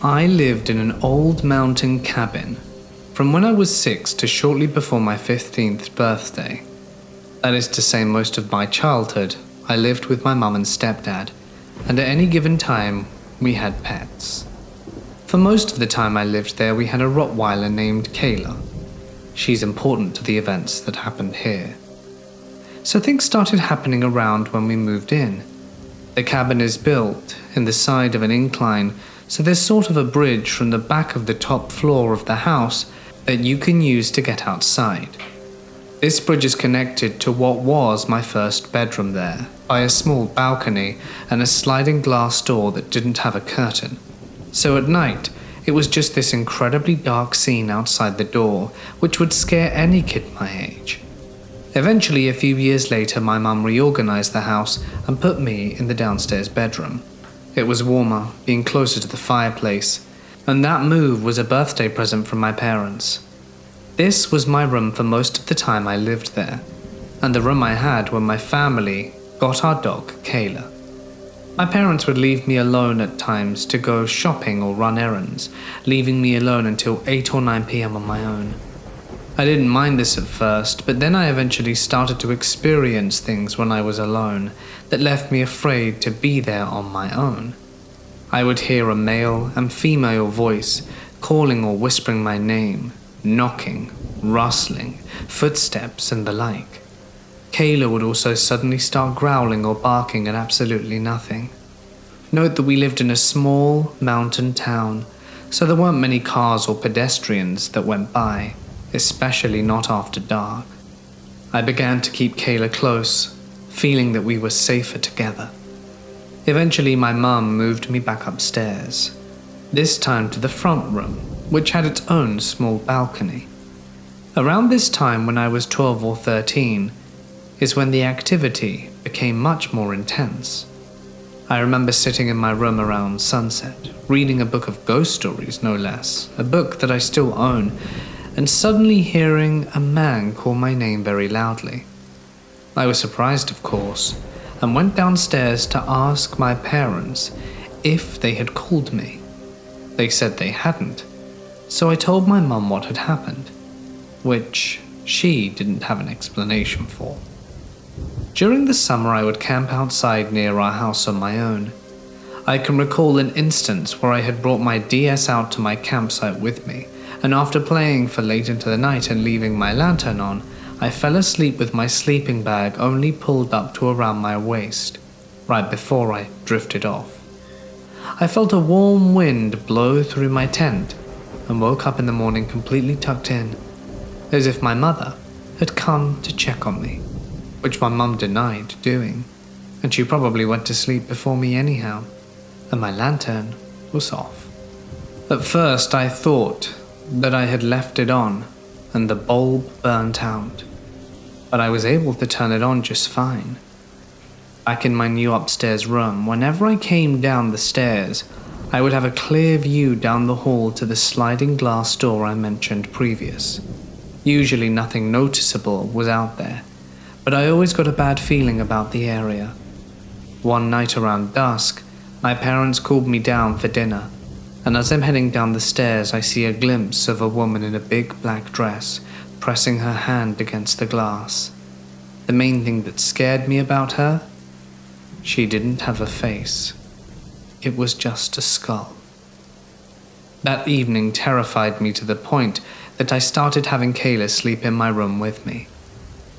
I lived in an old mountain cabin from when I was 6 to shortly before my 15th birthday. That is to say, most of my childhood, I lived with my mum and stepdad, and at any given time, we had pets. For most of the time I lived there, we had a Rottweiler named Kayla. She's important to the events that happened here. So things started happening around when we moved in. The cabin is built in the side of an incline, so there's sort of a bridge from the back of the top floor of the house that you can use to get outside. This bridge is connected to what was my first bedroom there by a small balcony and a sliding glass door that didn't have a curtain. So at night, it was just this incredibly dark scene outside the door, which would scare any kid my age. Eventually, a few years later, my mum reorganized the house and put me in the downstairs bedroom. It was warmer, being closer to the fireplace, and that move was a birthday present from my parents. This was my room for most of the time I lived there, and the room I had when my family got our dog, Kayla. My parents would leave me alone at times to go shopping or run errands, leaving me alone until 8 or 9 p.m. on my own. I didn't mind this at first, but then I eventually started to experience things when I was alone that left me afraid to be there on my own. I would hear a male and female voice calling or whispering my name, knocking, rustling, footsteps and the like. Kayla would also suddenly start growling or barking at absolutely nothing. Note that we lived in a small mountain town, so there weren't many cars or pedestrians that went by, especially not after dark. I began to keep Kayla close, feeling that we were safer together. Eventually my mum moved me back upstairs, this time to the front room, which had its own small balcony. Around this time, when I was 12 or 13, is when the activity became much more intense. I remember sitting in my room around sunset, reading a book of ghost stories no less, a book that I still own, and suddenly hearing a man call my name very loudly. I was surprised, of course, and went downstairs to ask my parents if they had called me. They said they hadn't, so I told my mum what had happened, which she didn't have an explanation for. During the summer, I would camp outside near our house on my own. I can recall an instance where I had brought my DS out to my campsite with me, and after playing for late into the night and leaving my lantern on, I fell asleep with my sleeping bag only pulled up to around my waist, right before I drifted off. I felt a warm wind blow through my tent and woke up in the morning completely tucked in, as if my mother had come to check on me, which my mum denied doing, and she probably went to sleep before me anyhow, and my lantern was off. At first I thought that I had left it on and the bulb burnt out, but I was able to turn it on just fine. Back in my new upstairs room, whenever I came down the stairs, I would have a clear view down the hall to the sliding glass door I mentioned previous. Usually nothing noticeable was out there, but I always got a bad feeling about the area. One night around dusk, my parents called me down for dinner, and as I'm heading down the stairs, I see a glimpse of a woman in a big black dress pressing her hand against the glass. The main thing that scared me about her? She didn't have a face. It was just a skull. That evening terrified me to the point that I started having Kayla sleep in my room with me.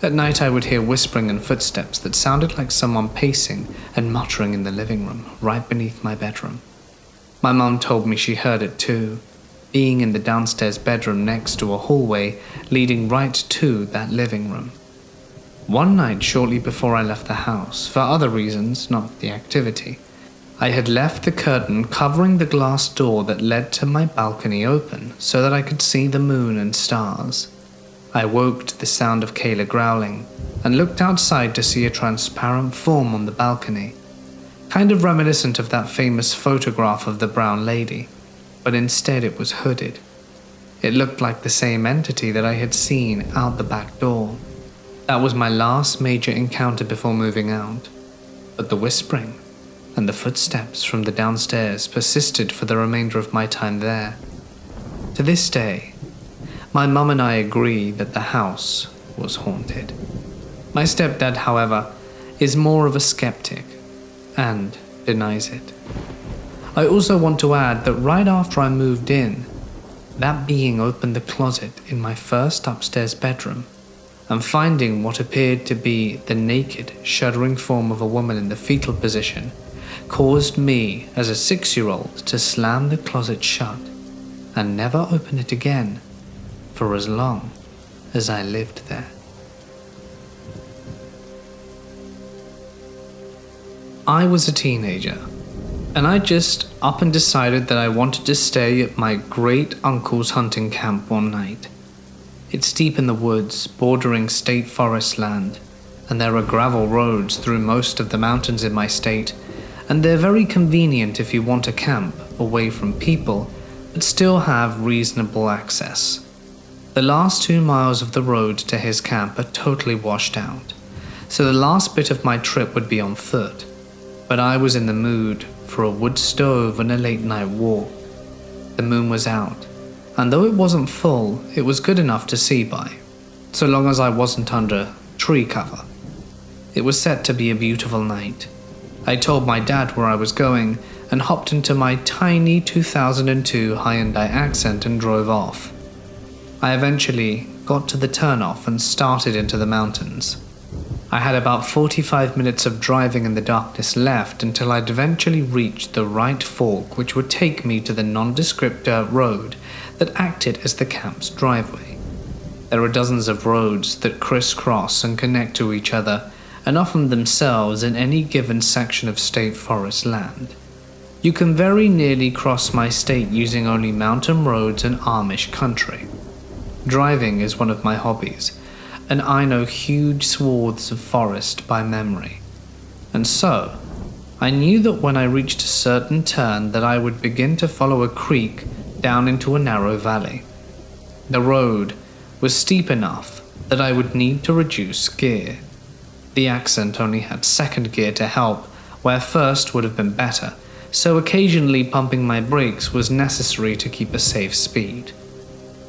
At night I would hear whispering and footsteps that sounded like someone pacing and muttering in the living room, right beneath my bedroom. My mum told me she heard it too, being in the downstairs bedroom next to a hallway leading right to that living room. One night shortly before I left the house, for other reasons, not the activity, I had left the curtain covering the glass door that led to my balcony open so that I could see the moon and stars. I woke to the sound of Kayla growling and looked outside to see a transparent form on the balcony, kind of reminiscent of that famous photograph of the brown lady, but instead it was hooded. It looked like the same entity that I had seen out the back door. That was my last major encounter before moving out, but the whispering and the footsteps from the downstairs persisted for the remainder of my time there. To this day, my mum and I agree that the house was haunted. My stepdad, however, is more of a skeptic and denies it. I also want to add that right after I moved in, that being opened the closet in my first upstairs bedroom, and finding what appeared to be the naked, shuddering form of a woman in the fetal position, caused me as a 6-year-old to slam the closet shut and never open it again for as long as I lived there. I was a teenager, and I just up and decided that I wanted to stay at my great uncle's hunting camp one night. It's deep in the woods, bordering state forest land, and there are gravel roads through most of the mountains in my state, and they're very convenient if you want to camp away from people, but still have reasonable access. The last 2 miles of the road to his camp are totally washed out, so the last bit of my trip would be on foot, but I was in the mood for a wood stove and a late night walk. The moon was out, and though it wasn't full, it was good enough to see by, so long as I wasn't under tree cover. It was set to be a beautiful night. I told my dad where I was going and hopped into my tiny 2002 Hyundai Accent and drove off. I eventually got to the turnoff and started into the mountains. I had about 45 minutes of driving in the darkness left until I'd eventually reached the right fork, which would take me to the nondescript dirt road that acted as the camp's driveway. There are dozens of roads that crisscross and connect to each other, and often themselves in any given section of state forest land. You can very nearly cross my state using only mountain roads and Amish country. Driving is one of my hobbies, and I know huge swaths of forest by memory. And so, I knew that when I reached a certain turn that I would begin to follow a creek down into a narrow valley. The road was steep enough that I would need to reduce gear. The Accent only had second gear to help, where first would have been better, so occasionally pumping my brakes was necessary to keep a safe speed.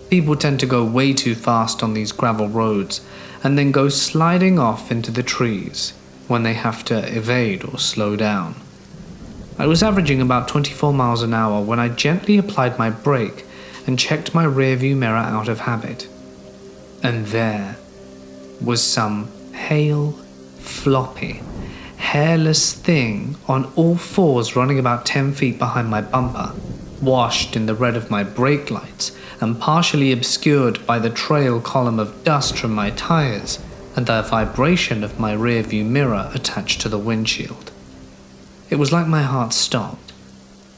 People tend to go way too fast on these gravel roads and then go sliding off into the trees when they have to evade or slow down. I was averaging about 24 miles an hour when I gently applied my brake and checked my rearview mirror out of habit. And there was some pale, floppy, hairless thing on all fours running about 10 feet behind my bumper, washed in the red of my brake lights and partially obscured by the trail column of dust from my tires and the vibration of my rearview mirror attached to the windshield. It was like my heart stopped.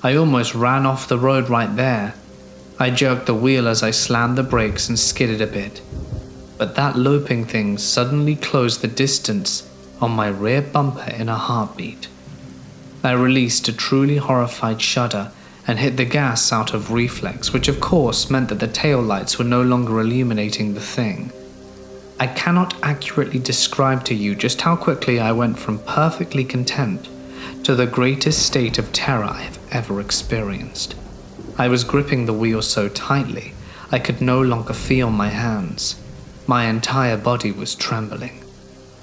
I almost ran off the road right there. I jerked the wheel as I slammed the brakes and skidded a bit, but that loping thing suddenly closed the distance on my rear bumper in a heartbeat. I released a truly horrified shudder and hit the gas out of reflex, which of course meant that the taillights were no longer illuminating the thing. I cannot accurately describe to you just how quickly I went from perfectly content to the greatest state of terror I have ever experienced. I was gripping the wheel so tightly, I could no longer feel my hands. My entire body was trembling.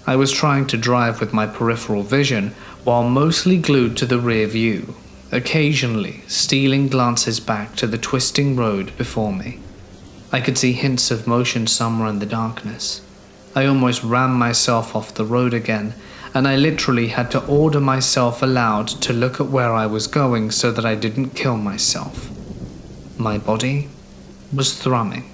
I was trying to drive with my peripheral vision while mostly glued to the rear view, occasionally stealing glances back to the twisting road before me. I could see hints of motion somewhere in the darkness. I almost ran myself off the road again, and I literally had to order myself aloud to look at where I was going so that I didn't kill myself. My body was thrumming.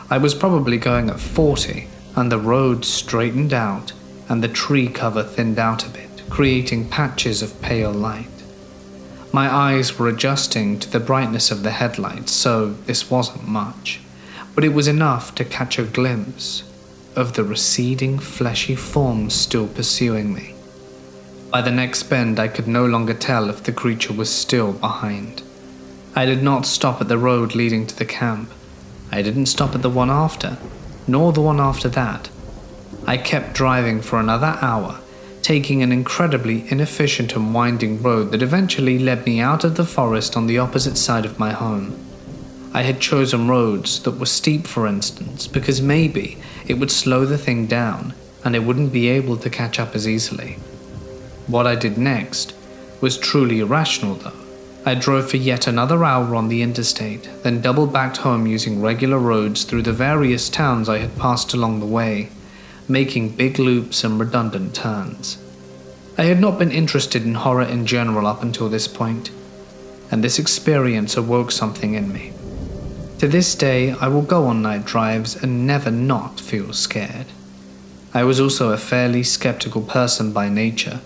I was probably going at 40, and the road straightened out, and the tree cover thinned out a bit, creating patches of pale light. My eyes were adjusting to the brightness of the headlights, so this wasn't much, but it was enough to catch a glimpse of the receding fleshy form still pursuing me. By the next bend, I could no longer tell if the creature was still behind. I did not stop at the road leading to the camp. I didn't stop at the one after, nor the one after that. I kept driving for another hour, taking an incredibly inefficient and winding road that eventually led me out of the forest on the opposite side of my home. I had chosen roads that were steep, for instance, because maybe it would slow the thing down and it wouldn't be able to catch up as easily. What I did next was truly irrational though. I drove for yet another hour on the interstate, then doubled back home using regular roads through the various towns I had passed along the way, making big loops and redundant turns. I had not been interested in horror in general up until this point, and this experience awoke something in me. To this day, I will go on night drives and never not feel scared. I was also a fairly skeptical person by nature,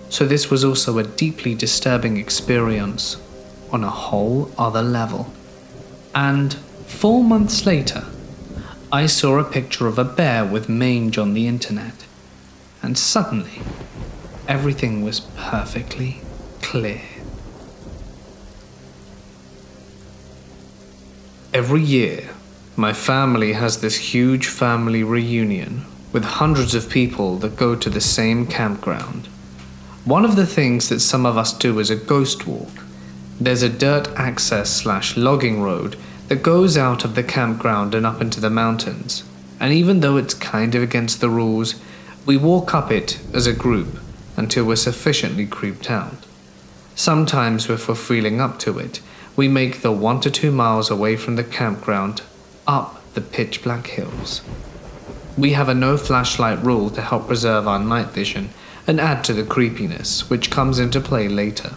so this was also a deeply disturbing experience on a whole other level. And 4 months later, I saw a picture of a bear with mange on the internet, and suddenly, everything was perfectly clear. Every year, my family has this huge family reunion with hundreds of people that go to the same campground. One of the things that some of us do is a ghost walk. There's a dirt access/logging road that goes out of the campground and up into the mountains, and even though it's kind of against the rules, we walk up it as a group until we're sufficiently creeped out. Sometimes if we're feeling up to it, we make the 1 to 2 miles away from the campground up the pitch black hills. We have a no flashlight rule to help preserve our night vision and add to the creepiness, which comes into play later.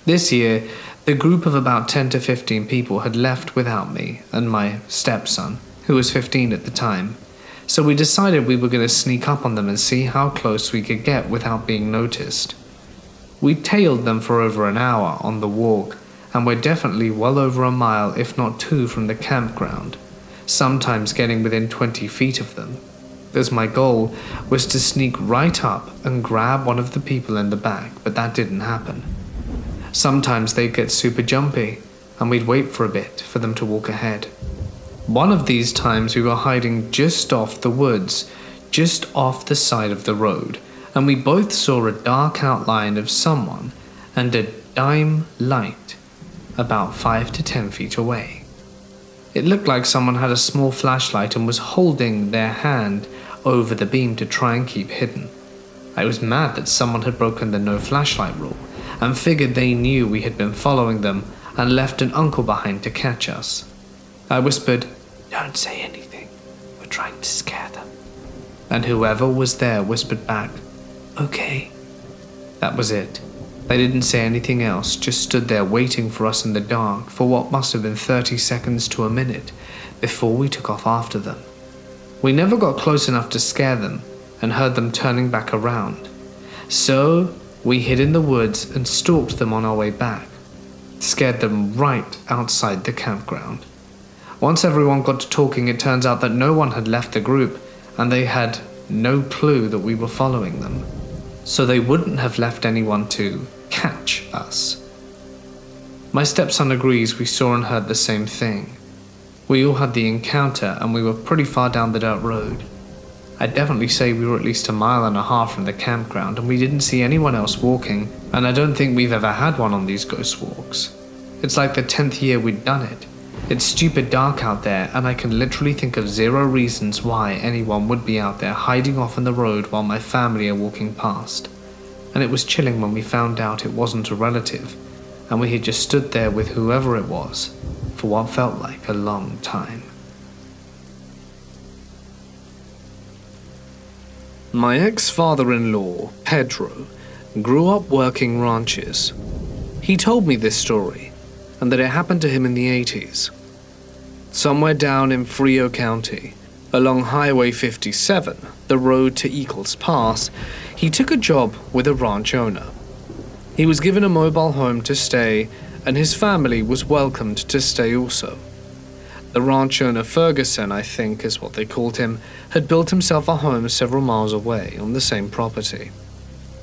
This year, the group of about 10 to 15 people had left without me and my stepson, who was 15 at the time, so we decided we were going to sneak up on them and see how close we could get without being noticed. We tailed them for over an hour on the walk, and we're definitely well over a mile if not 2 from the campground, sometimes getting within 20 feet of them, as my goal was to sneak right up and grab one of the people in the back, but that didn't happen. Sometimes they'd get super jumpy, and we'd wait for a bit for them to walk ahead. One of these times we were hiding just off the woods, just off the side of the road, and we both saw a dark outline of someone and a dime light about 5 to 10 feet away. It looked like someone had a small flashlight and was holding their hand over the beam to try and keep hidden. I was mad that someone had broken the no flashlight rule and figured they knew we had been following them and left an uncle behind to catch us. I whispered, "Don't say anything, we're trying to scare them." And whoever was there whispered back, "Okay." That was it. They didn't say anything else, just stood there waiting for us in the dark for what must have been 30 seconds to a minute before we took off after them. We never got close enough to scare them and heard them turning back around. So we hid in the woods and stalked them on our way back. Scared them right outside the campground. Once everyone got to talking, it turns out that no one had left the group and they had no clue that we were following them. So they wouldn't have left anyone to catch us. My stepson agrees we saw and heard the same thing. We all had the encounter and we were pretty far down the dirt road. I'd definitely say we were at least 1.5 miles from the campground and we didn't see anyone else walking, and I don't think we've ever had one on these ghost walks. It's like the 10th year we'd done it. It's stupid dark out there and I can literally think of 0 reasons why anyone would be out there hiding off on the road while my family are walking past. And it was chilling when we found out it wasn't a relative and we had just stood there with whoever it was for what felt like a long time. My ex-father-in-law, Pedro, grew up working ranches. He told me this story, and that it happened to him in the 80s. Somewhere down in Frio County, along Highway 57, the road to Eagles Pass, he took a job with a ranch owner. He was given a mobile home to stay, and his family was welcomed to stay also. The ranch owner, Ferguson, I think is what they called him, had built himself a home several miles away on the same property.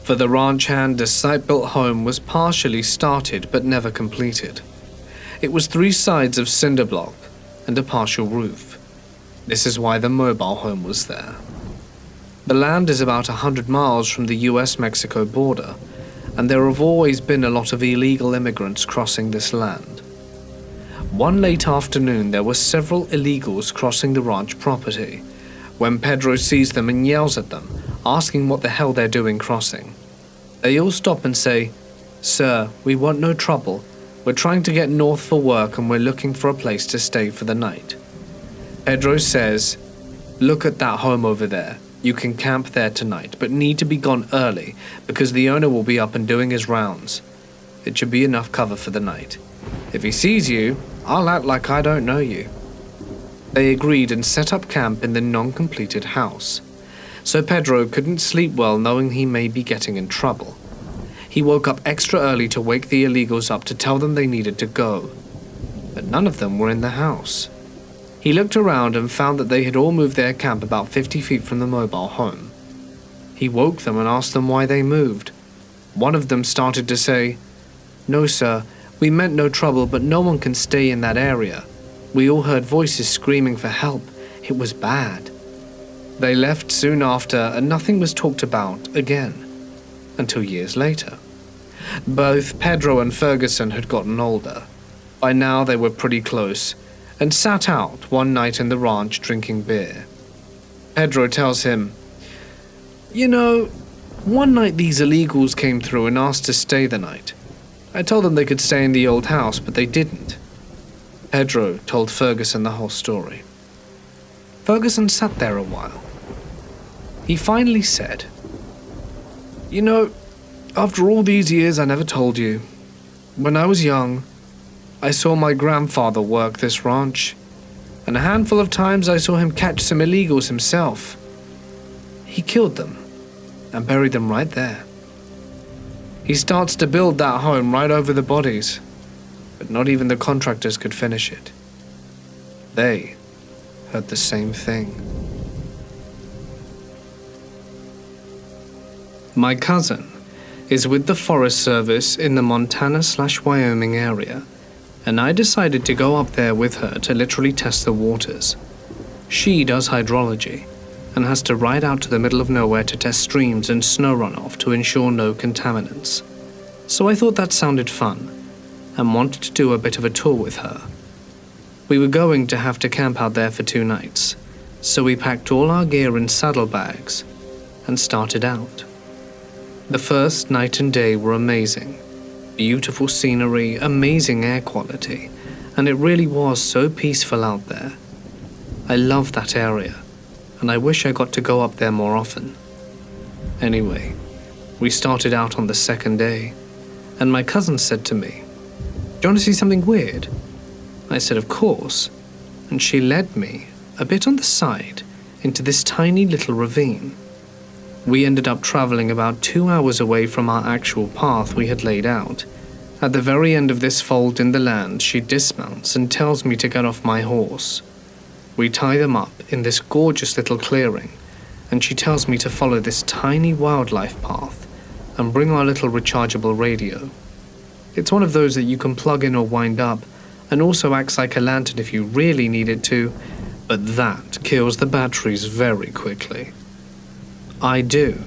For the ranch hand, the site-built home was partially started but never completed. It was 3 sides of cinder block and a partial roof. This is why the mobile home was there. The land is about 100 miles from the US-Mexico border, and there have always been a lot of illegal immigrants crossing this land. One late afternoon, there were several illegals crossing the ranch property, when Pedro sees them and yells at them, asking what the hell they're doing crossing. They all stop and say, "Sir, we want no trouble. We're trying to get north for work and we're looking for a place to stay for the night." Pedro says, "Look at that home over there. You can camp there tonight, but need to be gone early because the owner will be up and doing his rounds. It should be enough cover for the night. If he sees you, I'll act like I don't know you." They agreed and set up camp in the non-completed house. So Pedro couldn't sleep well knowing he may be getting in trouble. He woke up extra early to wake the illegals up to tell them they needed to go. But none of them were in the house. He looked around and found that they had all moved their camp about 50 feet from the mobile home. He woke them and asked them why they moved. One of them started to say, "No, sir, we meant no trouble, but no one can stay in that area. We all heard voices screaming for help. It was bad." They left soon after and nothing was talked about again, until years later. Both Pedro and Ferguson had gotten older. By now they were pretty close, and sat out one night in the ranch drinking beer. Pedro tells him, "You know, one night these illegals came through and asked to stay the night. I told them they could stay in the old house, but they didn't." Pedro told Ferguson the whole story. Ferguson sat there a while. He finally said, "You know, after all these years I never told you. When I was young, I saw my grandfather work this ranch, and a handful of times I saw him catch some illegals himself. He killed them and buried them right there. He starts to build that home right over the bodies, but not even the contractors could finish it. They heard the same thing." My cousin is with the Forest Service in the Montana/Wyoming area, and I decided to go up there with her to literally test the waters. She does hydrology and has to ride out to the middle of nowhere to test streams and snow runoff to ensure no contaminants. So I thought that sounded fun and wanted to do a bit of a tour with her. We were going to have to camp out there for 2 nights, so we packed all our gear in saddlebags and started out. The first night and day were amazing. Beautiful scenery, amazing air quality, and it really was so peaceful out there. I love that area, and I wish I got to go up there more often. Anyway, we started out on the second day, and my cousin said to me, "Do you want to see something weird?" I said, "Of course," and she led me, a bit on the side, into this tiny little ravine. We ended up traveling about 2 hours away from our actual path we had laid out. At the very end of this fold in the land, she dismounts and tells me to get off my horse. We tie them up in this gorgeous little clearing, and she tells me to follow this tiny wildlife path and bring our little rechargeable radio. It's one of those that you can plug in or wind up, and also acts like a lantern if you really need it to, but that kills the batteries very quickly. I do,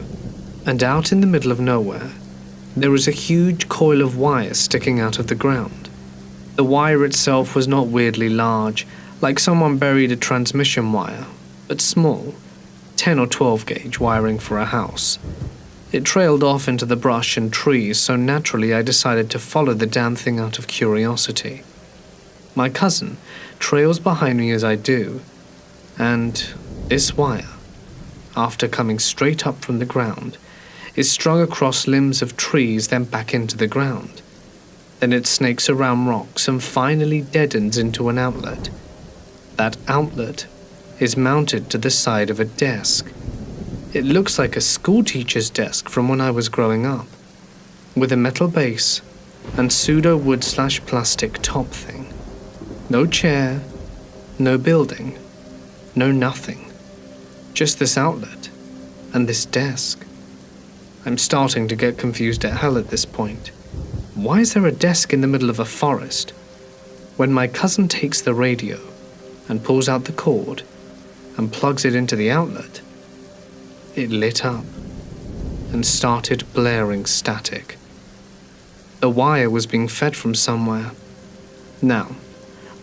and out in the middle of nowhere, there is a huge coil of wire sticking out of the ground. The wire itself was not weirdly large, like someone buried a transmission wire, but small, 10 or 12 gauge wiring for a house. It trailed off into the brush and trees, so naturally I decided to follow the damn thing out of curiosity. My cousin trails behind me as I do, and this wire, after coming straight up from the ground, is strung across limbs of trees then back into the ground. Then it snakes around rocks and finally deadens into an outlet. That outlet is mounted to the side of a desk. It looks like a schoolteacher's desk from when I was growing up, with a metal base and pseudo wood/plastic top thing. No chair, no building, no nothing. Just this outlet and this desk. I'm starting to get confused at hell at this point. Why is there a desk in the middle of a forest? When my cousin takes the radio and pulls out the cord and plugs it into the outlet, it lit up and started blaring static. The wire was being fed from somewhere. Now,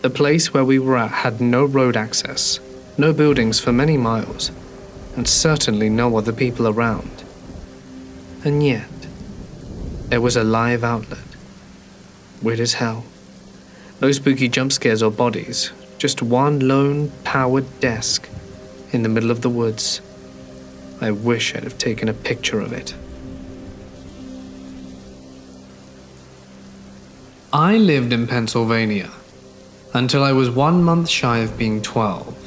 the place where we were at had no road access, no buildings for many miles, and certainly no other people around. And yet, there was a live outlet. Weird as hell. No spooky jump scares or bodies, just one lone powered desk in the middle of the woods. I wish I'd have taken a picture of it. I lived in Pennsylvania until I was 1 month shy of being 12.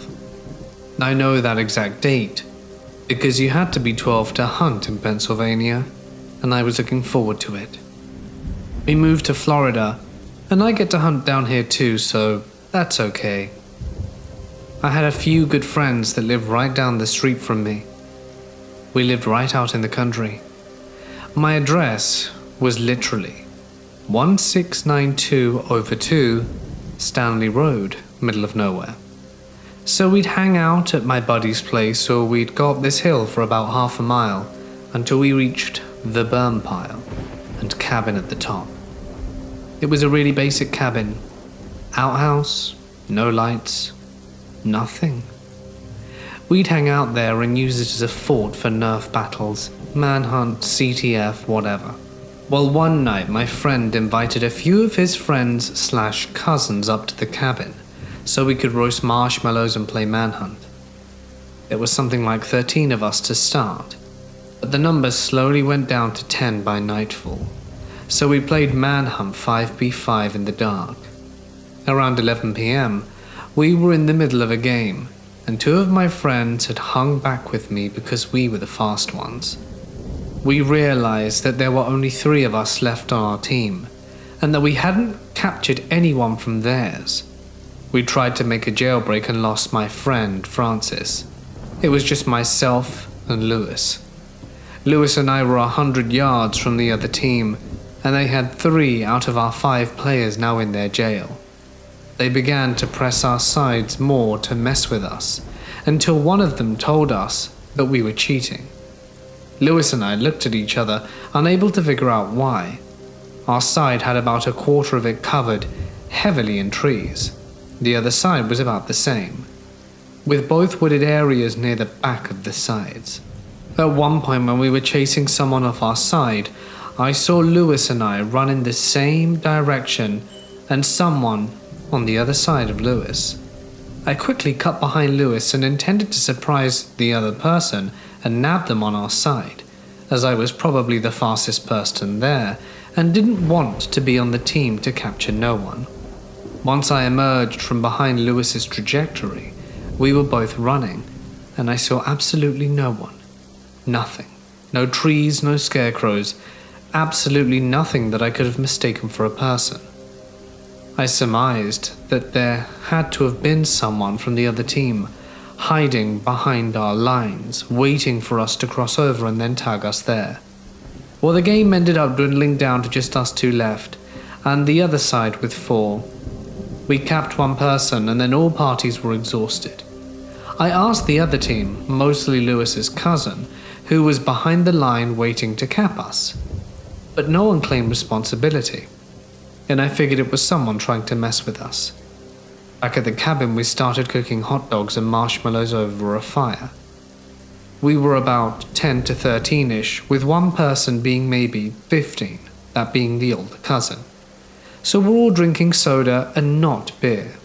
I know that exact date because you had to be 12 to hunt in Pennsylvania, and I was looking forward to it. We moved to Florida, and I get to hunt down here too, so that's okay. I had a few good friends that lived right down the street from me. We lived right out in the country. My address was literally 1692/2 Stanley Road, middle of nowhere. So we'd hang out at my buddy's place, or we'd go up this hill for about half a mile until we reached the burn pile and cabin at the top. It was a really basic cabin. Outhouse, no lights, nothing. We'd hang out there and use it as a fort for Nerf battles, manhunt, CTF, whatever. Well, one night my friend invited a few of his friends/cousins up to the cabin so we could roast marshmallows and play manhunt. There was something like 13 of us to start, but the numbers slowly went down to 10 by nightfall, so we played manhunt 5v5 in the dark. Around 11 p.m, we were in the middle of a game, and 2 of my friends had hung back with me because we were the fast ones. We realized that there were only 3 of us left on our team, and that we hadn't captured anyone from theirs. We tried to make a jailbreak and lost my friend, Francis. It was just myself and Lewis. Lewis and I were 100 yards from the other team, and they had 3 out of our 5 players now in their jail. They began to press our sides more to mess with us, until one of them told us that we were cheating. Lewis and I looked at each other, unable to figure out why. Our side had about a quarter of it covered, heavily in trees. The other side was about the same, with both wooded areas near the back of the sides. At one point when we were chasing someone off our side, I saw Lewis and I run in the same direction and someone on the other side of Lewis. I quickly cut behind Lewis and intended to surprise the other person and nab them on our side, as I was probably the fastest person there and didn't want to be on the team to capture no one. Once I emerged from behind Lewis's trajectory, we were both running, and I saw absolutely no one. Nothing. No trees, no scarecrows, absolutely nothing that I could have mistaken for a person. I surmised that there had to have been someone from the other team, hiding behind our lines, waiting for us to cross over and then tag us there. Well, the game ended up dwindling down to just us 2 left, and the other side with 4. We capped one person, and then all parties were exhausted. I asked the other team, mostly Lewis's cousin, who was behind the line waiting to cap us, but no one claimed responsibility, and I figured it was someone trying to mess with us. Back at the cabin, we started cooking hot dogs and marshmallows over a fire. We were about 10 to 13-ish, with one person being maybe 15, that being the older cousin. So we're all drinking soda and not beer.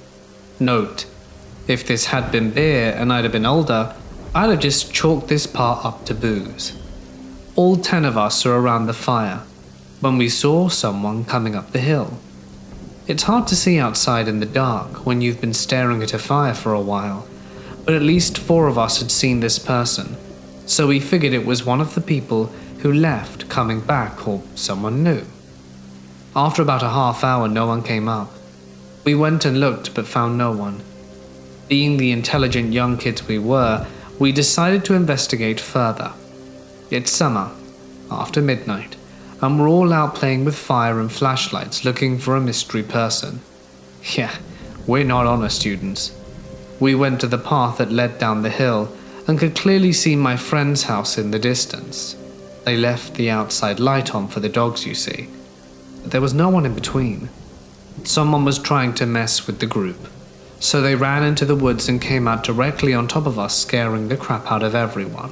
Note, if this had been beer and I'd have been older, I'd have just chalked this part up to booze. All 10 of us are around the fire when we saw someone coming up the hill. It's hard to see outside in the dark when you've been staring at a fire for a while, but at least 4 of us had seen this person, so we figured it was one of the people who left coming back or someone new. After about a half hour, no one came up. We went and looked but found no one. Being the intelligent young kids we were, we decided to investigate further. It's summer, after midnight, and we're all out playing with fire and flashlights looking for a mystery person. Yeah, we're not honor students. We went to the path that led down the hill, and could clearly see my friend's house in the distance. They left the outside light on for the dogs, you see, but there was no one in between. Someone was trying to mess with the group, so they ran into the woods and came out directly on top of us, scaring the crap out of everyone.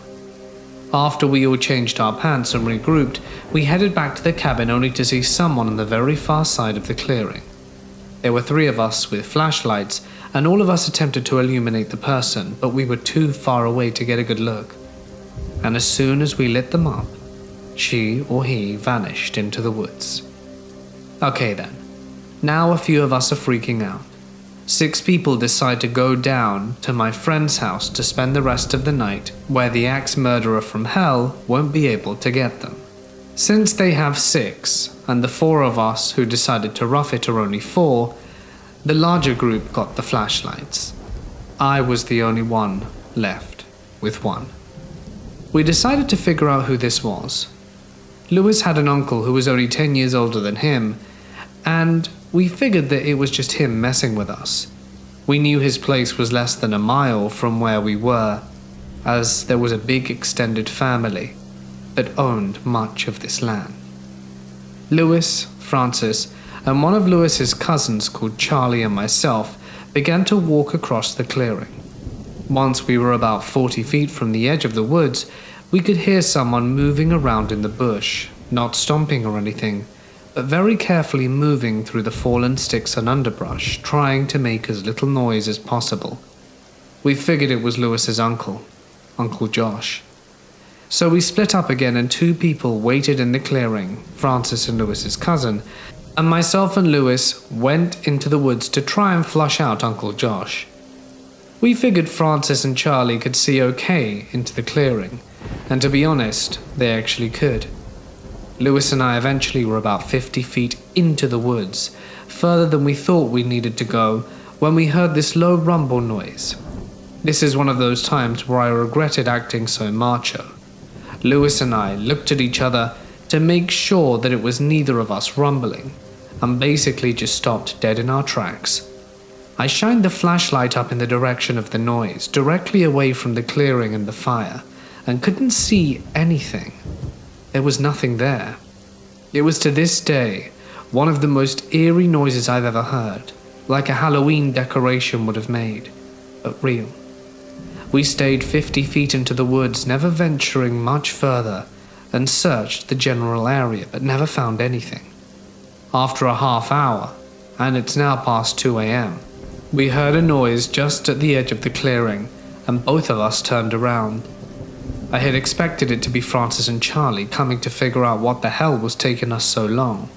After we all changed our pants and regrouped, we headed back to the cabin only to see someone on the very far side of the clearing. There were 3 of us with flashlights, and all of us attempted to illuminate the person, but we were too far away to get a good look. And as soon as we lit them up, she or he vanished into the woods. Okay then, now a few of us are freaking out. 6 people decide to go down to my friend's house to spend the rest of the night, where the axe murderer from hell won't be able to get them. Since they have 6, and the 4 of us who decided to rough it are only 4, the larger group got the flashlights. I was the only one left with 1. We decided to figure out who this was. Lewis had an uncle who was only 10 years older than him, and we figured that it was just him messing with us. We knew his place was less than a mile from where we were, as there was a big extended family that owned much of this land. Lewis, Francis, and one of Lewis's cousins called Charlie and myself began to walk across the clearing. Once we were about 40 feet from the edge of the woods, we could hear someone moving around in the bush, not stomping or anything, but very carefully moving through the fallen sticks and underbrush, trying to make as little noise as possible. We figured it was Lewis's uncle, Uncle Josh. So we split up again and 2 people waited in the clearing, Francis and Lewis's cousin, and myself and Lewis went into the woods to try and flush out Uncle Josh. We figured Francis and Charlie could see okay into the clearing, and to be honest, they actually could. Lewis and I eventually were about 50 feet into the woods, further than we thought we needed to go, when we heard this low rumble noise. This is one of those times where I regretted acting so macho. Lewis and I looked at each other to make sure that it was neither of us rumbling, and basically just stopped dead in our tracks. I shined the flashlight up in the direction of the noise, directly away from the clearing and the fire, and couldn't see anything. There was nothing there. It was to this day one of the most eerie noises I've ever heard, like a Halloween decoration would have made, but real. We stayed 50 feet into the woods, never venturing much further, and searched the general area, but never found anything. After a half hour, and it's now past 2 a.m., we heard a noise just at the edge of the clearing, and both of us turned around. I had expected it to be Francis and Charlie coming to figure out what the hell was taking us so long.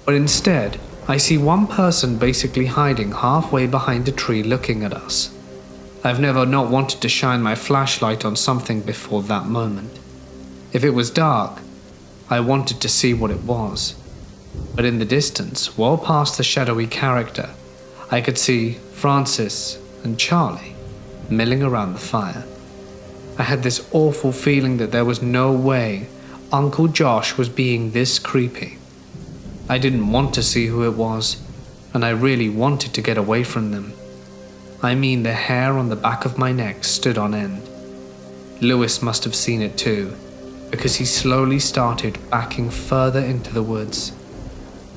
But instead, I see one person basically hiding halfway behind a tree looking at us. I've never not wanted to shine my flashlight on something before that moment. If it was dark, I wanted to see what it was. But in the distance, well past the shadowy character, I could see Francis and Charlie milling around the fire. I had this awful feeling that there was no way Uncle Josh was being this creepy. I didn't want to see who it was, and I really wanted to get away from them. I mean, the hair on the back of my neck stood on end. Lewis must have seen it too, because he slowly started backing further into the woods.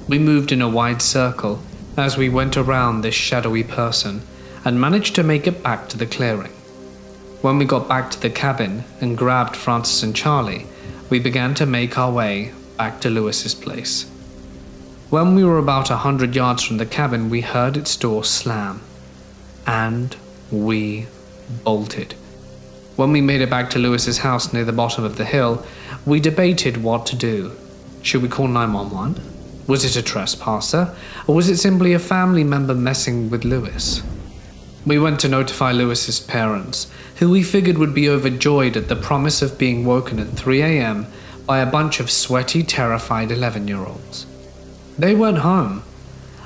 We moved in a wide circle as we went around this shadowy person and managed to make it back to the clearing. When we got back to the cabin and grabbed Francis and Charlie, we began to make our way back to Lewis's place. When we were about 100 yards from the cabin, we heard its door slam, and we bolted. When we made it back to Lewis's house near the bottom of the hill, we debated what to do. Should we call 911? Was it a trespasser, or was it simply a family member messing with Lewis? We went to notify Lewis's parents, who we figured would be overjoyed at the promise of being woken at 3 a.m. by a bunch of sweaty, terrified 11-year-olds. They weren't home.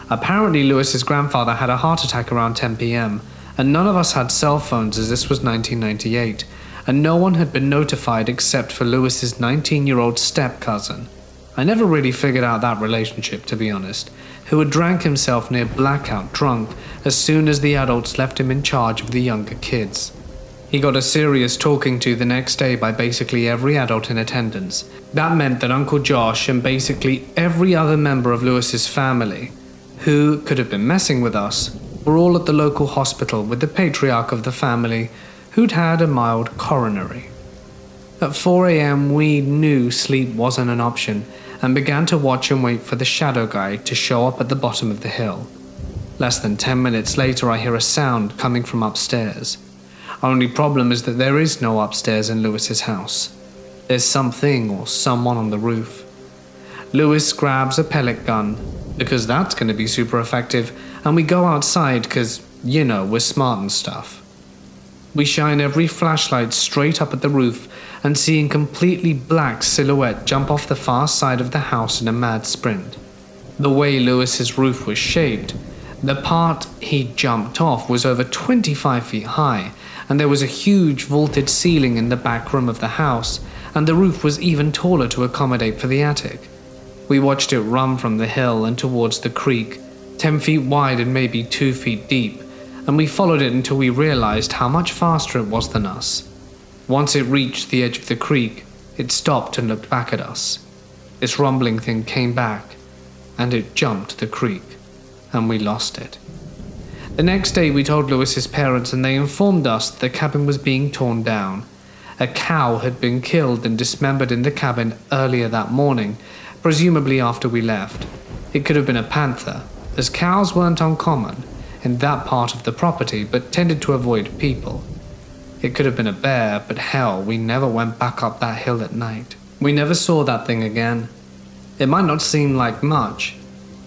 Apparently Lewis's grandfather had a heart attack around 10 p.m, and none of us had cell phones as this was 1998, and no one had been notified except for Lewis's 19-year-old step-cousin. I never really figured out that relationship, to be honest, who had drank himself near blackout drunk as soon as the adults left him in charge of the younger kids. He got a serious talking to the next day by basically every adult in attendance. That meant that Uncle Josh and basically every other member of Lewis's family who could have been messing with us were all at the local hospital with the patriarch of the family who'd had a mild coronary. At 4 a.m. we knew sleep wasn't an option and began to watch and wait for the shadow guy to show up at the bottom of the hill. Less than 10 minutes later I hear a sound coming from upstairs. Only problem is that there is no upstairs in Lewis's house. There's something or someone on the roof. Lewis grabs a pellet gun, because that's going to be super effective, and we go outside because, you know, we're smart and stuff. We shine every flashlight straight up at the roof and see a completely black silhouette jump off the far side of the house in a mad sprint. The way Lewis's roof was shaped, the part he jumped off was over 25 feet high, and there was a huge vaulted ceiling in the back room of the house, and the roof was even taller to accommodate for the attic. We watched it run from the hill and towards the creek, 10 feet wide and maybe 2 feet deep, and we followed it until we realized how much faster it was than us. Once it reached the edge of the creek, it stopped and looked back at us. This rumbling thing came back, and it jumped the creek, and we lost it. The next day we told Lewis's parents and they informed us that the cabin was being torn down. A cow had been killed and dismembered in the cabin earlier that morning, presumably after we left. It could have been a panther, as cows weren't uncommon in that part of the property but tended to avoid people. It could have been a bear, but hell, we never went back up that hill at night. We never saw that thing again. It might not seem like much,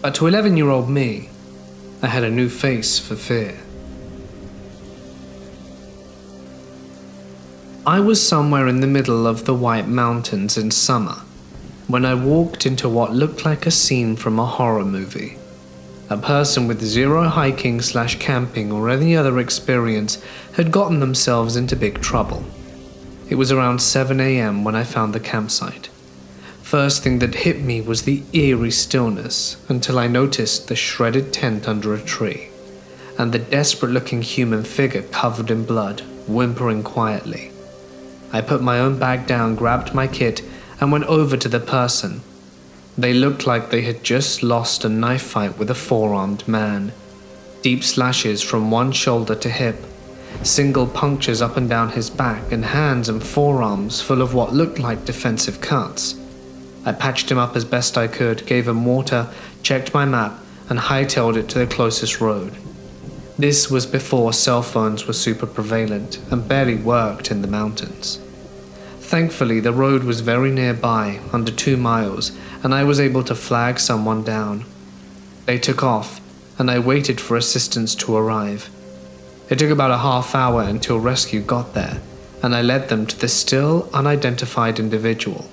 but to 11-year-old me, I had a new face for fear. I was somewhere in the middle of the White Mountains in summer when I walked into what looked like a scene from a horror movie. A person with zero hiking/camping or any other experience had gotten themselves into big trouble. It was around 7 a.m. when I found the campsite. First thing that hit me was the eerie stillness until I noticed the shredded tent under a tree and the desperate-looking human figure covered in blood, whimpering quietly. I put my own bag down, grabbed my kit, and went over to the person. They looked like they had just lost a knife fight with a four-armed man. Deep slashes from one shoulder to hip, single punctures up and down his back, and hands and forearms full of what looked like defensive cuts. I patched him up as best I could, gave him water, checked my map, and hightailed it to the closest road. This was before cell phones were super prevalent and barely worked in the mountains. Thankfully, the road was very nearby, under 2 miles, and I was able to flag someone down. They took off, and I waited for assistance to arrive. It took about a half hour until rescue got there, and I led them to the still unidentified individual.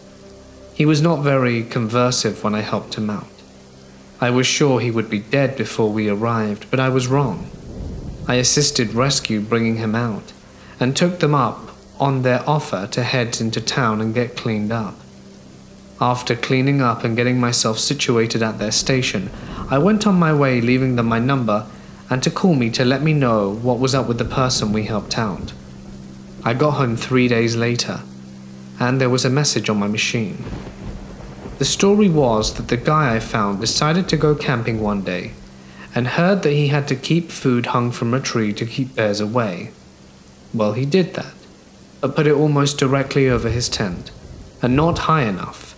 He was not very conversive when I helped him out. I was sure he would be dead before we arrived, but I was wrong. I assisted rescue bringing him out, and took them up on their offer to head into town and get cleaned up. After cleaning up and getting myself situated at their station, I went on my way, leaving them my number and to call me to let me know what was up with the person we helped out. I got home 3 days later, and there was a message on my machine. The story was that the guy I found decided to go camping one day and heard that he had to keep food hung from a tree to keep bears away. Well, he did that, but put it almost directly over his tent, and not high enough.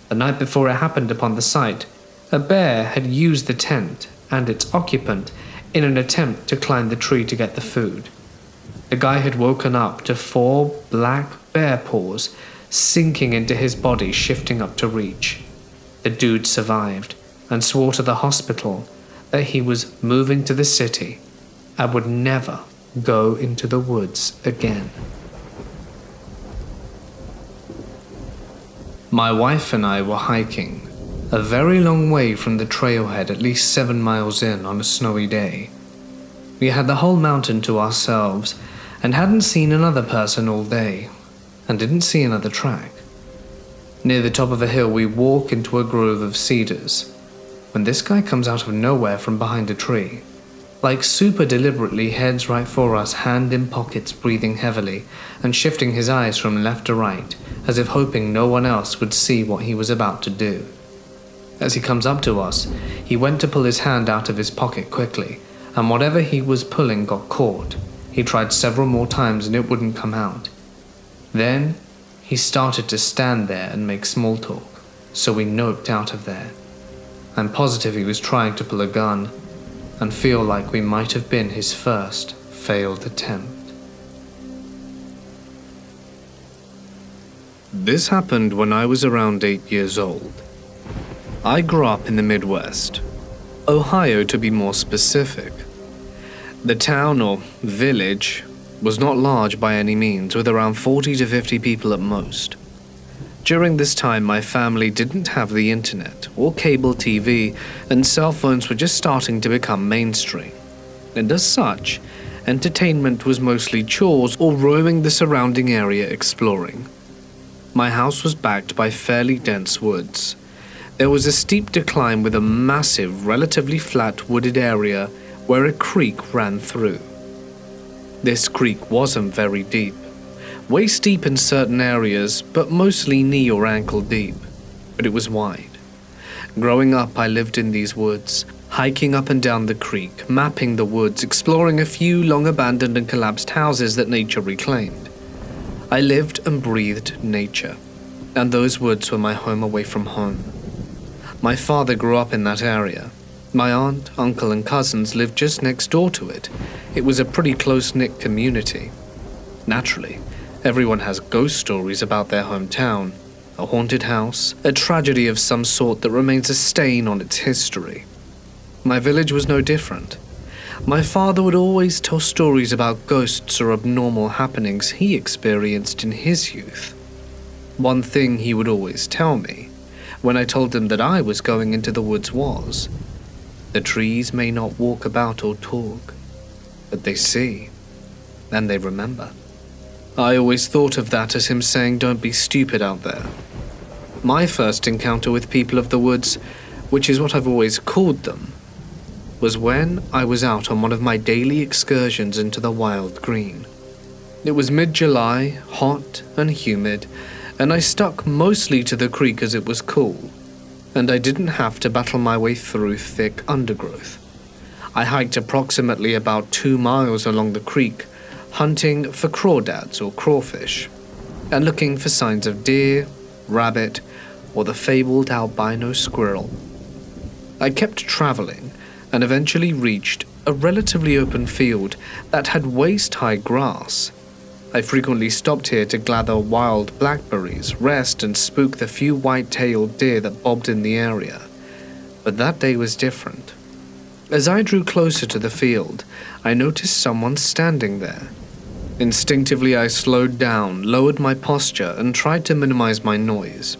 The night before it happened upon the site, a bear had used the tent and its occupant in an attempt to climb the tree to get the food. The guy had woken up to 4 black bear paws sinking into his body, shifting up to reach. The dude survived and swore to the hospital that he was moving to the city and would never go into the woods again. My wife and I were hiking a very long way from the trailhead, at least 7 miles in on a snowy day. We had the whole mountain to ourselves and hadn't seen another person all day, and didn't see another track. Near the top of a hill we walk into a grove of cedars, when this guy comes out of nowhere from behind a tree, like super deliberately heads right for us, hand in pockets, breathing heavily, and shifting his eyes from left to right, as if hoping no one else would see what he was about to do. As he comes up to us, he went to pull his hand out of his pocket quickly, and whatever he was pulling got caught. He tried several more times and it wouldn't come out. Then, he started to stand there and make small talk, so we noped out of there. I'm positive he was trying to pull a gun, and feel like we might have been his first failed attempt. This happened when I was around 8 years old. I grew up in the Midwest, Ohio to be more specific. The town or village was not large by any means, with around 40 to 50 people at most. During this time, my family didn't have the internet or cable TV, and cell phones were just starting to become mainstream. And as such, entertainment was mostly chores or roaming the surrounding area exploring. My house was backed by fairly dense woods. There was a steep decline with a massive, relatively flat wooded area where a creek ran through. This creek wasn't very deep. Waist deep in certain areas, but mostly knee or ankle deep, but it was wide. Growing up, I lived in these woods, hiking up and down the creek, mapping the woods, exploring a few long abandoned and collapsed houses that nature reclaimed. I lived and breathed nature, and those woods were my home away from home. My father grew up in that area. My aunt, uncle, and cousins lived just next door to it. It was a pretty close-knit community. Naturally, everyone has ghost stories about their hometown, a haunted house, a tragedy of some sort that remains a stain on its history. My village was no different. My father would always tell stories about ghosts or abnormal happenings he experienced in his youth. One thing he would always tell me, when I told him that I was going into the woods was, the trees may not walk about or talk, but they see, and they remember. I always thought of that as him saying, don't be stupid out there. My first encounter with people of the woods, which is what I've always called them, was when I was out on one of my daily excursions into the wild green. It was mid-July, hot and humid, and I stuck mostly to the creek as it was cool, and I didn't have to battle my way through thick undergrowth. I hiked approximately about 2 miles along the creek, hunting for crawdads or crawfish, and looking for signs of deer, rabbit, or the fabled albino squirrel. I kept traveling and eventually reached a relatively open field that had waist-high grass. I frequently stopped here to gather wild blackberries, rest, and spook the few white-tailed deer that bobbed in the area. But that day was different. As I drew closer to the field, I noticed someone standing there. Instinctively, I slowed down, lowered my posture, and tried to minimize my noise.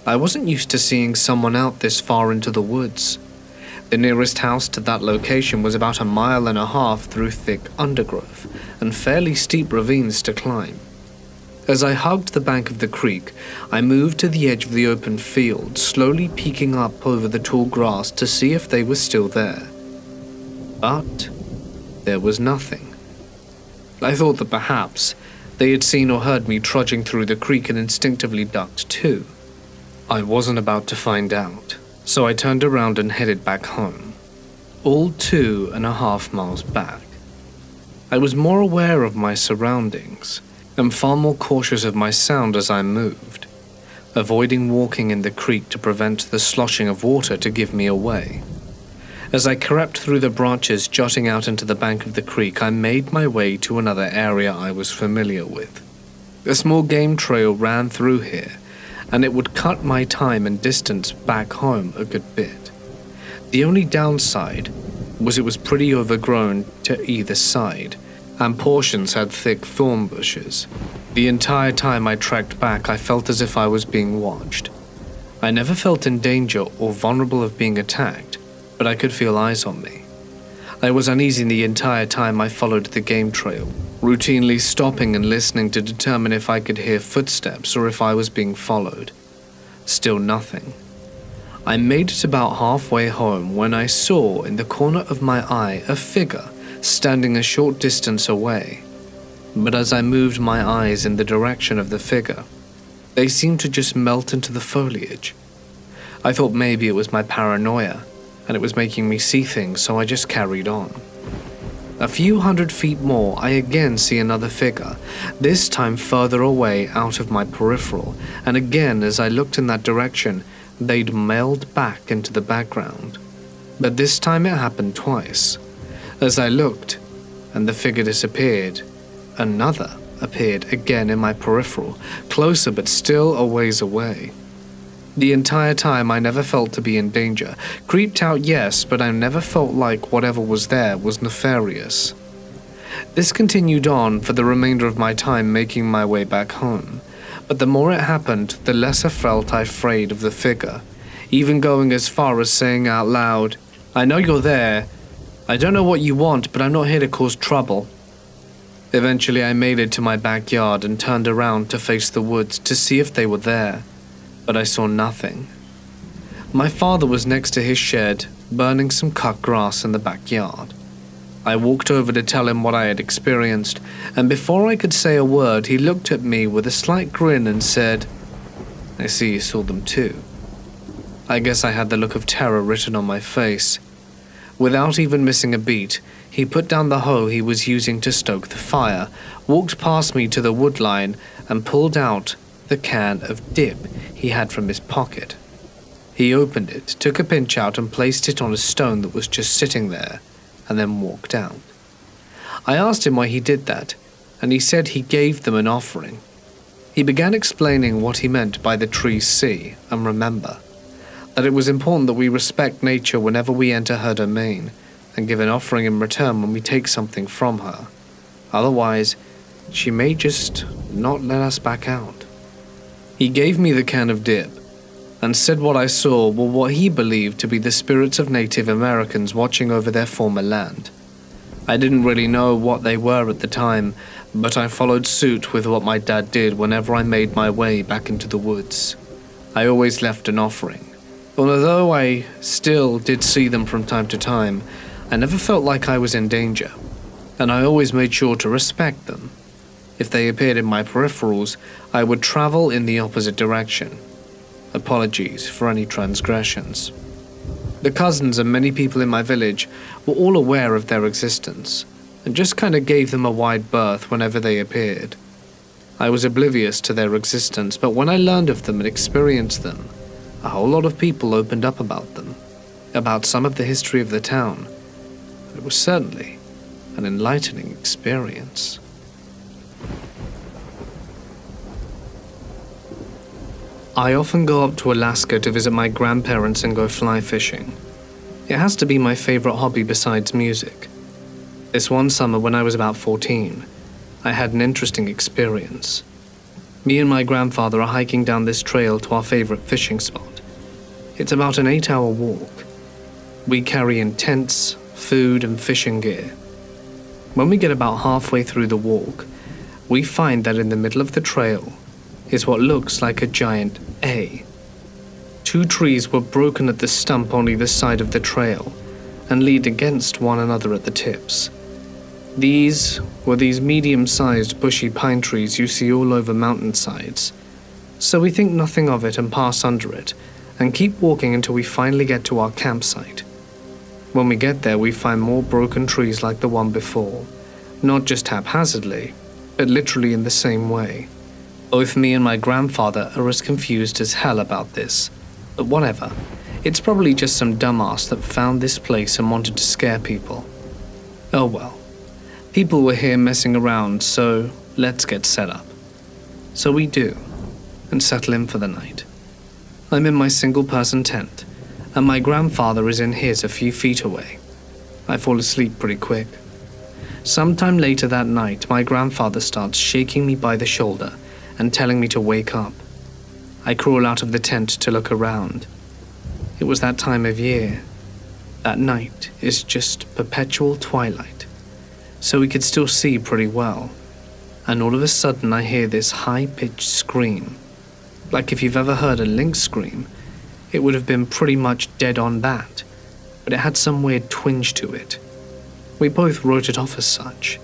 I wasn't used to seeing someone out this far into the woods. The nearest house to that location was about 1.5 miles through thick undergrowth and fairly steep ravines to climb. As I hugged the bank of the creek, I moved to the edge of the open field, slowly peeking up over the tall grass to see if they were still there. But there was nothing. I thought that perhaps they had seen or heard me trudging through the creek and instinctively ducked too. I wasn't about to find out, so I turned around and headed back home, all 2.5 miles back. I was more aware of my surroundings and far more cautious of my sound as I moved, avoiding walking in the creek to prevent the sloshing of water to give me away. As I crept through the branches jutting out into the bank of the creek, I made my way to another area I was familiar with. A small game trail ran through here, and it would cut my time and distance back home a good bit. The only downside was it was pretty overgrown to either side, and portions had thick thorn bushes. The entire time I trekked back, I felt as if I was being watched. I never felt in danger or vulnerable of being attacked, but I could feel eyes on me. I was uneasy the entire time I followed the game trail, routinely stopping and listening to determine if I could hear footsteps or if I was being followed. Still nothing. I made it about halfway home when I saw in the corner of my eye a figure standing a short distance away. But as I moved my eyes in the direction of the figure, they seemed to just melt into the foliage. I thought maybe it was my paranoia, and it was making me see things, so I just carried on. A few 100 feet more, I again see another figure, this time further away out of my peripheral, and again as I looked in that direction, they'd meld back into the background. But this time it happened twice. As I looked, and the figure disappeared, another appeared again in my peripheral, closer but still a ways away. The entire time I never felt to be in danger. Creeped out, yes, but I never felt like whatever was there was nefarious. This continued on for the remainder of my time making my way back home. But the more it happened, the less I felt afraid of the figure, even going as far as saying out loud, "I know you're there. I don't know what you want, but I'm not here to cause trouble." Eventually I made it to my backyard and turned around to face the woods to see if they were there. But I saw nothing. My father was next to his shed, burning some cut grass in the backyard. I walked over to tell him what I had experienced, and before I could say a word, he looked at me with a slight grin and said, "I see you saw them too." I guess I had the look of terror written on my face. Without even missing a beat, he put down the hoe he was using to stoke the fire, walked past me to the wood line, and pulled out the can of dip he had from his pocket. He opened it, took a pinch out and placed it on a stone that was just sitting there, and then walked out. I asked him why he did that, and he said he gave them an offering. He began explaining what he meant by the trees see and remember, that it was important that we respect nature whenever we enter her domain, and give an offering in return when we take something from her. Otherwise, she may just not let us back out. He gave me the can of dip, and said what I saw were what he believed to be the spirits of Native Americans watching over their former land. I didn't really know what they were at the time, but I followed suit with what my dad did whenever I made my way back into the woods. I always left an offering. Although I still did see them from time to time, I never felt like I was in danger, and I always made sure to respect them. If they appeared in my peripherals, I would travel in the opposite direction. Apologies for any transgressions. The cousins and many people in my village were all aware of their existence, and just kind of gave them a wide berth whenever they appeared. I was oblivious to their existence, but when I learned of them and experienced them, a whole lot of people opened up about them, about some of the history of the town. It was certainly an enlightening experience. I often go up to Alaska to visit my grandparents and go fly fishing. It has to be my favorite hobby besides music. This one summer when I was about 14, I had an interesting experience. Me and my grandfather are hiking down this trail to our favorite fishing spot. It's about an 8-hour walk. We carry in tents, food, and fishing gear. When we get about halfway through the walk, we find that in the middle of the trail is what looks like a giant A. 2 trees were broken at the stump on either side of the trail and leaned against one another at the tips. These were these medium-sized bushy pine trees you see all over mountainsides. So we think nothing of it and pass under it and keep walking until we finally get to our campsite. When we get there, we find more broken trees like the one before, not just haphazardly, but literally in the same way. Both me and my grandfather are as confused as hell about this, but whatever. It's probably just some dumbass that found this place and wanted to scare people. Oh well. People were here messing around, so let's get set up. So we do, and settle in for the night. I'm in my single-person tent, and my grandfather is in his a few feet away. I fall asleep pretty quick. Sometime later that night, my grandfather starts shaking me by the shoulder and telling me to wake up. I crawl out of the tent to look around. It was that time of year. That night is just perpetual twilight, so we could still see pretty well. And all of a sudden I hear this high-pitched scream. Like if you've ever heard a lynx scream, it would have been pretty much dead on that, but it had some weird twinge to it. We both wrote it off as such,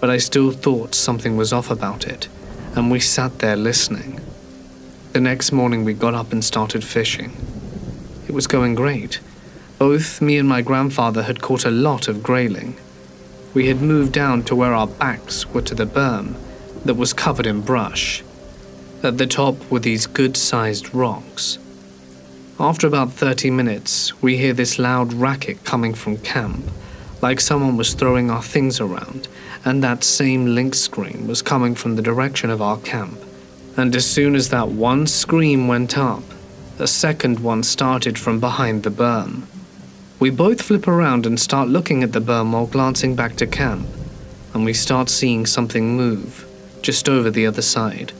but I still thought something was off about it, and we sat there listening. The next morning we got up and started fishing. It was going great. Both me and my grandfather had caught a lot of grayling. We had moved down to where our backs were to the berm that was covered in brush. At the top were these good-sized rocks. After about 30 minutes, we hear this loud racket coming from camp, like someone was throwing our things around, and that same lynx scream was coming from the direction of our camp. And as soon as that one scream went up, a second one started from behind the berm. We both flip around and start looking at the berm while glancing back to camp, and we start seeing something move, just over the other side.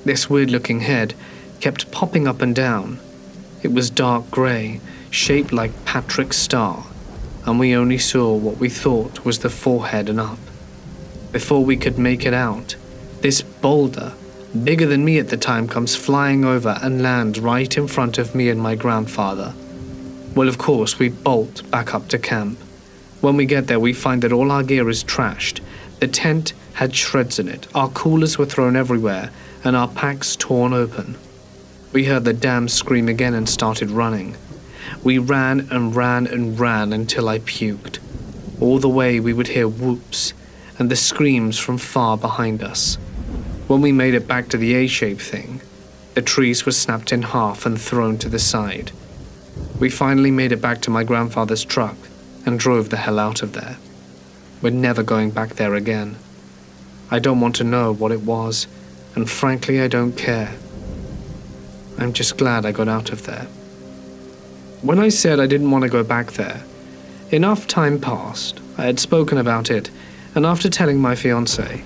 This weird-looking head kept popping up and down. It was dark grey, shaped like Patrick's star, and we only saw what we thought was the forehead and up. Before we could make it out, this boulder, bigger than me at the time, comes flying over and lands right in front of me and my grandfather. Well, of course, we bolt back up to camp. When we get there, we find that all our gear is trashed. The tent had shreds in it, our coolers were thrown everywhere, and our packs torn open. We heard the damn scream again and started running. We ran and ran and ran until I puked. All the way we would hear whoops and the screams from far behind us. When we made it back to the A-shape thing, the trees were snapped in half and thrown to the side. We finally made it back to my grandfather's truck and drove the hell out of there. We're never going back there again. I don't want to know what it was, and frankly I don't care. I'm just glad I got out of there. When I said I didn't want to go back there, enough time passed, I had spoken about it, and after telling my fiancée,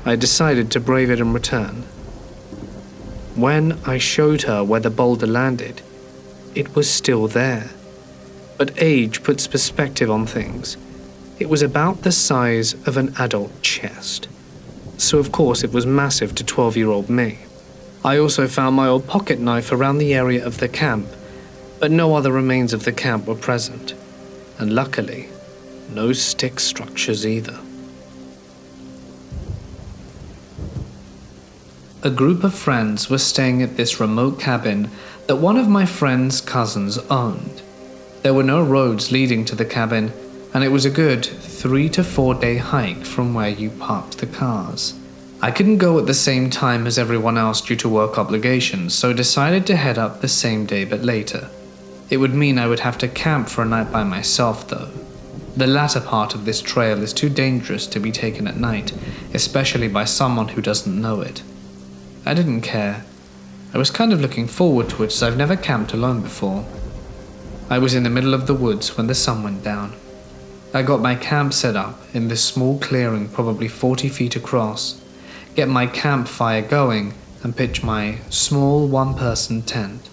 I decided to brave it and return. When I showed her where the boulder landed, it was still there. But age puts perspective on things. It was about the size of an adult chest. So of course it was massive to 12-year-old me. I also found my old pocket knife around the area of the camp, but no other remains of the camp were present. And luckily, no stick structures either. A group of friends were staying at this remote cabin that one of my friend's cousins owned. There were no roads leading to the cabin, and it was a good 3 to 4 day hike from where you parked the cars. I couldn't go at the same time as everyone else due to work obligations, so decided to head up the same day but later. It would mean I would have to camp for a night by myself though. The latter part of this trail is too dangerous to be taken at night, especially by someone who doesn't know it. I didn't care. I was kind of looking forward to it as I've never camped alone before. I was in the middle of the woods when the sun went down. I got my camp set up in this small clearing probably 40 feet across, get my campfire going and pitch my small one-person tent.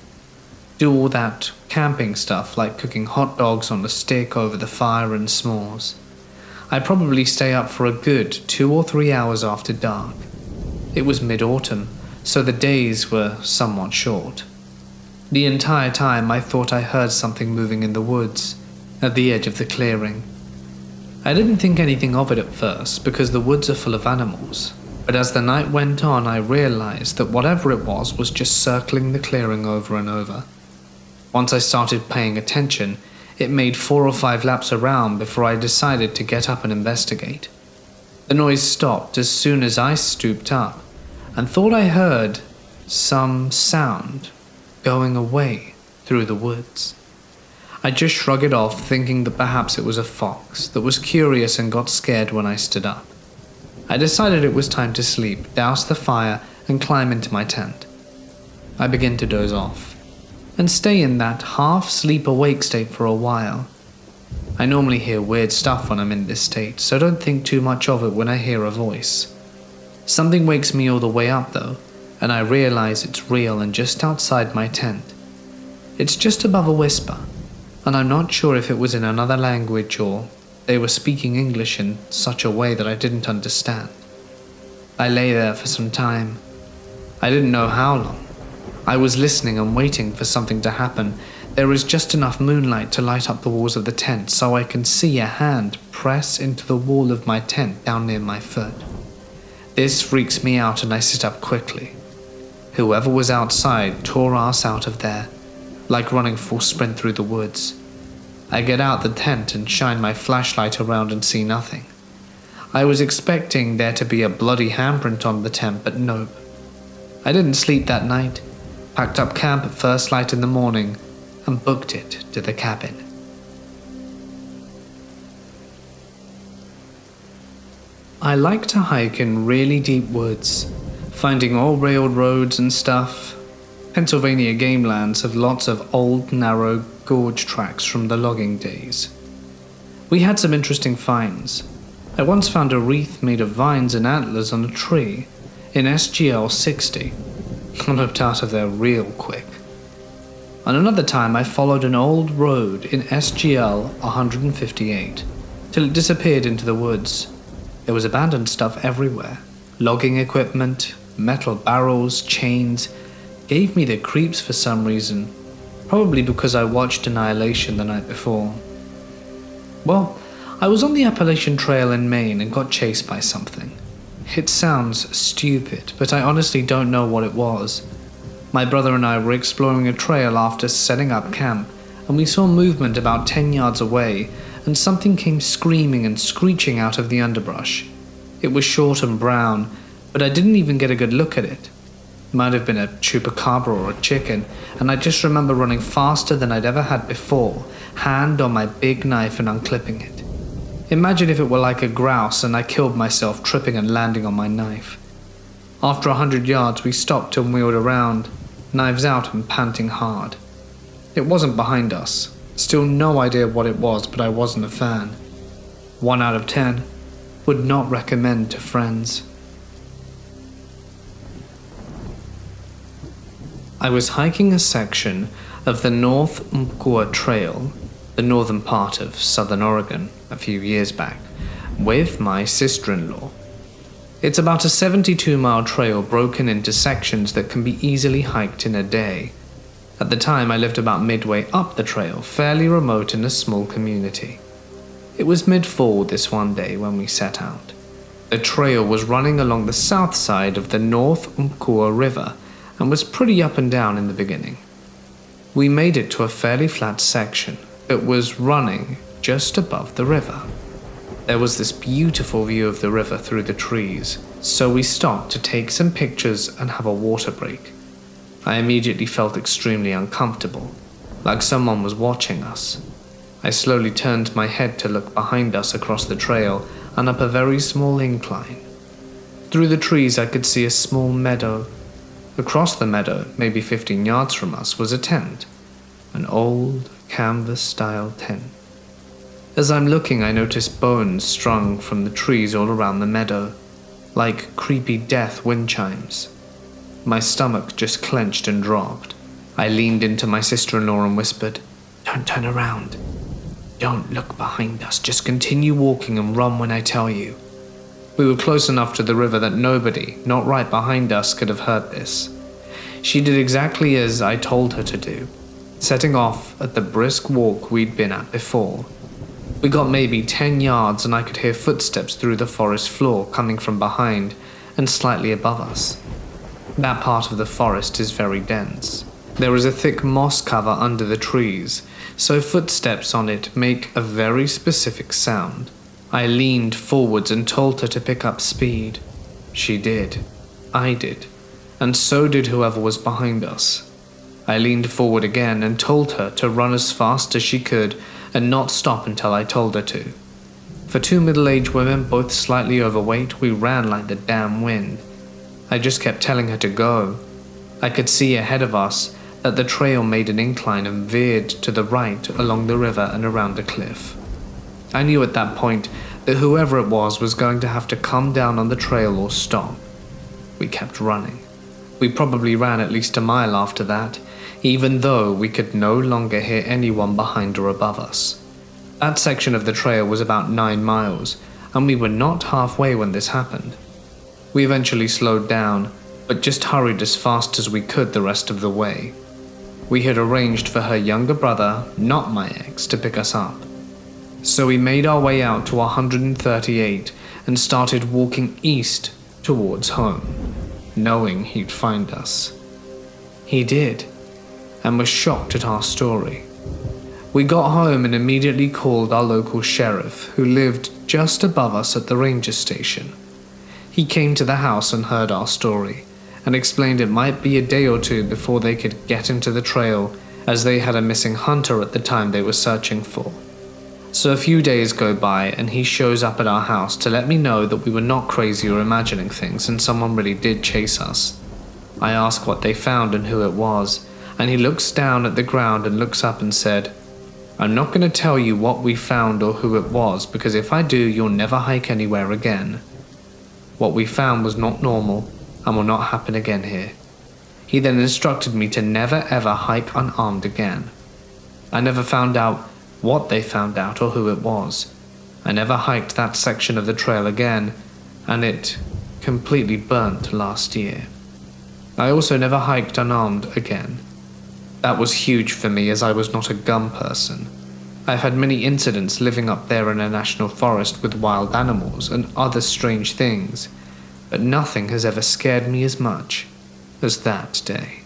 Do all that camping stuff like cooking hot dogs on a stick over the fire and s'mores. I'd probably stay up for a good 2 or 3 hours after dark. It was mid-autumn, so the days were somewhat short. The entire time I thought I heard something moving in the woods, at the edge of the clearing. I didn't think anything of it at first because the woods are full of animals, but as the night went on I realized that whatever it was just circling the clearing over and over. Once I started paying attention, it made 4 or 5 laps around before I decided to get up and investigate. The noise stopped as soon as I stooped up and thought I heard some sound going away through the woods. I just shrugged it off, thinking that perhaps it was a fox that was curious and got scared when I stood up. I decided it was time to sleep, douse the fire, and climb into my tent. I began to doze off, and stay in that half-sleep-awake state for a while. I normally hear weird stuff when I'm in this state, so don't think too much of it when I hear a voice. Something wakes me all the way up though, and I realize it's real and just outside my tent. It's just above a whisper, and I'm not sure if it was in another language or they were speaking English in such a way that I didn't understand. I lay there for some time. I didn't know how long. I was listening and waiting for something to happen. There is just enough moonlight to light up the walls of the tent so I can see a hand press into the wall of my tent down near my foot. This freaks me out and I sit up quickly. Whoever was outside tore us out of there, like running full sprint through the woods. I get out the tent and shine my flashlight around and see nothing. I was expecting there to be a bloody handprint on the tent, but nope. I didn't sleep that night, packed up camp at first light in the morning, and booked it to the cabin. I like to hike in really deep woods, finding all railed roads and stuff. Pennsylvania game lands have lots of old, narrow gorge tracks from the logging days. We had some interesting finds. I once found a wreath made of vines and antlers on a tree in SGL 60. I looked out of there real quick. On another time, I followed an old road in SGL 158 till it disappeared into the woods. There was abandoned stuff everywhere. Logging equipment, metal barrels, chains. Gave me the creeps for some reason. Probably because I watched Annihilation the night before. Well, I was on the Appalachian Trail in Maine and got chased by something. It sounds stupid, but I honestly don't know what it was. My brother and I were exploring a trail after setting up camp, and we saw movement about 10 yards away, and something came screaming and screeching out of the underbrush. It was short and brown, but I didn't even get a good look at it. It might have been a chupacabra or a chicken, and I just remember running faster than I'd ever had before, hand on my big knife and unclipping it. Imagine if it were like a grouse and I killed myself tripping and landing on my knife. After 100 yards, we stopped and wheeled around, knives out and panting hard. It wasn't behind us. Still no idea what it was, but I wasn't a fan. 1 out of 10. Would not recommend to friends. I was hiking a section of the North Umpqua Trail, the northern part of southern Oregon, a few years back, with my sister-in-law. It's about a 72-mile trail broken into sections that can be easily hiked in a day. At the time, I lived about midway up the trail, fairly remote in a small community. It was mid-fall this one day when we set out. The trail was running along the south side of the North Umpqua River and was pretty up and down in the beginning. We made it to a fairly flat section that was running just above the river. There was this beautiful view of the river through the trees, so we stopped to take some pictures and have a water break. I immediately felt extremely uncomfortable, like someone was watching us. I slowly turned my head to look behind us across the trail and up a very small incline. Through the trees I could see a small meadow. Across the meadow, maybe 15 yards from us, was a tent, an old canvas-style tent. As I'm looking, I noticed bones strung from the trees all around the meadow, like creepy death wind chimes. My stomach just clenched and dropped. I leaned into my sister-in-law and whispered, "Don't turn around. Don't look behind us. Just continue walking and run when I tell you." We were close enough to the river that nobody, not right behind us, could have heard this. She did exactly as I told her to do, setting off at the brisk walk we'd been at before. We got maybe 10 yards and I could hear footsteps through the forest floor coming from behind and slightly above us. That part of the forest is very dense. There is a thick moss cover under the trees, so footsteps on it make a very specific sound. I leaned forwards and told her to pick up speed. She did. I did. And so did whoever was behind us. I leaned forward again and told her to run as fast as she could and not stop until I told her to. For two middle-aged women, both slightly overweight, we ran like the damn wind. I just kept telling her to go. I could see ahead of us that the trail made an incline and veered to the right along the river and around a cliff. I knew at that point that whoever it was going to have to come down on the trail or stop. We kept running. We probably ran at least a mile after that, even though we could no longer hear anyone behind or above us. That section of the trail was about 9 miles, and we were not halfway when this happened. We eventually slowed down, but just hurried as fast as we could the rest of the way. We had arranged for her younger brother, not my ex, to pick us up. So we made our way out to 138 and started walking east towards home, knowing he'd find us. He did, and was shocked at our story. We got home and immediately called our local sheriff, who lived just above us at the ranger station. He came to the house and heard our story, and explained it might be a day or two before they could get into the trail, as they had a missing hunter at the time they were searching for. So a few days go by and he shows up at our house to let me know that we were not crazy or imagining things and someone really did chase us. I ask what they found and who it was, and he looks down at the ground and looks up and said, "I'm not going to tell you what we found or who it was, because if I do, you'll never hike anywhere again. What we found was not normal and will not happen again here." He then instructed me to never ever hike unarmed again. I never found out what they found out or who it was. I never hiked that section of the trail again, and it completely burnt last year. I also never hiked unarmed again. That was huge for me, as I was not a gun person. I've had many incidents living up there in a national forest with wild animals and other strange things, but nothing has ever scared me as much as that day.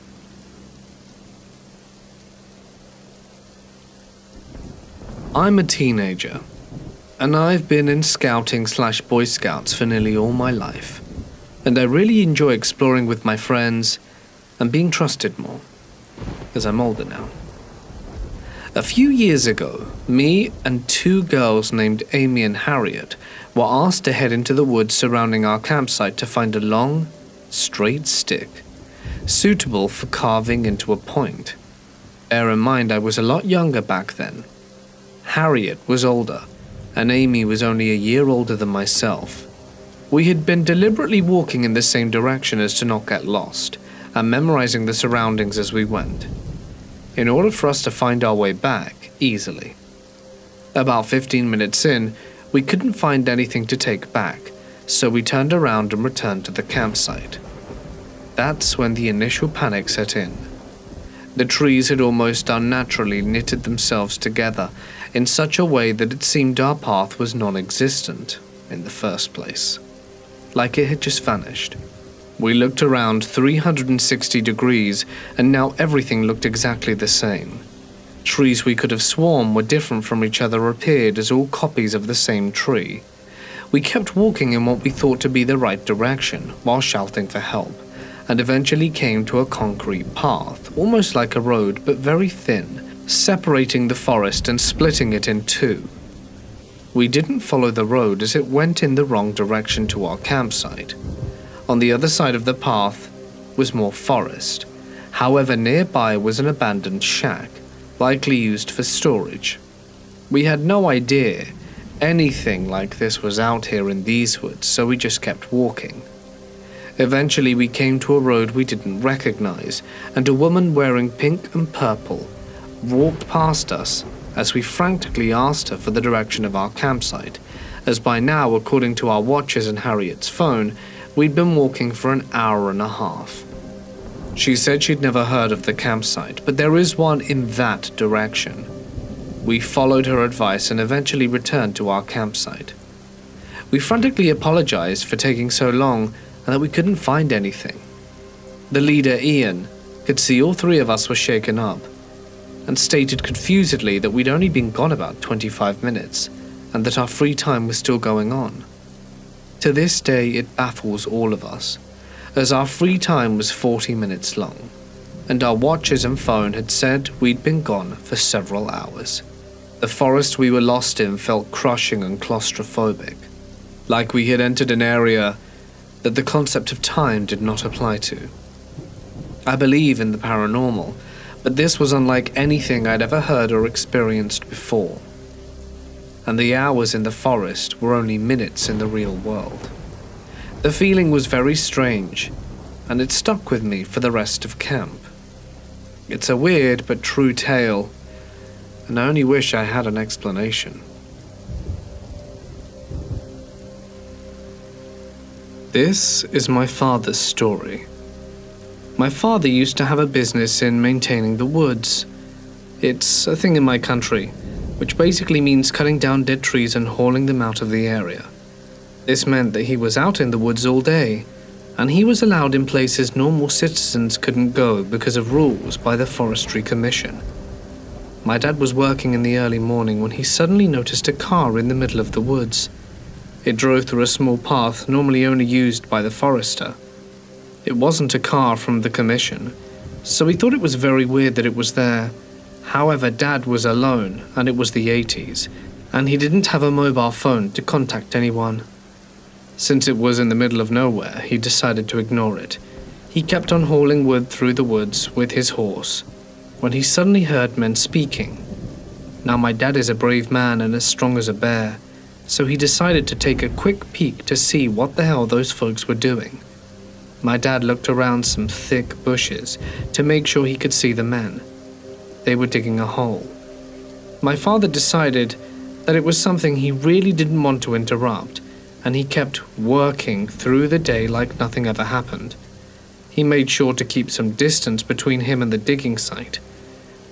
I'm a teenager, and I've been in scouting/Boy Scouts for nearly all my life, and I really enjoy exploring with my friends and being trusted more, as I'm older now. A few years ago, me and two girls named Amy and Harriet were asked to head into the woods surrounding our campsite to find a long, straight stick, suitable for carving into a point. Bear in mind I was a lot younger back then. Harriet was older, and Amy was only a year older than myself. We had been deliberately walking in the same direction as to not get lost, and memorizing the surroundings as we went, in order for us to find our way back easily. About 15 minutes in, we couldn't find anything to take back, so we turned around and returned to the campsite. That's when the initial panic set in. The trees had almost unnaturally knitted themselves together in such a way that it seemed our path was non-existent in the first place, like it had just vanished. We looked around 360 degrees, and now everything looked exactly the same. Trees we could have sworn were different from each other appeared as all copies of the same tree. We kept walking in what we thought to be the right direction, while shouting for help, and eventually came to a concrete path, almost like a road but very thin, separating the forest and splitting it in two. We didn't follow the road as it went in the wrong direction to our campsite. On the other side of the path was more forest. However, nearby was an abandoned shack, likely used for storage. We had no idea anything like this was out here in these woods, so we just kept walking. Eventually we came to a road we didn't recognize, and a woman wearing pink and purple walked past us as we frantically asked her for the direction of our campsite, as by now, according to our watches and Harriet's phone, we'd been walking for an hour and a half. She said she'd never heard of the campsite, but there is one in that direction. We followed her advice and eventually returned to our campsite. We frantically apologized for taking so long and that we couldn't find anything. The leader, Ian, could see all three of us were shaken up, and stated confusedly that we'd only been gone about 25 minutes, and that our free time was still going on. To this day, it baffles all of us, as our free time was 40 minutes long, and our watches and phone had said we'd been gone for several hours. The forest we were lost in felt crushing and claustrophobic, like we had entered an area that the concept of time did not apply to. I believe in the paranormal, but this was unlike anything I'd ever heard or experienced before. And the hours in the forest were only minutes in the real world. The feeling was very strange, and it stuck with me for the rest of camp. It's a weird but true tale, and I only wish I had an explanation. This is my father's story, My father used to have a business in maintaining the woods. It's a thing in my country, which basically means cutting down dead trees and hauling them out of the area. This meant that he was out in the woods all day, and he was allowed in places normal citizens couldn't go because of rules by the Forestry Commission. My dad was working in the early morning when he suddenly noticed a car in the middle of the woods. It drove through a small path normally only used by the forester. It wasn't a car from the commission, so he thought it was very weird that it was there. However, Dad was alone, and it was the 80s, and he didn't have a mobile phone to contact anyone. Since it was in the middle of nowhere, he decided to ignore it. He kept on hauling wood through the woods with his horse, when he suddenly heard men speaking. Now my dad is a brave man and as strong as a bear, so he decided to take a quick peek to see what the hell those folks were doing. My dad looked around some thick bushes to make sure he could see the men. They were digging a hole. My father decided that it was something he really didn't want to interrupt, and he kept working through the day like nothing ever happened. He made sure to keep some distance between him and the digging site.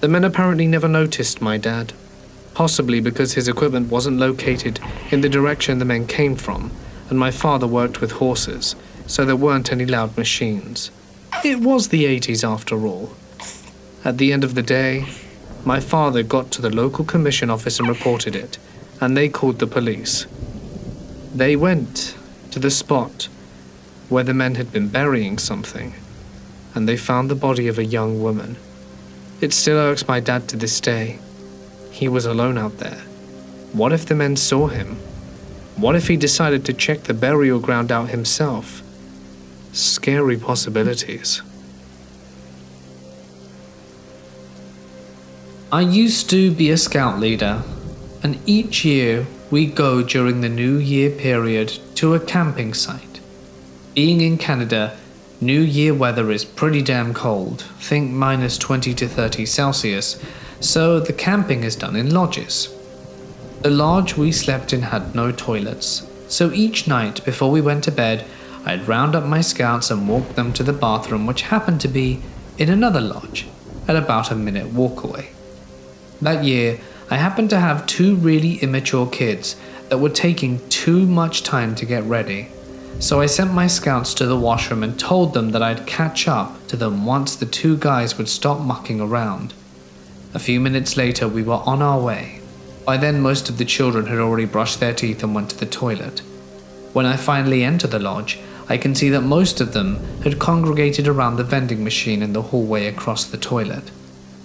The men apparently never noticed my dad, possibly because his equipment wasn't located in the direction the men came from, and my father worked with horses, so there weren't any loud machines. It was the 80s after all. At the end of the day, my father got to the local commission office and reported it, and they called the police. They went to the spot where the men had been burying something, and they found the body of a young woman. It still irks my dad to this day. He was alone out there. What if the men saw him? What if he decided to check the burial ground out himself? Scary possibilities. I used to be a scout leader, and each year we go during the New Year period to a camping site. Being in Canada, New Year weather is pretty damn cold, think minus 20 to 30 Celsius, so the camping is done in lodges. The lodge we slept in had no toilets, so each night before we went to bed, I'd round up my scouts and walk them to the bathroom, which happened to be in another lodge, at about a minute walk away. That year, I happened to have two really immature kids that were taking too much time to get ready, so I sent my scouts to the washroom and told them that I'd catch up to them once the two guys would stop mucking around. A few minutes later, we were on our way. By then, most of the children had already brushed their teeth and went to the toilet. When I finally enter the lodge, I can see that most of them had congregated around the vending machine in the hallway across the toilet.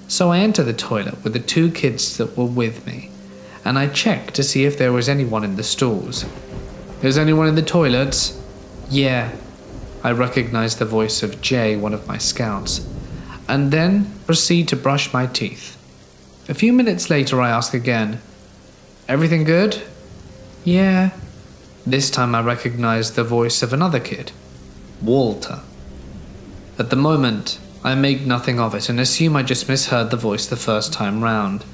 So I enter the toilet with the two kids that were with me, and I check to see if there was anyone in the stalls. "Is anyone in the toilets?" "Yeah." I recognize the voice of Jay, one of my scouts, and then proceed to brush my teeth. A few minutes later I ask again, "Everything good?" "Yeah." This time I recognize the voice of another kid, Walter. At the moment, I make nothing of it and assume I just misheard the voice the first time round.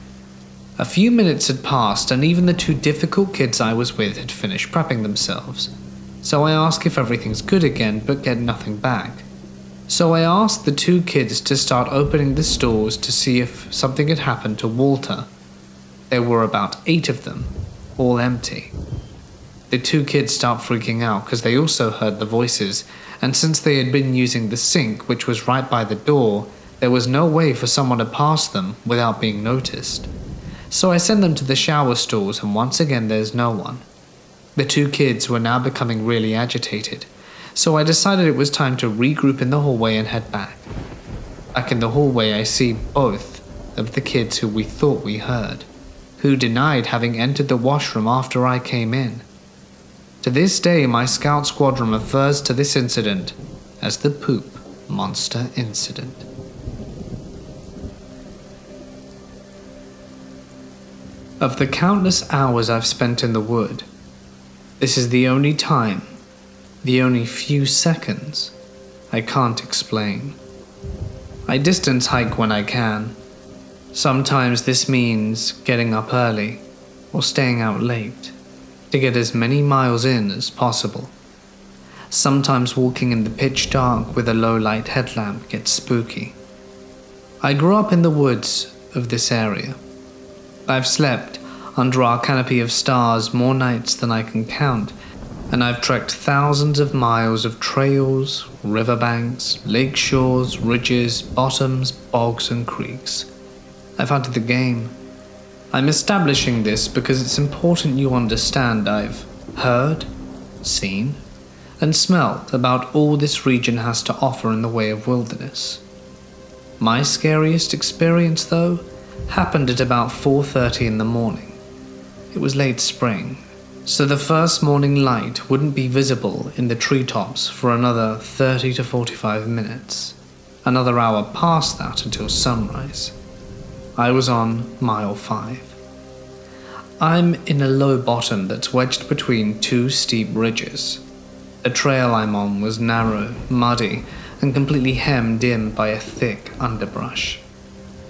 A few minutes had passed and even the two difficult kids I was with had finished prepping themselves. So I ask if everything's good again but get nothing back. So I asked the two kids to start opening the stores to see if something had happened to Walter. There were about 8 of them, all empty. The two kids start freaking out because they also heard the voices, and since they had been using the sink, which was right by the door, there was no way for someone to pass them without being noticed. So I send them to the shower stalls, and once again there's no one. The two kids were now becoming really agitated, so I decided it was time to regroup in the hallway and head back. Back in the hallway I see both of the kids who we thought we heard, who denied having entered the washroom after I came in. To this day, my scout squadron refers to this incident as the Poop Monster Incident. Of the countless hours I've spent in the wood, this is the only time, the only few seconds, I can't explain. I distance hike when I can. Sometimes this means getting up early or staying out late to get as many miles in as possible. Sometimes walking in the pitch dark with a low light headlamp gets spooky. I grew up in the woods of this area. I've slept under our canopy of stars more nights than I can count, and I've trekked thousands of miles of trails, riverbanks, lake shores, ridges, bottoms, bogs, and creeks. I've hunted the game. I'm establishing this because it's important you understand I've heard, seen, and smelled about all this region has to offer in the way of wilderness. My scariest experience, though, happened at about 4:30 in the morning. It was late spring, so the first morning light wouldn't be visible in the treetops for another 30 to 45 minutes, another hour past that until sunrise. I was on mile 5. I'm in a low bottom that's wedged between two steep ridges. The trail I'm on was narrow, muddy, and completely hemmed in by a thick underbrush.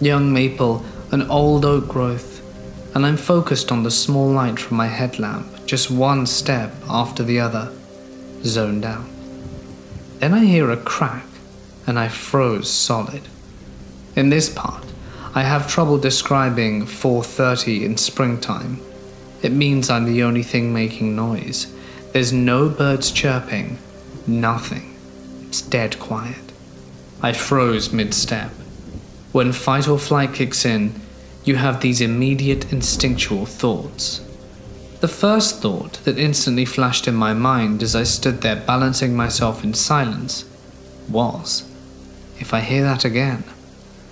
Young maple and old oak growth, and I'm focused on the small light from my headlamp, just one step after the other, zoned out. Then I hear a crack, and I froze solid. In this part, I have trouble describing 4:30 in springtime. It means I'm the only thing making noise. There's no birds chirping, nothing. It's dead quiet. I froze mid-step. When fight or flight kicks in, you have these immediate instinctual thoughts. The first thought that instantly flashed in my mind as I stood there balancing myself in silence was, if I hear that again,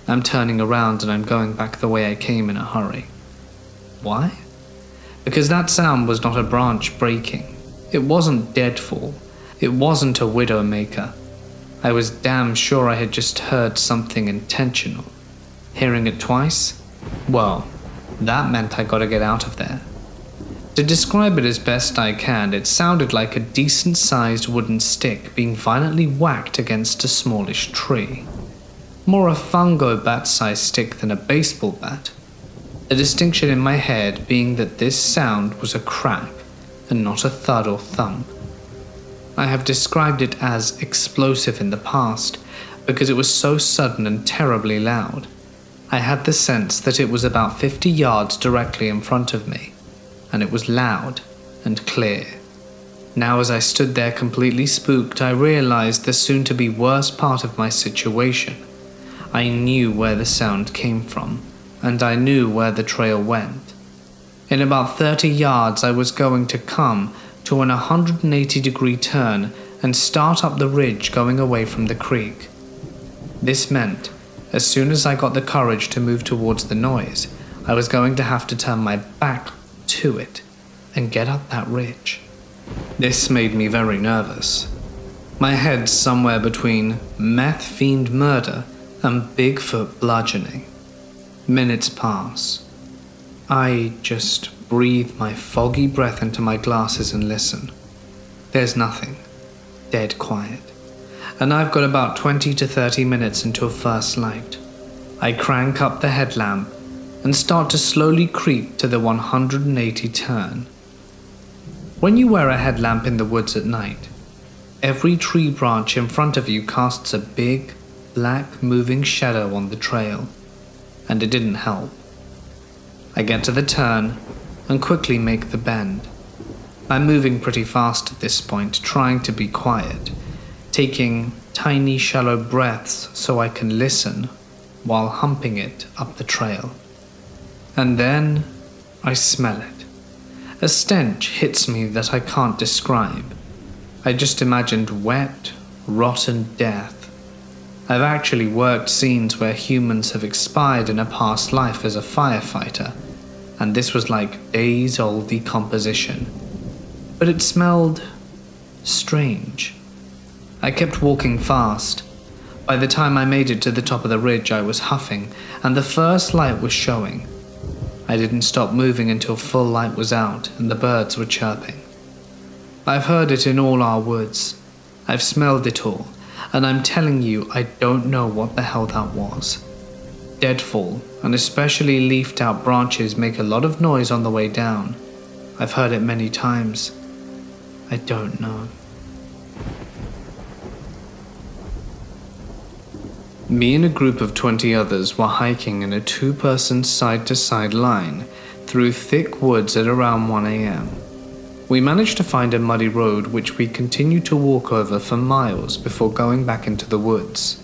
I'm turning around and I'm going back the way I came in a hurry. Why? Because that sound was not a branch breaking. It wasn't deadfall. It wasn't a widowmaker. I was damn sure I had just heard something intentional. Hearing it twice? Well, that meant I gotta get out of there. To describe it as best I can, it sounded like a decent-sized wooden stick being violently whacked against a smallish tree. More a fungo bat-sized stick than a baseball bat. The distinction in my head being that this sound was a crack and not a thud or thump. I have described it as explosive in the past because it was so sudden and terribly loud. I had the sense that it was about 50 yards directly in front of me, and it was loud and clear. Now as I stood there completely spooked, I realized the soon-to-be worst part of my situation. I knew where the sound came from, and I knew where the trail went. In about 30 yards I was going to come to an 180-degree turn and start up the ridge going away from the creek. This meant, as soon as I got the courage to move towards the noise, I was going to have to turn my back to it and get up that ridge. This made me very nervous. My head's somewhere between meth fiend murder and Bigfoot bludgeoning. Minutes pass. I just breathe my foggy breath into my glasses and listen. There's nothing. Dead quiet. And I've got about 20 to 30 minutes until first light. I crank up the headlamp and start to slowly creep to the 180 turn. When you wear a headlamp in the woods at night, every tree branch in front of you casts a big, black moving shadow on the trail, and it didn't help. I get to the turn and quickly make the bend. I'm moving pretty fast at this point, trying to be quiet, taking tiny shallow breaths so I can listen while humping it up the trail. And then I smell it. A stench hits me that I can't describe. I just imagined wet, rotten death. I've actually worked scenes where humans have expired in a past life as a firefighter, and this was like days-old decomposition. But it smelled strange. I kept walking fast. By the time I made it to the top of the ridge, I was huffing, and the first light was showing. I didn't stop moving until full light was out and the birds were chirping. I've heard it in all our woods. I've smelled it all, and I'm telling you, I don't know what the hell that was. Deadfall, and especially leafed out branches, make a lot of noise on the way down. I've heard it many times. I don't know. Me and a group of 20 others were hiking in a 2-person side-to-side line through thick woods at around 1 a.m. We managed to find a muddy road which we continued to walk over for miles before going back into the woods.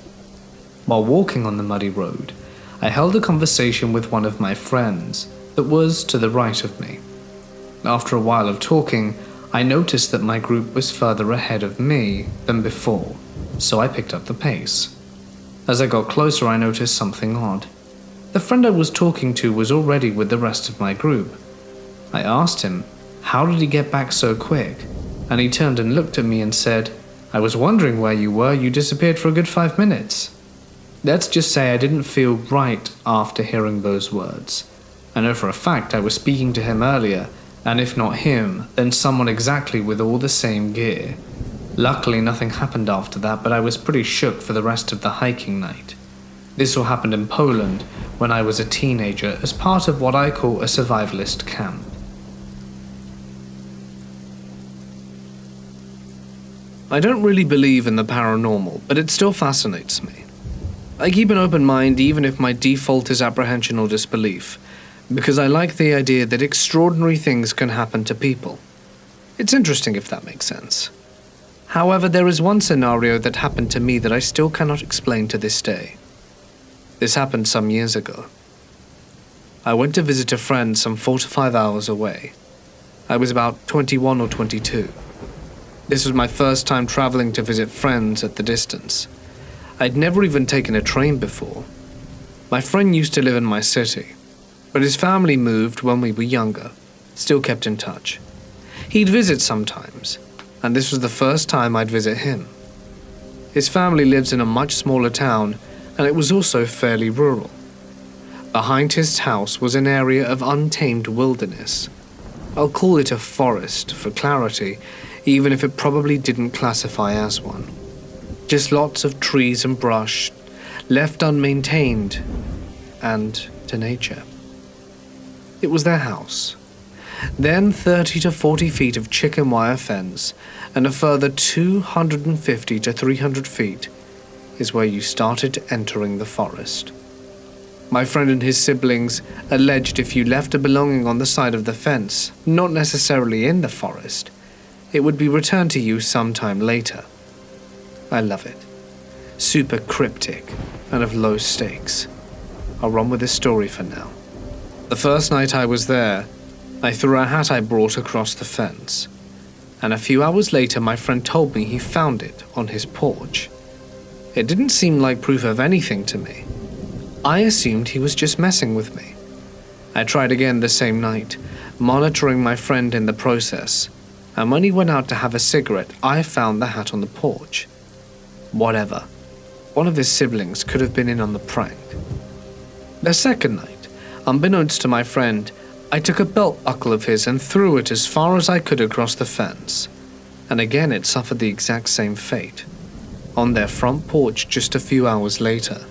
While walking on the muddy road, I held a conversation with one of my friends that was to the right of me. After a while of talking, I noticed that my group was further ahead of me than before, so I picked up the pace. As I got closer, I noticed something odd. The friend I was talking to was already with the rest of my group. I asked him, how did he get back so quick? And he turned and looked at me and said, I was wondering where you were, you disappeared for a good 5 minutes. Let's just say I didn't feel right after hearing those words. I know for a fact I was speaking to him earlier, and if not him, then someone exactly with all the same gear. Luckily nothing happened after that, but I was pretty shook for the rest of the hiking night. This all happened in Poland when I was a teenager as part of what I call a survivalist camp. I don't really believe in the paranormal, but it still fascinates me. I keep an open mind even if my default is apprehension or disbelief, because I like the idea that extraordinary things can happen to people. It's interesting if that makes sense. However, there is one scenario that happened to me that I still cannot explain to this day. This happened some years ago. I went to visit a friend some 4 to 5 hours away. I was about 21 or 22. This was my first time traveling to visit friends at the distance. I'd never even taken a train before. My friend used to live in my city, but his family moved when we were younger, still kept in touch. He'd visit sometimes, and this was the first time I'd visit him. His family lives in a much smaller town, and it was also fairly rural. Behind his house was an area of untamed wilderness. I'll call it a forest for clarity, even if it probably didn't classify as one. Just lots of trees and brush, left unmaintained, and to nature. It was their house. Then 30 to 40 feet of chicken wire fence, and a further 250 to 300 feet is where you started entering the forest. My friend and his siblings alleged if you left a belonging on the side of the fence, not necessarily in the forest, it would be returned to you sometime later. I love it. Super cryptic and of low stakes. I'll run with this story for now. The first night I was there, I threw a hat I brought across the fence, and a few hours later my friend told me he found it on his porch. It didn't seem like proof of anything to me. I assumed he was just messing with me. I tried again the same night, monitoring my friend in the process, and when he went out to have a cigarette, I found the hat on the porch. Whatever. One of his siblings could have been in on the prank. The second night, unbeknownst to my friend, I took a belt buckle of his and threw it as far as I could across the fence, and again it suffered the exact same fate, on their front porch just a few hours later.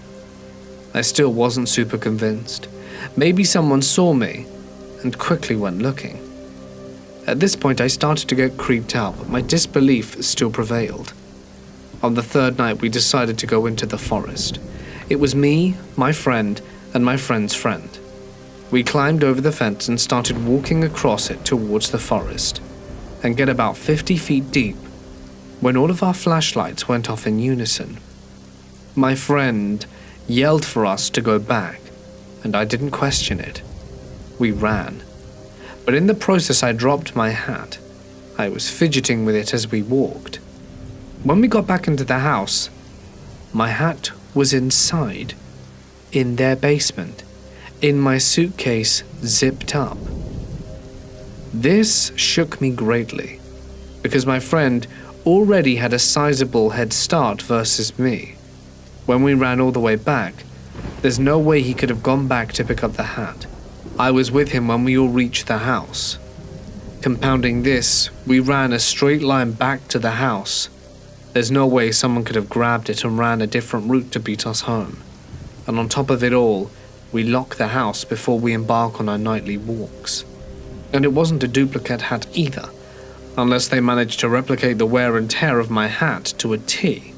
I still wasn't super convinced. Maybe someone saw me and quickly went looking. At this point I started to get creeped out, but my disbelief still prevailed. On the third night we decided to go into the forest. It was me, my friend, and my friend's friend. We climbed over the fence and started walking across it towards the forest, and get about 50 feet deep, when all of our flashlights went off in unison. My friend yelled for us to go back, and I didn't question it. We ran. But in the process I dropped my hat. I was fidgeting with it as we walked. When we got back into the house, my hat was inside, in their basement, in my suitcase zipped up. This shook me greatly, because my friend already had a sizable head start versus me. When we ran all the way back, there's no way he could have gone back to pick up the hat. I was with him when we all reached the house. Compounding this, we ran a straight line back to the house. There's no way someone could have grabbed it and ran a different route to beat us home. And on top of it all, we lock the house before we embark on our nightly walks. And it wasn't a duplicate hat either, unless they managed to replicate the wear and tear of my hat to a T.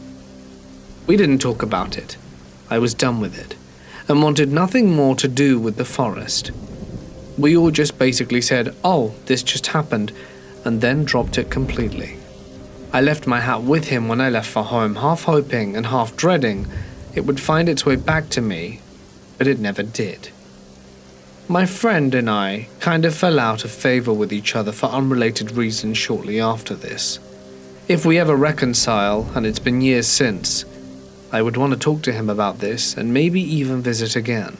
We didn't talk about it. I was done with it, and wanted nothing more to do with the forest. We all just basically said, "Oh, this just happened," and then dropped it completely. I left my hat with him when I left for home, half hoping and half dreading it would find its way back to me, but it never did. My friend and I kind of fell out of favor with each other for unrelated reasons shortly after this. If we ever reconcile, and it's been years since, I would want to talk to him about this and maybe even visit again.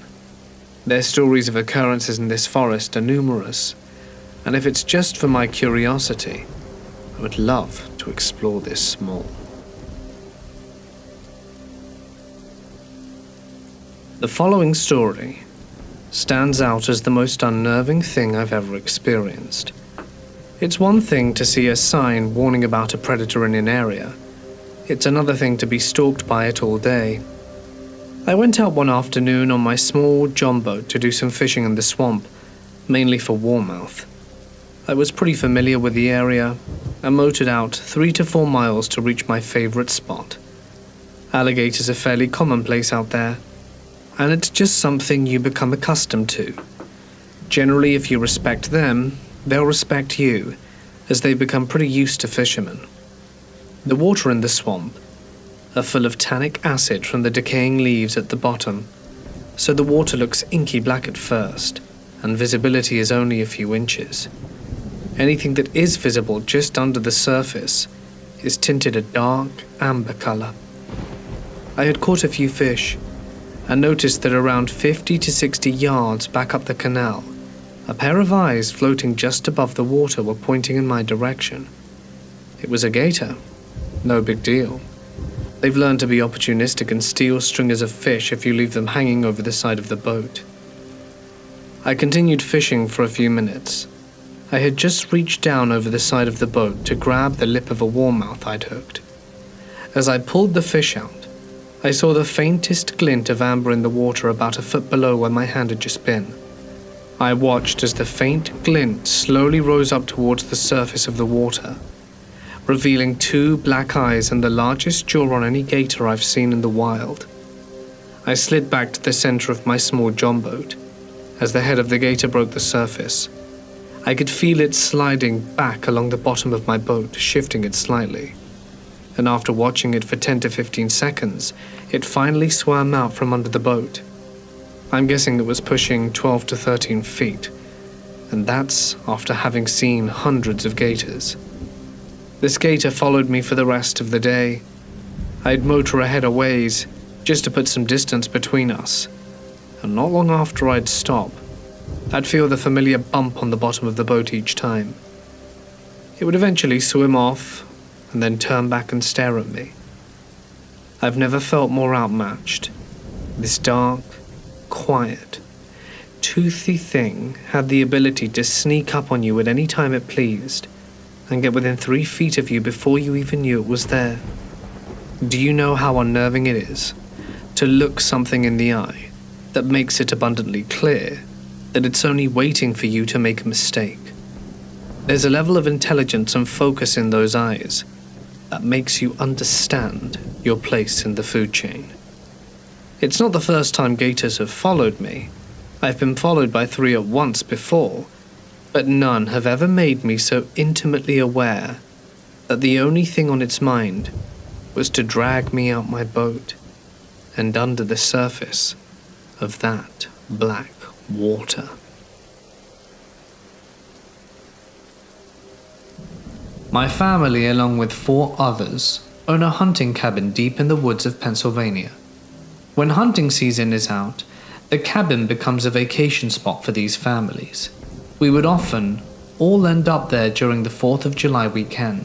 Their stories of occurrences in this forest are numerous, and if it's just for my curiosity, I would love to explore this more. The following story stands out as the most unnerving thing I've ever experienced. It's one thing to see a sign warning about a predator in an area. It's another thing to be stalked by it all day. I went out one afternoon on my small john boat to do some fishing in the swamp, mainly for warmouth. I was pretty familiar with the area and motored out 3 to 4 miles to reach my favorite spot. Alligators are fairly commonplace out there, and it's just something you become accustomed to. Generally, if you respect them, they'll respect you, as they've become pretty used to fishermen. The water in the swamp are full of tannic acid from the decaying leaves at the bottom, so the water looks inky black at first, and visibility is only a few inches. Anything that is visible just under the surface is tinted a dark amber color. I had caught a few fish, and noticed that around 50 to 60 yards back up the canal, a pair of eyes floating just above the water were pointing in my direction. It was a gator. No big deal. They've learned to be opportunistic and steal stringers of fish if you leave them hanging over the side of the boat. I continued fishing for a few minutes. I had just reached down over the side of the boat to grab the lip of a warmouth I'd hooked. As I pulled the fish out, I saw the faintest glint of amber in the water about a foot below where my hand had just been. I watched as the faint glint slowly rose up towards the surface of the water, revealing 2 black eyes and the largest jaw on any gator I've seen in the wild. I slid back to the center of my small john boat. As the head of the gator broke the surface, I could feel it sliding back along the bottom of my boat, shifting it slightly. And after watching it for 10 to 15 seconds, it finally swam out from under the boat. I'm guessing it was pushing 12 to 13 feet, and that's after having seen hundreds of gators. This gator followed me for the rest of the day. I'd motor ahead a ways, just to put some distance between us, and not long after I'd stop, I'd feel the familiar bump on the bottom of the boat each time. It would eventually swim off, and then turn back and stare at me. I've never felt more outmatched. This dark, quiet, toothy thing had the ability to sneak up on you at any time it pleased, and get within 3 feet of you before you even knew it was there. Do you know how unnerving it is to look something in the eye that makes it abundantly clear that it's only waiting for you to make a mistake? There's a level of intelligence and focus in those eyes that makes you understand your place in the food chain. It's not the first time gators have followed me. I've been followed by 3 at once before, but none have ever made me so intimately aware that the only thing on its mind was to drag me out my boat and under the surface of that black water. My family, along with 4 others, own a hunting cabin deep in the woods of Pennsylvania. When hunting season is out, the cabin becomes a vacation spot for these families. We would often all end up there during the 4th of July weekend.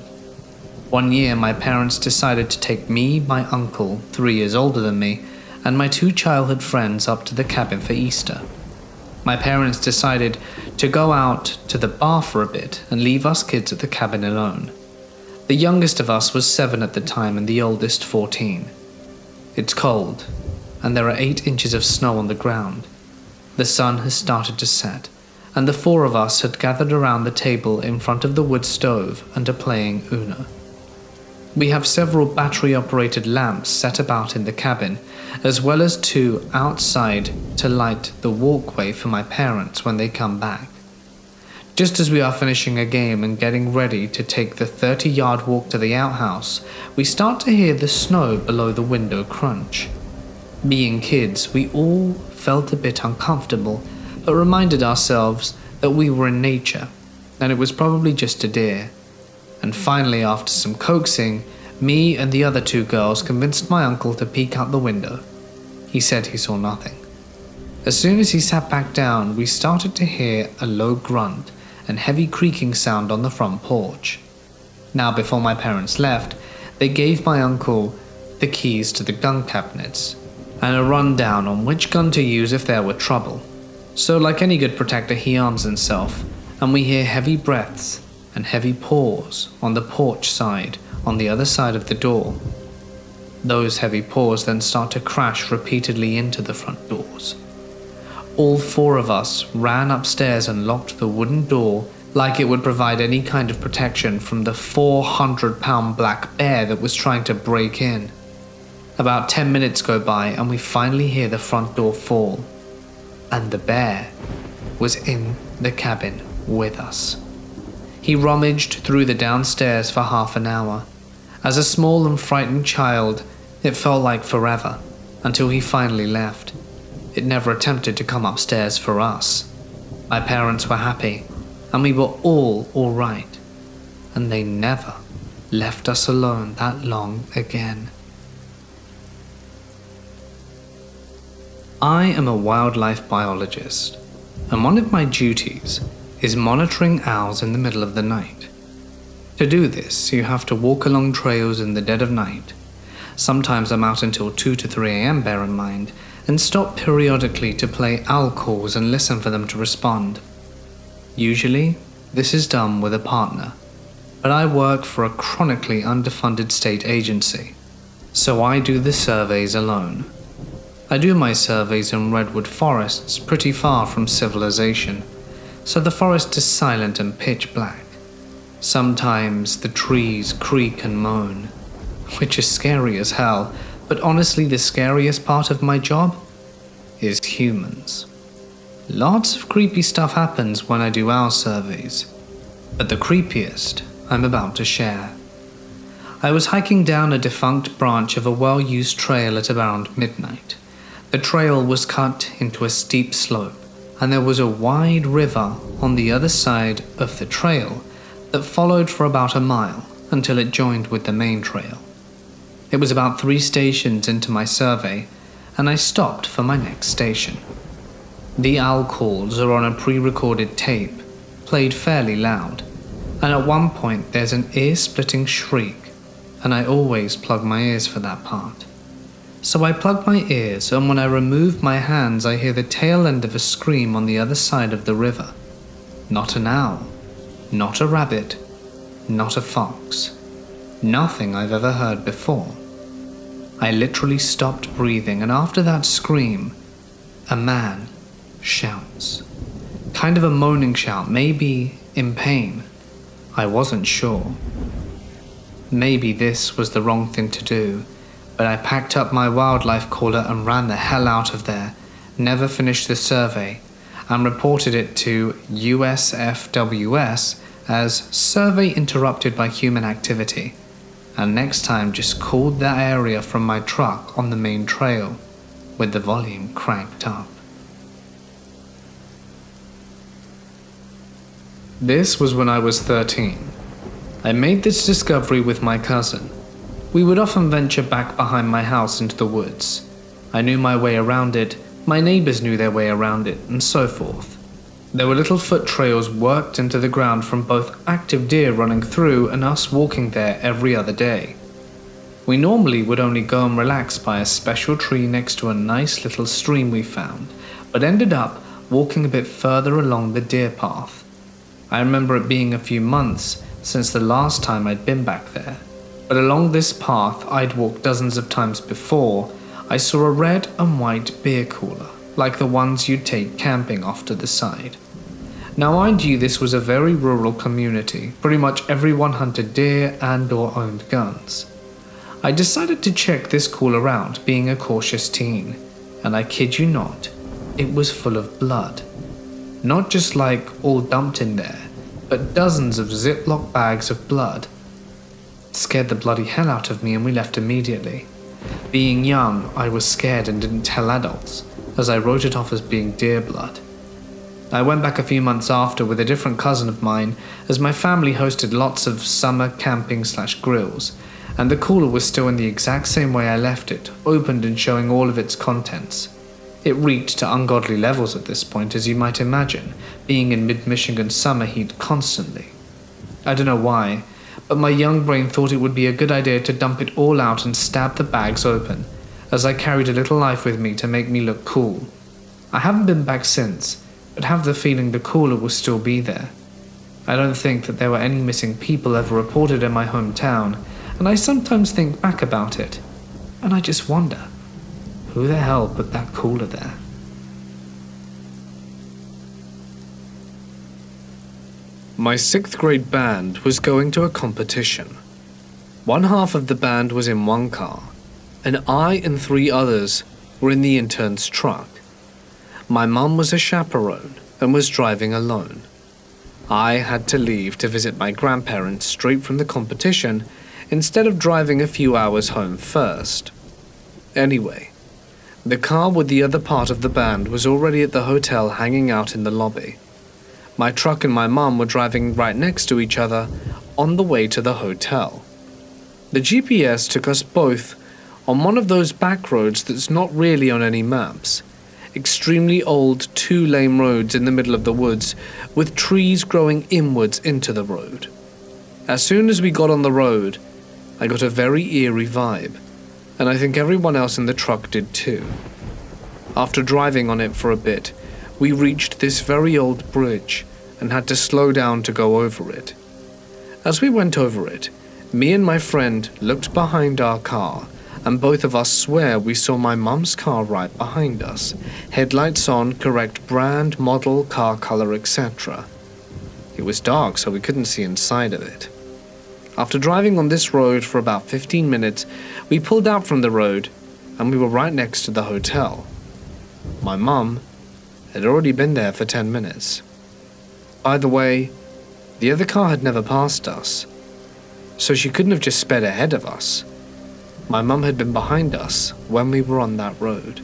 One year, my parents decided to take me, my uncle, 3 years older than me, and my 2 childhood friends up to the cabin for Easter. My parents decided to go out to the bar for a bit and leave us kids at the cabin alone. The youngest of us was 7 at the time and the oldest 14. It's cold, and there are 8 inches of snow on the ground. The sun has started to set, and the 4 of us had gathered around the table in front of the wood stove and are playing Uno. We have several battery-operated lamps set about in the cabin, as well as 2 outside to light the walkway for my parents when they come back. Just as we are finishing a game and getting ready to take the 30-yard walk to the outhouse, we start to hear the snow below the window crunch. Being kids, we all felt a bit uncomfortable, but reminded ourselves that we were in nature, and it was probably just a deer. And finally, after some coaxing, me and the other 2 girls convinced my uncle to peek out the window. He said he saw nothing. As soon as he sat back down, we started to hear a low grunt and heavy creaking sound on the front porch. Now, before my parents left, they gave my uncle the keys to the gun cabinets and a rundown on which gun to use if there were trouble. So like any good protector, he arms himself, and we hear heavy breaths and heavy paws on the porch side on the other side of the door. Those heavy paws then start to crash repeatedly into the front doors. All 4 of us ran upstairs and locked the wooden door like it would provide any kind of protection from the 400-pound black bear that was trying to break in. About 10 minutes go by and we finally hear the front door fall, and the bear was in the cabin with us. He rummaged through the downstairs for half an hour. As a small and frightened child, it felt like forever, until he finally left. It never attempted to come upstairs for us. My parents were happy, and we were all right, and they never left us alone that long again. I am a wildlife biologist, and one of my duties is monitoring owls in the middle of the night. To do this, you have to walk along trails in the dead of night. Sometimes I'm out until 2 to 3 a.m., bear in mind, and stop periodically to play owl calls and listen for them to respond. Usually, this is done with a partner, but I work for a chronically underfunded state agency, so I do the surveys alone. I do my surveys in redwood forests pretty far from civilization, so the forest is silent and pitch black. Sometimes the trees creak and moan, which is scary as hell, but honestly the scariest part of my job is humans. Lots of creepy stuff happens when I do owl surveys, but the creepiest I'm about to share. I was hiking down a defunct branch of a well-used trail at around midnight. The trail was cut into a steep slope, and there was a wide river on the other side of the trail that followed for about a mile until it joined with the main trail. It was about 3 stations into my survey, and I stopped for my next station. The owl calls are on a pre-recorded tape, played fairly loud, and at one point there's an ear-splitting shriek, and I always plug my ears for that part. So I plug my ears, and when I remove my hands I hear the tail end of a scream on the other side of the river. Not an owl, not a rabbit, not a fox. Nothing I've ever heard before. I literally stopped breathing, and after that scream, a man shouts. Kind of a moaning shout, maybe in pain. I wasn't sure. Maybe this was the wrong thing to do, but I packed up my wildlife caller and ran the hell out of there, never finished the survey, and reported it to USFWS as survey interrupted by human activity, and next time just called that area from my truck on the main trail with the volume cranked up. This was when I was 13. I made this discovery with my cousin. We would often venture back behind my house into the woods. I knew my way around it, my neighbors knew their way around it, and so forth. There were little foot trails worked into the ground from both active deer running through and us walking there every other day. We normally would only go and relax by a special tree next to a nice little stream we found, but ended up walking a bit further along the deer path. I remember it being a few months since the last time I'd been back there, but along this path I'd walked dozens of times before, I saw a red and white beer cooler, like the ones you'd take camping off to the side. Now mind you, this was a very rural community. Pretty much everyone hunted deer and or owned guns. I decided to check this caller out, being a cautious teen, and I kid you not, it was full of blood. Not just like all dumped in there, but dozens of Ziploc bags of blood. It scared the bloody hell out of me and we left immediately. Being young, I was scared and didn't tell adults, as I wrote it off as being deer blood. I went back a few months after with a different cousin of mine, as my family hosted lots of summer camping/grills, and the cooler was still in the exact same way I left it, opened and showing all of its contents. It reeked to ungodly levels at this point, as you might imagine, being in mid-Michigan summer heat constantly. I don't know why, but my young brain thought it would be a good idea to dump it all out and stab the bags open, as I carried a little knife with me to make me look cool. I haven't been back since, but have the feeling the cooler will still be there. I don't think that there were any missing people ever reported in my hometown, and I sometimes think back about it, and I just wonder, who the hell put that cooler there? My 6th grade band was going to a competition. One half of the band was in one car, and I and 3 others were in the intern's truck. My mum was a chaperone and was driving alone. I had to leave to visit my grandparents straight from the competition instead of driving a few hours home first. Anyway, the car with the other part of the band was already at the hotel hanging out in the lobby. My truck and my mum were driving right next to each other on the way to the hotel. The GPS took us both on one of those back roads that's not really on any maps. Extremely old 2-lane roads in the middle of the woods with trees growing inwards into the road. As soon as we got on the road, I got a very eerie vibe, and I think everyone else in the truck did too. After driving on it for a bit, we reached this very old bridge and had to slow down to go over it. As we went over it, me and my friend looked behind our car, and both of us swear we saw my mum's car right behind us, headlights on, correct brand, model, car color, etc. It was dark, so we couldn't see inside of it. After driving on this road for about 15 minutes, we pulled out from the road, and we were right next to the hotel. My mum had already been there for 10 minutes. By the way, the other car had never passed us, so she couldn't have just sped ahead of us. My mum had been behind us when we were on that road.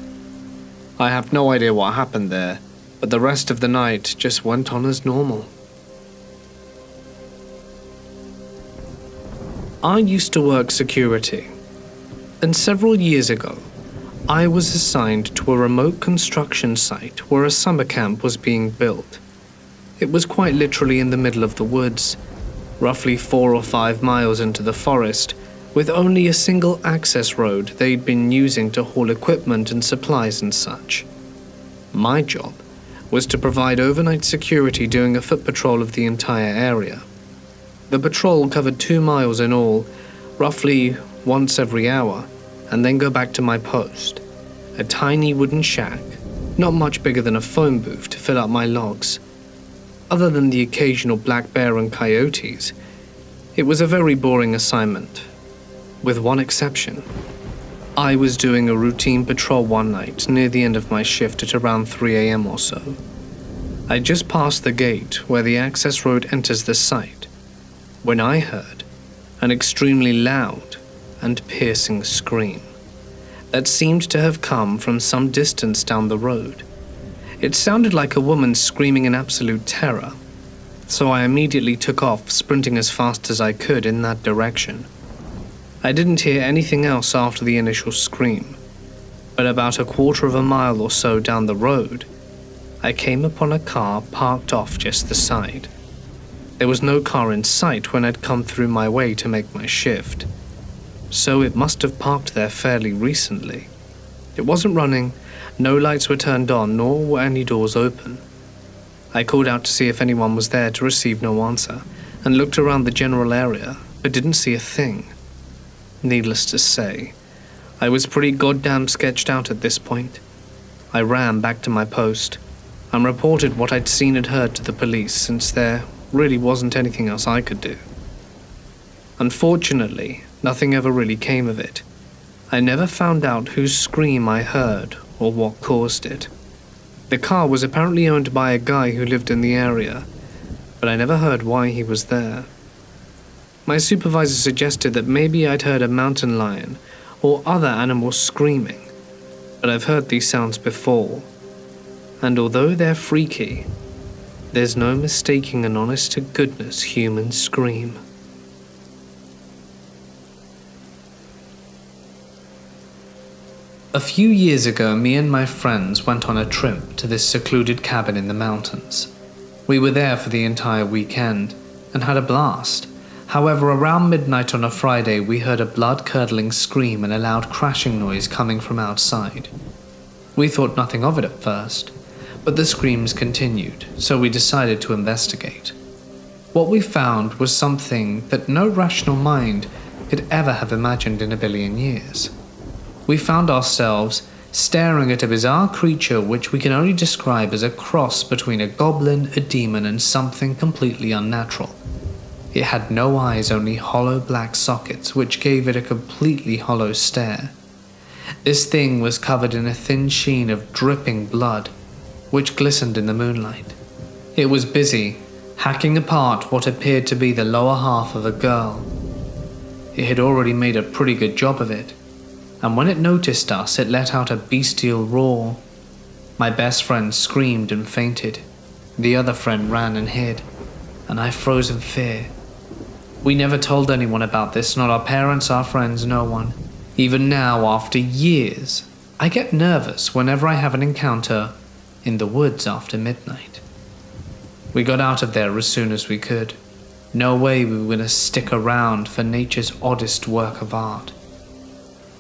I have no idea what happened there, but the rest of the night just went on as normal. I used to work security, and several years ago, I was assigned to a remote construction site where a summer camp was being built. It was quite literally in the middle of the woods, roughly 4 or 5 miles into the forest, with only a single access road they'd been using to haul equipment and supplies and such. My job was to provide overnight security doing a foot patrol of the entire area. The patrol covered 2 miles in all, roughly once every hour, and then go back to my post, a tiny wooden shack, not much bigger than a phone booth to fill up my logs. Other than the occasional black bear and coyotes, it was a very boring assignment. With one exception. I was doing a routine patrol one night near the end of my shift at around 3 a.m. or so. I just passed the gate where the access road enters the site when I heard an extremely loud and piercing scream that seemed to have come from some distance down the road. It sounded like a woman screaming in absolute terror, so I immediately took off, sprinting as fast as I could in that direction. I didn't hear anything else after the initial scream, but about a quarter of a mile or so down the road, I came upon a car parked off just the side. There was no car in sight when I'd come through my way to make my shift, so it must have parked there fairly recently. It wasn't running, no lights were turned on, nor were any doors open. I called out to see if anyone was there to receive no answer, and looked around the general area, but didn't see a thing. Needless to say, I was pretty goddamn sketched out at this point. I ran back to my post. and reported what I'd seen and heard to the police, since there really wasn't anything else I could do. Unfortunately, nothing ever really came of it. I never found out whose scream I heard or what caused it. The car was apparently owned by a guy who lived in the area, but I never heard why he was there. My supervisor suggested that maybe I'd heard a mountain lion or other animals screaming, but I've heard these sounds before, and although they're freaky, there's no mistaking an honest-to-goodness human scream. A few years ago, me and my friends went on a trip to this secluded cabin in the mountains. We were there for the entire weekend and had a blast. However, around midnight on a Friday, we heard a blood-curdling scream and a loud crashing noise coming from outside. We thought nothing of it at first, but the screams continued, so we decided to investigate. What we found was something that no rational mind could ever have imagined in a billion years. We found ourselves staring at a bizarre creature which we can only describe as a cross between a goblin, a demon, and something completely unnatural. It had no eyes, only hollow black sockets, which gave it a completely hollow stare. This thing was covered in a thin sheen of dripping blood, which glistened in the moonlight. It was busy, hacking apart what appeared to be the lower half of a girl. It had already made a pretty good job of it, and when it noticed us, it let out a bestial roar. My best friend screamed and fainted. The other friend ran and hid, and I froze in fear. We never told anyone about this, not our parents, our friends, no one. Even now, after years, I get nervous whenever I have an encounter in the woods after midnight. We got out of there as soon as we could. No way we were going to stick around for nature's oddest work of art.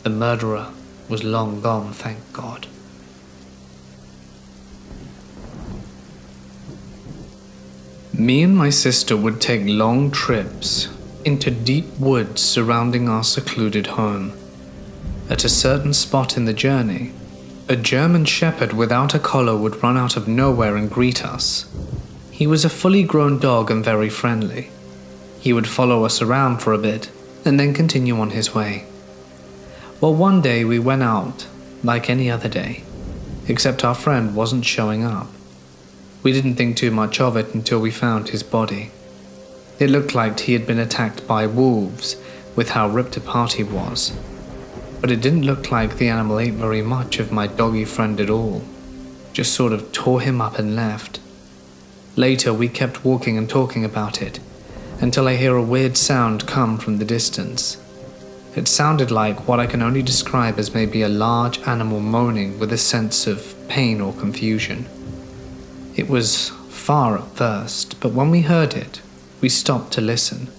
The murderer was long gone, thank God. Me and my sister would take long trips into deep woods surrounding our secluded home. At a certain spot in the journey, a German shepherd without a collar would run out of nowhere and greet us. He was a fully grown dog and very friendly. He would follow us around for a bit and then continue on his way. Well, one day we went out like any other day, except our friend wasn't showing up. We didn't think too much of it until we found his body. It looked like he had been attacked by wolves with how ripped apart he was. But it didn't look like the animal ate very much of my doggy friend at all. Just sort of tore him up and left. Later we kept walking and talking about it, until I hear a weird sound come from the distance. It sounded like what I can only describe as maybe a large animal moaning with a sense of pain or confusion. It was far at first, but when we heard it, we stopped to listen.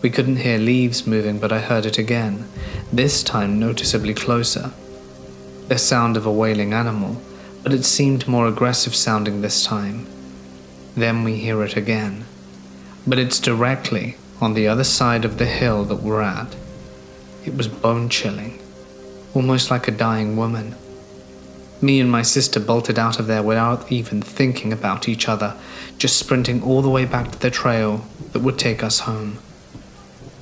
We couldn't hear leaves moving, but I heard it again, this time noticeably closer. The sound of a wailing animal, but it seemed more aggressive sounding this time. Then we hear it again, but it's directly on the other side of the hill that we're at. It was bone-chilling, almost like a dying woman. Me and my sister bolted out of there without even thinking about each other, just sprinting all the way back to the trail that would take us home.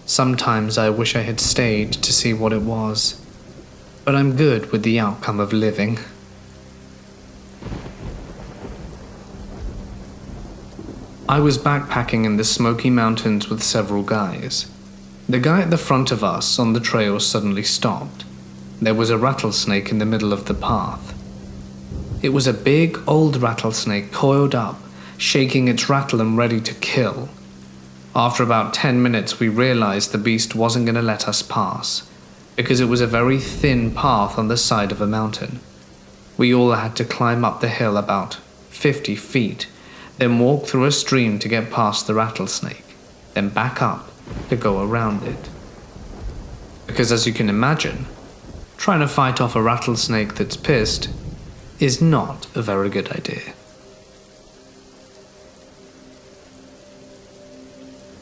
Sometimes I wish I had stayed to see what it was, but I'm good with the outcome of living. I was backpacking in the Smoky Mountains with several guys. The guy at the front of us on the trail suddenly stopped. There was a rattlesnake in the middle of the path. It was a big old rattlesnake coiled up, shaking its rattle and ready to kill. After about 10 minutes we realized the beast wasn't going to let us pass, because it was a very thin path on the side of a mountain. We all had to climb up the hill about 50 feet, then walk through a stream to get past the rattlesnake, then back up to go around it. Because as you can imagine, trying to fight off a rattlesnake that's pissed is not a very good idea.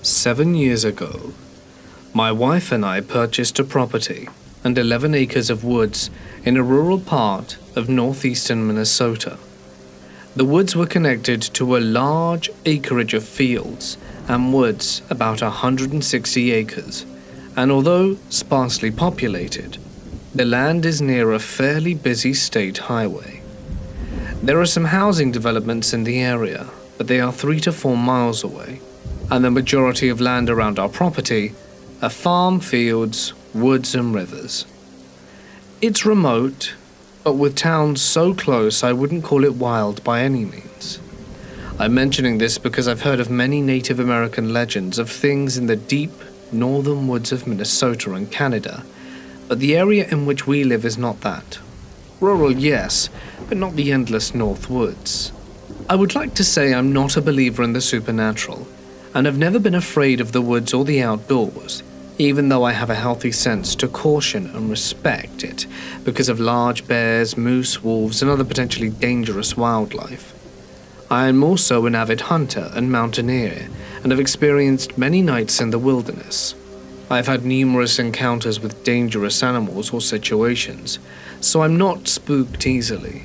7 years ago, my wife and I purchased a property and 11 acres of woods in a rural part of northeastern Minnesota. The woods were connected to a large acreage of fields and woods, about 160 acres, and although sparsely populated, the land is near a fairly busy state highway. There are some housing developments in the area, but they are 3 to 4 miles away, and the majority of land around our property are farm fields, woods and rivers. It's remote, but with towns so close I wouldn't call it wild by any means. I'm mentioning this because I've heard of many Native American legends of things in the deep northern woods of Minnesota and Canada, but the area in which we live is not that. Rural, yes, but not the endless North Woods. I would like to say I'm not a believer in the supernatural, and have never been afraid of the woods or the outdoors, even though I have a healthy sense to caution and respect it because of large bears, moose, wolves, and other potentially dangerous wildlife. I am also an avid hunter and mountaineer, and have experienced many nights in the wilderness. I've had numerous encounters with dangerous animals or situations, so I'm not spooked easily.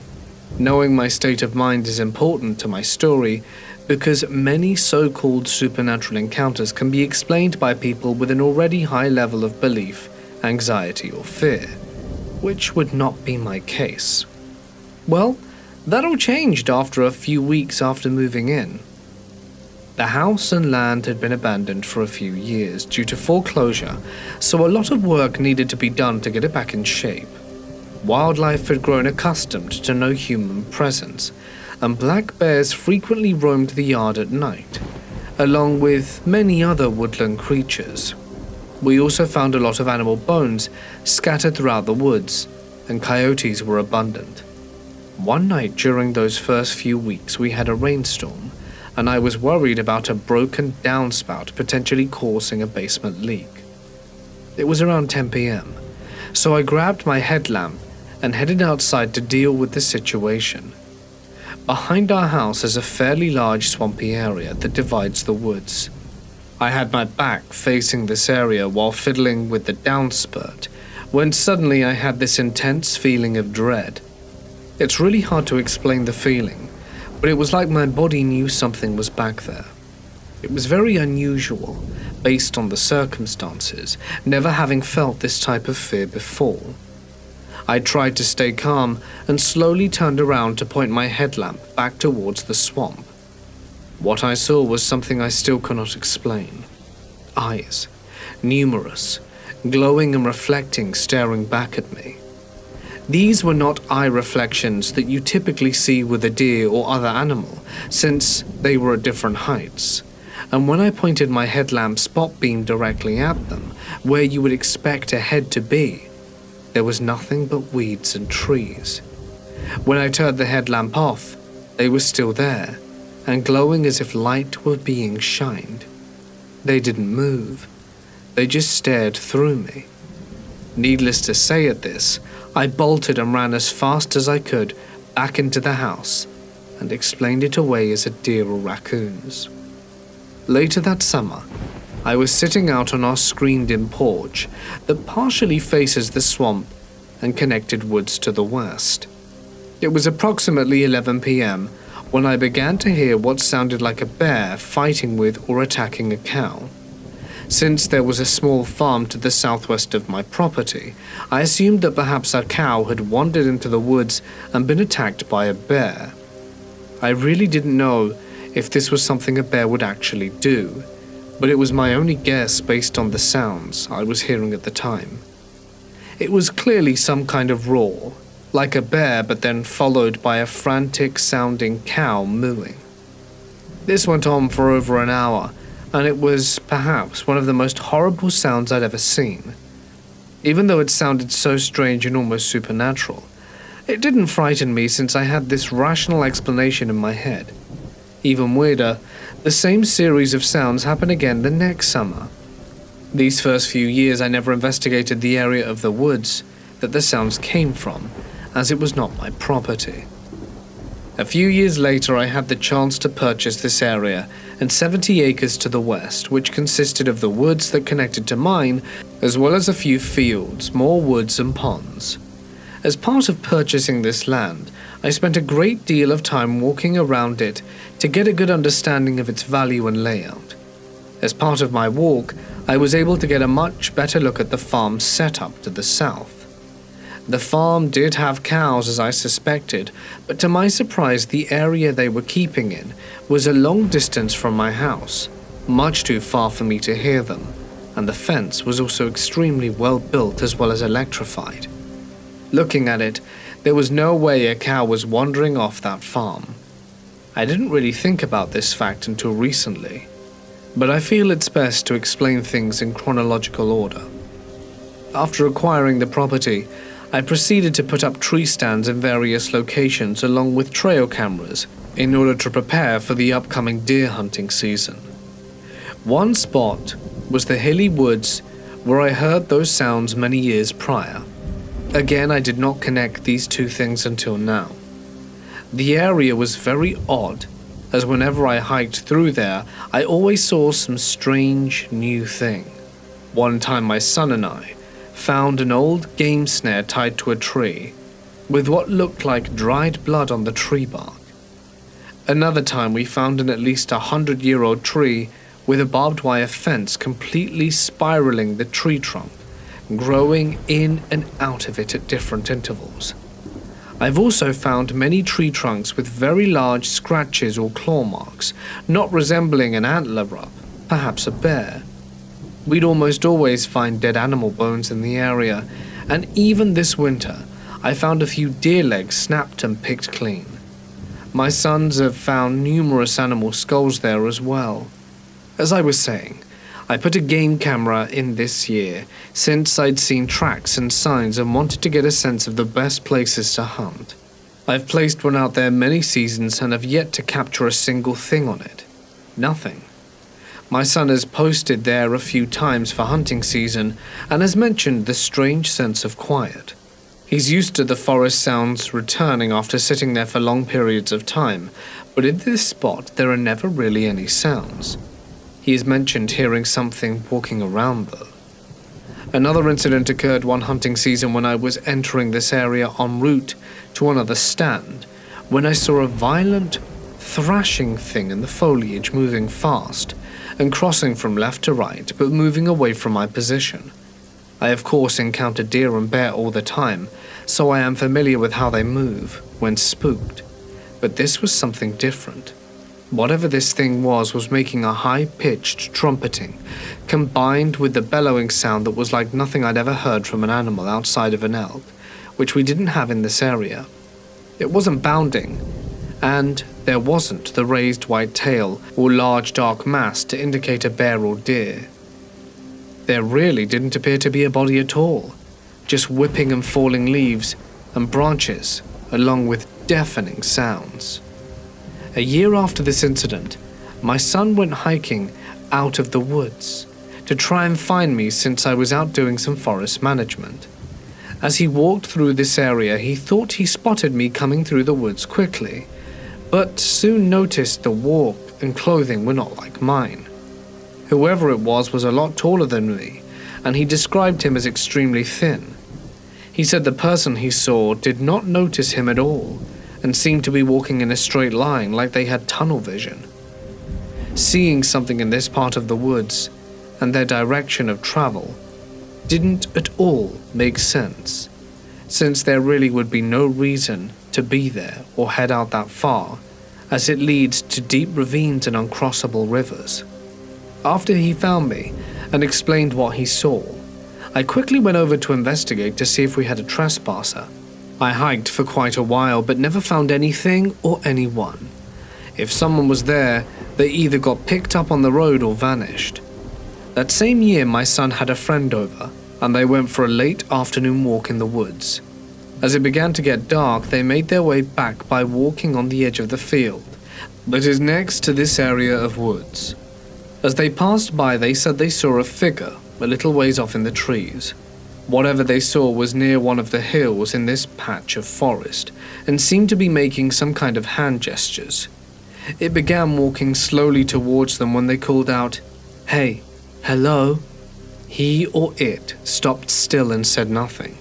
Knowing my state of mind is important to my story because many so-called supernatural encounters can be explained by people with an already high level of belief, anxiety, or fear, which would not be my case. Well, that all changed after a few weeks after moving in. The house and land had been abandoned for a few years due to foreclosure, so a lot of work needed to be done to get it back in shape. Wildlife had grown accustomed to no human presence, and black bears frequently roamed the yard at night, along with many other woodland creatures. We also found a lot of animal bones scattered throughout the woods, and coyotes were abundant. One night during those first few weeks we had a rainstorm, and I was worried about a broken downspout potentially causing a basement leak. It was around 10 p.m., so I grabbed my headlamp and headed outside to deal with the situation. Behind our house is a fairly large swampy area that divides the woods. I had my back facing this area while fiddling with the downspout, when suddenly I had this intense feeling of dread. It's really hard to explain the feeling, but it was like my body knew something was back there. It was very unusual, based on the circumstances, never having felt this type of fear before. I tried to stay calm and slowly turned around to point my headlamp back towards the swamp. What I saw was something I still cannot explain. Eyes, numerous, glowing and reflecting, staring back at me. These were not eye reflections that you typically see with a deer or other animal, since they were at different heights. And when I pointed my headlamp spot beam directly at them, where you would expect a head to be, there was nothing but weeds and trees. When I turned the headlamp off, they were still there, and glowing as if light were being shined. They didn't move. They just stared through me. Needless to say at this, I bolted and ran as fast as I could back into the house and explained it away as a deer or raccoons. Later that summer, I was sitting out on our screened-in porch that partially faces the swamp and connected woods to the west. It was approximately 11 p.m. when I began to hear what sounded like a bear fighting with or attacking a cow. Since there was a small farm to the southwest of my property, I assumed that perhaps a cow had wandered into the woods and been attacked by a bear. I really didn't know if this was something a bear would actually do, but it was my only guess based on the sounds I was hearing at the time. It was clearly some kind of roar, like a bear, but then followed by a frantic-sounding cow mooing. This went on for over an hour, and it was perhaps one of the most horrible sounds I'd ever seen. Even though it sounded so strange and almost supernatural, it didn't frighten me since I had this rational explanation in my head. Even weirder, the same series of sounds happened again the next summer. These first few years I never investigated the area of the woods that the sounds came from, as it was not my property. A few years later I had the chance to purchase this area and 70 acres to the west, which consisted of the woods that connected to mine, as well as a few fields, more woods and ponds. As part of purchasing this land, I spent a great deal of time walking around it to get a good understanding of its value and layout. As part of my walk, I was able to get a much better look at the farm's setup to the south. The farm did have cows, as I suspected, but to my surprise, the area they were keeping in was a long distance from my house, much too far for me to hear them, and the fence was also extremely well built as well as electrified. Looking at it, there was no way a cow was wandering off that farm. I didn't really think about this fact until recently, but I feel it's best to explain things in chronological order. After acquiring the property, I proceeded to put up tree stands in various locations along with trail cameras in order to prepare for the upcoming deer hunting season. One spot was the hilly woods where I heard those sounds many years prior. Again, I did not connect these two things until now. The area was very odd, as whenever I hiked through there, I always saw some strange new thing. One time my son and I found an old game snare tied to a tree, with what looked like dried blood on the tree bark. Another time we found an at least 100-year-old tree with a barbed wire fence completely spiraling the tree trunk, growing in and out of it at different intervals. I've also found many tree trunks with very large scratches or claw marks, not resembling an antler rub, perhaps a bear. We'd almost always find dead animal bones in the area, and even this winter, I found a few deer legs snapped and picked clean. My sons have found numerous animal skulls there as well. As I was saying, I put a game camera in this year since I'd seen tracks and signs and wanted to get a sense of the best places to hunt. I've placed one out there many seasons and have yet to capture a single thing on it. Nothing. My son has posted there a few times for hunting season and has mentioned the strange sense of quiet. He's used to the forest sounds returning after sitting there for long periods of time, but in this spot there are never really any sounds. He has mentioned hearing something walking around though. Another incident occurred one hunting season when I was entering this area en route to another stand, when I saw a violent, thrashing thing in the foliage moving fast and crossing from left to right but moving away from my position. I of course encounter deer and bear all the time, so I am familiar with how they move when spooked, but this was something different. Whatever this thing was making a high-pitched trumpeting, combined with the bellowing sound that was like nothing I'd ever heard from an animal outside of an elk, which we didn't have in this area. It wasn't bounding, and there wasn't the raised white tail or large dark mass to indicate a bear or deer. There really didn't appear to be a body at all, just whipping and falling leaves and branches, along with deafening sounds. A year after this incident, my son went hiking out of the woods to try and find me since I was out doing some forest management. As he walked through this area, he thought he spotted me coming through the woods quickly, but soon noticed the walk and clothing were not like mine. Whoever it was a lot taller than me, and he described him as extremely thin. He said the person he saw did not notice him at all, and seemed to be walking in a straight line like they had tunnel vision. Seeing something in this part of the woods, and their direction of travel, didn't at all make sense, since there really would be no reason to be there or head out that far, as it leads to deep ravines and uncrossable rivers. After he found me and explained what he saw, I quickly went over to investigate to see if we had a trespasser. I hiked for quite a while but never found anything or anyone. If someone was there, they either got picked up on the road or vanished. That same year my son had a friend over, and they went for a late afternoon walk in the woods. As it began to get dark, they made their way back by walking on the edge of the field that is next to this area of woods. As they passed by, they said they saw a figure a little ways off in the trees. Whatever they saw was near one of the hills in this patch of forest and seemed to be making some kind of hand gestures. It began walking slowly towards them when they called out, "Hey, hello?" He or it stopped still and said nothing.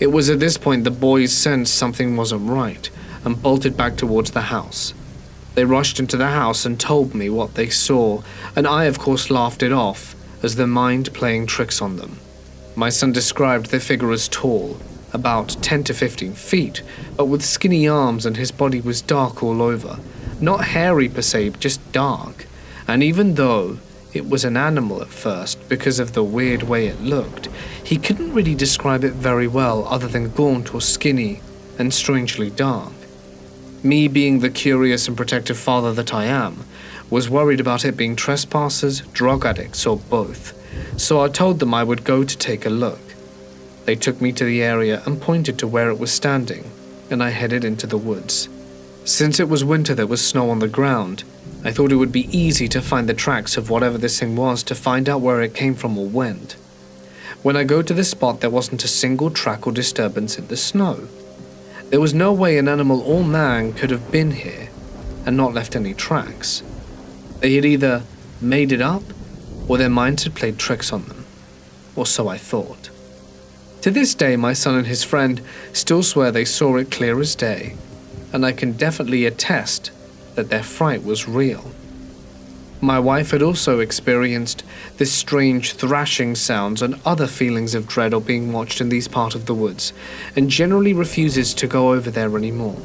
It was at this point the boys sensed something wasn't right, and bolted back towards the house. They rushed into the house and told me what they saw, and I of course laughed it off as the mind playing tricks on them. My son described the figure as tall, about 10 to 15 feet, but with skinny arms, and his body was dark all over. Not hairy per se, just dark. And even though it was an animal at first because of the weird way it looked, he couldn't really describe it very well other than gaunt or skinny and strangely dark. Me, being the curious and protective father that I am, was worried about it being trespassers, drug addicts, or both, so I told them I would go to take a look. They took me to the area and pointed to where it was standing, and I headed into the woods. Since it was winter, there was snow on the ground. I thought it would be easy to find the tracks of whatever this thing was to find out where it came from or went. When I go to the spot, there wasn't a single track or disturbance in the snow. There was no way an animal or man could have been here and not left any tracks. They had either made it up or their minds had played tricks on them, or so I thought. To this day, my son and his friend still swear they saw it clear as day, and I can definitely attest that their fright was real. My wife had also experienced this strange thrashing sounds and other feelings of dread or being watched in these parts of the woods, and generally refuses to go over there anymore.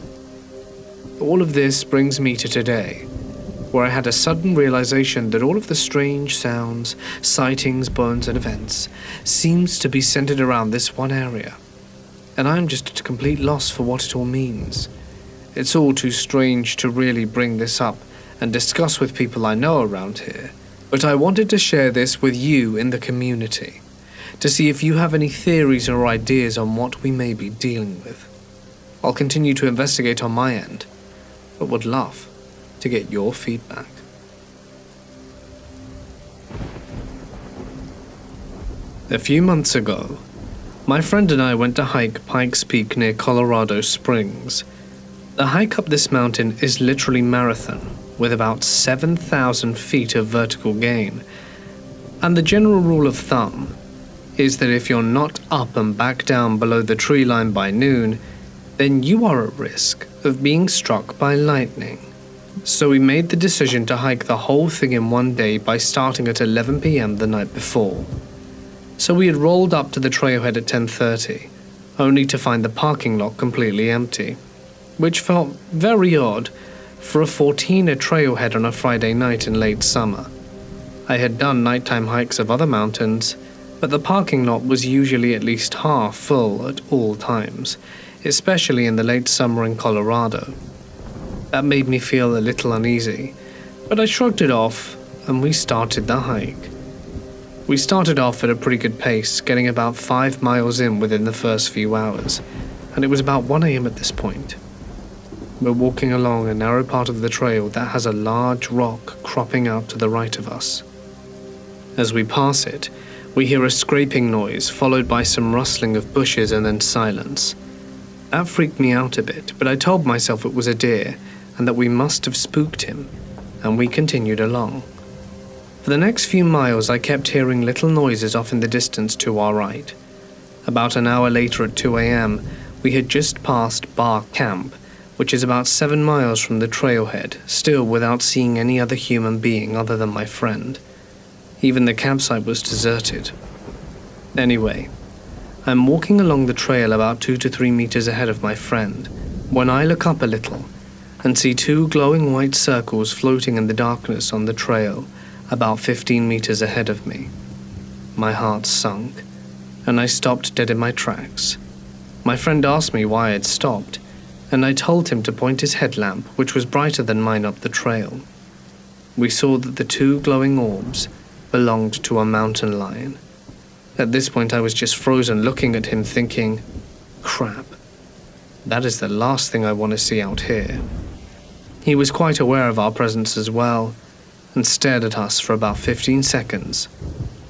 All of this brings me to today, where I had a sudden realization that all of the strange sounds, sightings, bones, and events seems to be centered around this one area, and I am just at a complete loss for what it all means. It's all too strange to really bring this up and discuss with people I know around here, but I wanted to share this with you in the community, to see if you have any theories or ideas on what we may be dealing with. I'll continue to investigate on my end, but would love to get your feedback. A few months ago, my friend and I went to hike Pikes Peak near Colorado Springs. The hike up this mountain is literally marathon, with about 7,000 feet of vertical gain. And the general rule of thumb is that if you're not up and back down below the tree line by noon, then you are at risk of being struck by lightning. So we made the decision to hike the whole thing in one day by starting at 11 p.m. the night before. So we had rolled up to the trailhead at 10:30, only to find the parking lot completely empty, which felt very odd for a 14er trailhead on a Friday night in late summer. I had done nighttime hikes of other mountains, but the parking lot was usually at least half full at all times, especially in the late summer in Colorado. That made me feel a little uneasy, but I shrugged it off and we started the hike. We started off at a pretty good pace, getting about 5 miles in within the first few hours, and it was about 1 a.m. at this point. We're walking along a narrow part of the trail that has a large rock cropping out to the right of us. As we pass it, we hear a scraping noise followed by some rustling of bushes and then silence. That freaked me out a bit, but I told myself it was a deer and that we must have spooked him, and we continued along. For the next few miles, I kept hearing little noises off in the distance to our right. About an hour later at 2 a.m., we had just passed Bar Camp, which is about 7 miles from the trailhead, still without seeing any other human being other than my friend. Even the campsite was deserted. Anyway, I'm walking along the trail about 2 to 3 meters ahead of my friend, when I look up a little and see 2 glowing white circles floating in the darkness on the trail about 15 meters ahead of me. My heart sunk, and I stopped dead in my tracks. My friend asked me why I had stopped, and I told him to point his headlamp, which was brighter than mine, up the trail. We saw that the 2 glowing orbs belonged to a mountain lion. At this point, I was just frozen, looking at him thinking, crap, that is the last thing I want to see out here. He was quite aware of our presence as well, and stared at us for about 15 seconds,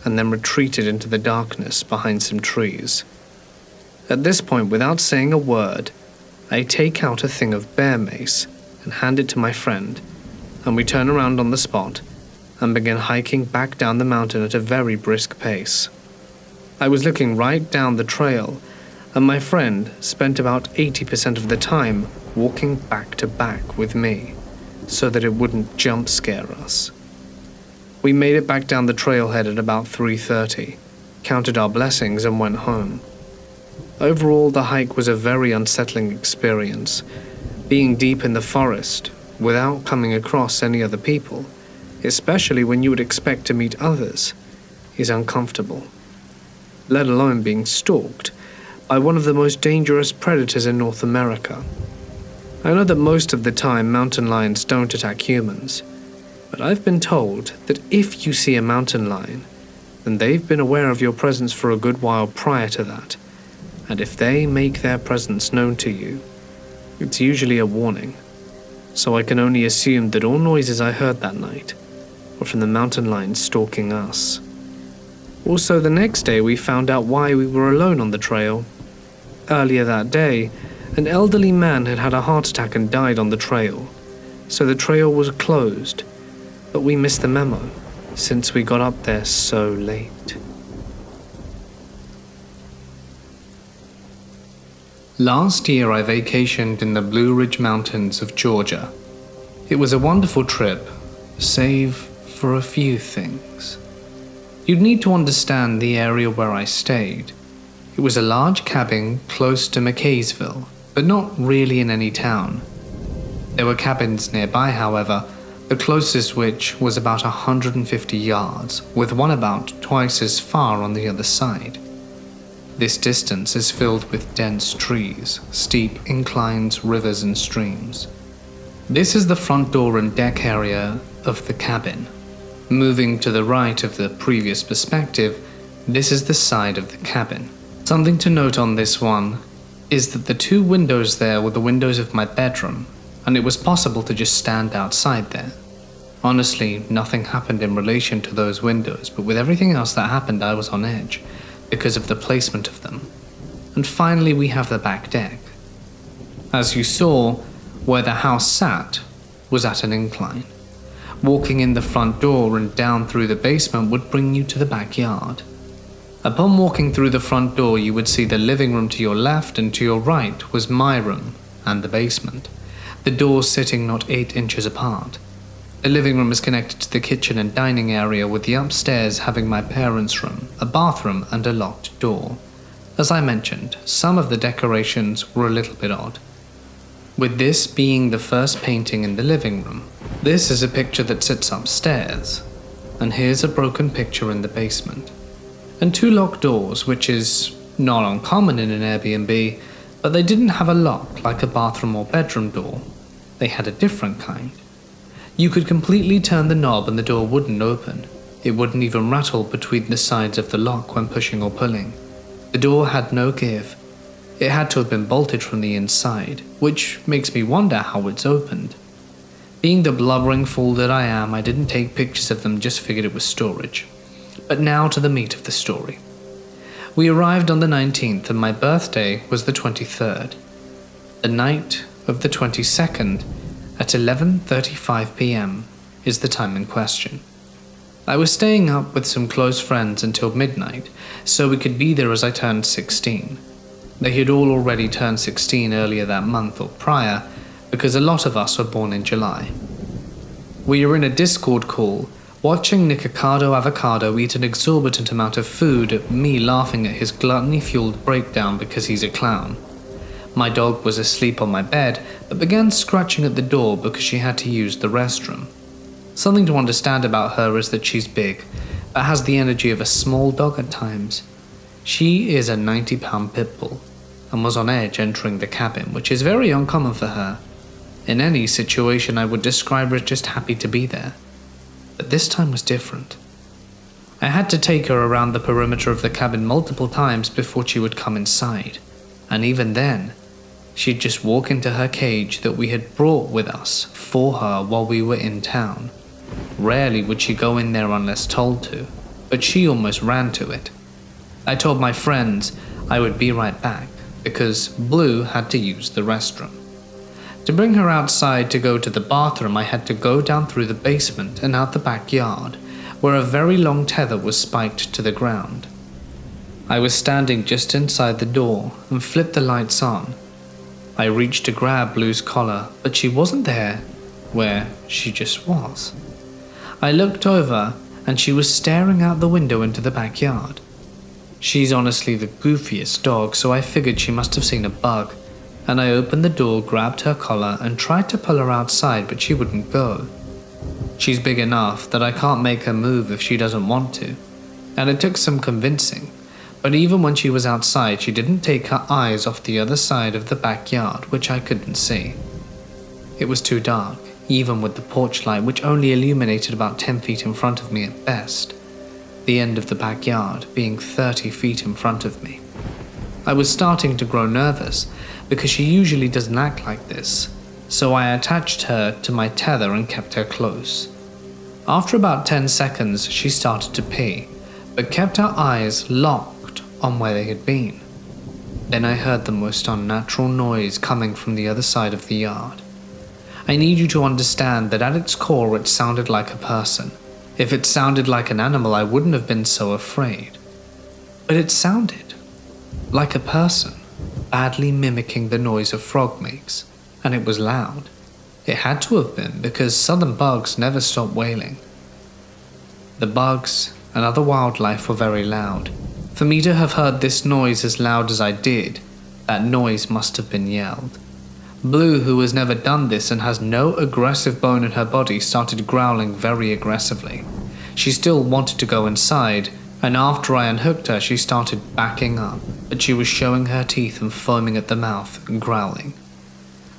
and then retreated into the darkness behind some trees. At this point, without saying a word, I take out a thing of bear mace and hand it to my friend, and we turn around on the spot and begin hiking back down the mountain at a very brisk pace. I was looking right down the trail, and my friend spent about 80% of the time walking back to back with me so that it wouldn't jump scare us. We made it back down the trailhead at about 3:30, counted our blessings and went home. Overall, the hike was a very unsettling experience. Being deep in the forest, without coming across any other people, especially when you would expect to meet others, is uncomfortable. Let alone being stalked by one of the most dangerous predators in North America. I know that most of the time mountain lions don't attack humans, but I've been told that if you see a mountain lion, then they've been aware of your presence for a good while prior to that, and if they make their presence known to you, it's usually a warning. So I can only assume that all noises I heard that night were from the mountain lion stalking us. Also, the next day we found out why we were alone on the trail. Earlier that day, an elderly man had had a heart attack and died on the trail, so the trail was closed, but we missed the memo since we got up there so late. Last year I vacationed in the Blue Ridge Mountains of Georgia. It was a wonderful trip, save for a few things. You'd need to understand the area where I stayed. It was a large cabin close to McKaysville, but not really in any town. There were cabins nearby, however, the closest which was about 150 yards, with one about twice as far on the other side. This distance is filled with dense trees, steep inclines, rivers and streams. This is the front door and deck area of the cabin. Moving to the right of the previous perspective, this is the side of the cabin. Something to note on this one is that the two windows there were the windows of my bedroom, and it was possible to just stand outside there. Honestly, nothing happened in relation to those windows, but with everything else that happened, I was on edge because of the placement of them. And finally, we have the back deck. As you saw, where the house sat was at an incline. Walking in the front door and down through the basement would bring you to the backyard. Upon walking through the front door, you would see the living room to your left, and to your right was my room and the basement, the doors sitting not 8 inches apart. The living room is connected to the kitchen and dining area, with the upstairs having my parents' room, a bathroom and a locked door. As I mentioned, some of the decorations were a little bit odd. With this being the first painting in the living room, this is a picture that sits upstairs, and here's a broken picture in the basement. And 2 locked doors, which is not uncommon in an Airbnb, but they didn't have a lock like a bathroom or bedroom door. They had a different kind. You could completely turn the knob and the door wouldn't open. It wouldn't even rattle between the sides of the lock when pushing or pulling. The door had no give. It had to have been bolted from the inside, which makes me wonder how it's opened. Being the blubbering fool that I am, I didn't take pictures of them, just figured it was storage. But now to the meat of the story. We arrived on the 19th and my birthday was the 23rd. The night of the 22nd at 11:35 p.m. is the time in question. I was staying up with some close friends until midnight, so we could be there as I turned 16. They had all already turned 16 earlier that month or prior, because a lot of us were born in July. We were in a Discord call, watching Nikocado Avocado eat an exorbitant amount of food, me laughing at his gluttony-fueled breakdown because he's a clown. My dog was asleep on my bed, but began scratching at the door because she had to use the restroom. Something to understand about her is that she's big, but has the energy of a small dog at times. She is a 90-pound pit bull, and was on edge entering the cabin, which is very uncommon for her. In any situation, I would describe her as just happy to be there. But this time was different. I had to take her around the perimeter of the cabin multiple times before she would come inside, and even then, she'd just walk into her cage that we had brought with us for her while we were in town. Rarely would she go in there unless told to, but she almost ran to it. I told my friends I would be right back, because Blue had to use the restroom. To bring her outside to go to the bathroom, I had to go down through the basement and out the backyard, where a very long tether was spiked to the ground. I was standing just inside the door and flipped the lights on. I reached to grab Blue's collar, but she wasn't there where she just was. I looked over and she was staring out the window into the backyard. She's honestly the goofiest dog, so I figured she must have seen a bug, and I opened the door, grabbed her collar, and tried to pull her outside, but she wouldn't go. She's big enough that I can't make her move if she doesn't want to, and it took some convincing, but even when she was outside, she didn't take her eyes off the other side of the backyard, which I couldn't see. It was too dark, even with the porch light, which only illuminated about 10 feet in front of me at best, the end of the backyard being 30 feet in front of me. I was starting to grow nervous because she usually doesn't act like this, so I attached her to my tether and kept her close. After about 10 seconds, she started to pee, but kept her eyes locked on where they had been. Then I heard the most unnatural noise coming from the other side of the yard. I need you to understand that at its core it sounded like a person. If it sounded like an animal, I wouldn't have been so afraid. But it sounded like a person, badly mimicking the noise a frog makes, and it was loud. It had to have been, because southern bugs never stop wailing. The bugs and other wildlife were very loud. For me to have heard this noise as loud as I did, that noise must have been yelled. Blue, who has never done this and has no aggressive bone in her body, started growling very aggressively. She still wanted to go inside, and after I unhooked her, she started backing up, but she was showing her teeth and foaming at the mouth and growling.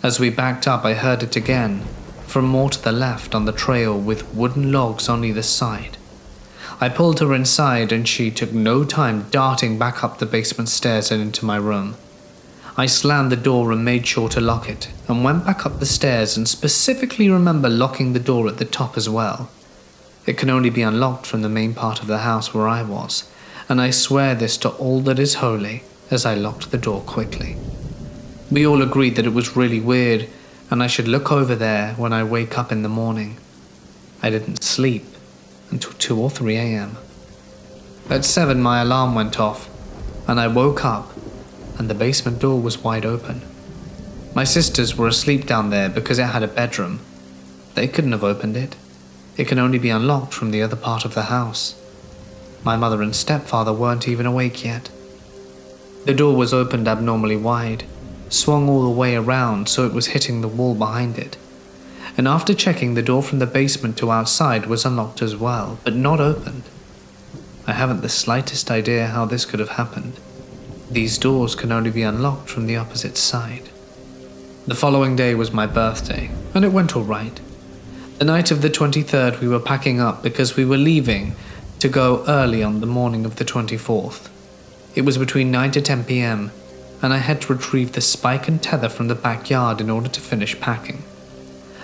As we backed up, I heard it again, from more to the left on the trail with wooden logs on either side. I pulled her inside and she took no time darting back up the basement stairs and into my room. I slammed the door and made sure to lock it, and went back up the stairs and specifically remember locking the door at the top as well. It can only be unlocked from the main part of the house where I was, and I swear this to all that is holy as I locked the door quickly. We all agreed that it was really weird, and I should look over there when I wake up in the morning. I didn't sleep until 2 or 3 a.m. At 7 my alarm went off, and I woke up and the basement door was wide open. My sisters were asleep down there because it had a bedroom. They couldn't have opened it. It can only be unlocked from the other part of the house. My mother and stepfather weren't even awake yet. The door was opened abnormally wide, swung all the way around so it was hitting the wall behind it. And after checking, the door from the basement to outside was unlocked as well, but not opened. I haven't the slightest idea how this could have happened. These doors can only be unlocked from the opposite side. The following day was my birthday, and it went all right. The night of the 23rd we were packing up because we were leaving to go early on the morning of the 24th. It was between 9 to 10 p.m, and I had to retrieve the spike and tether from the backyard in order to finish packing.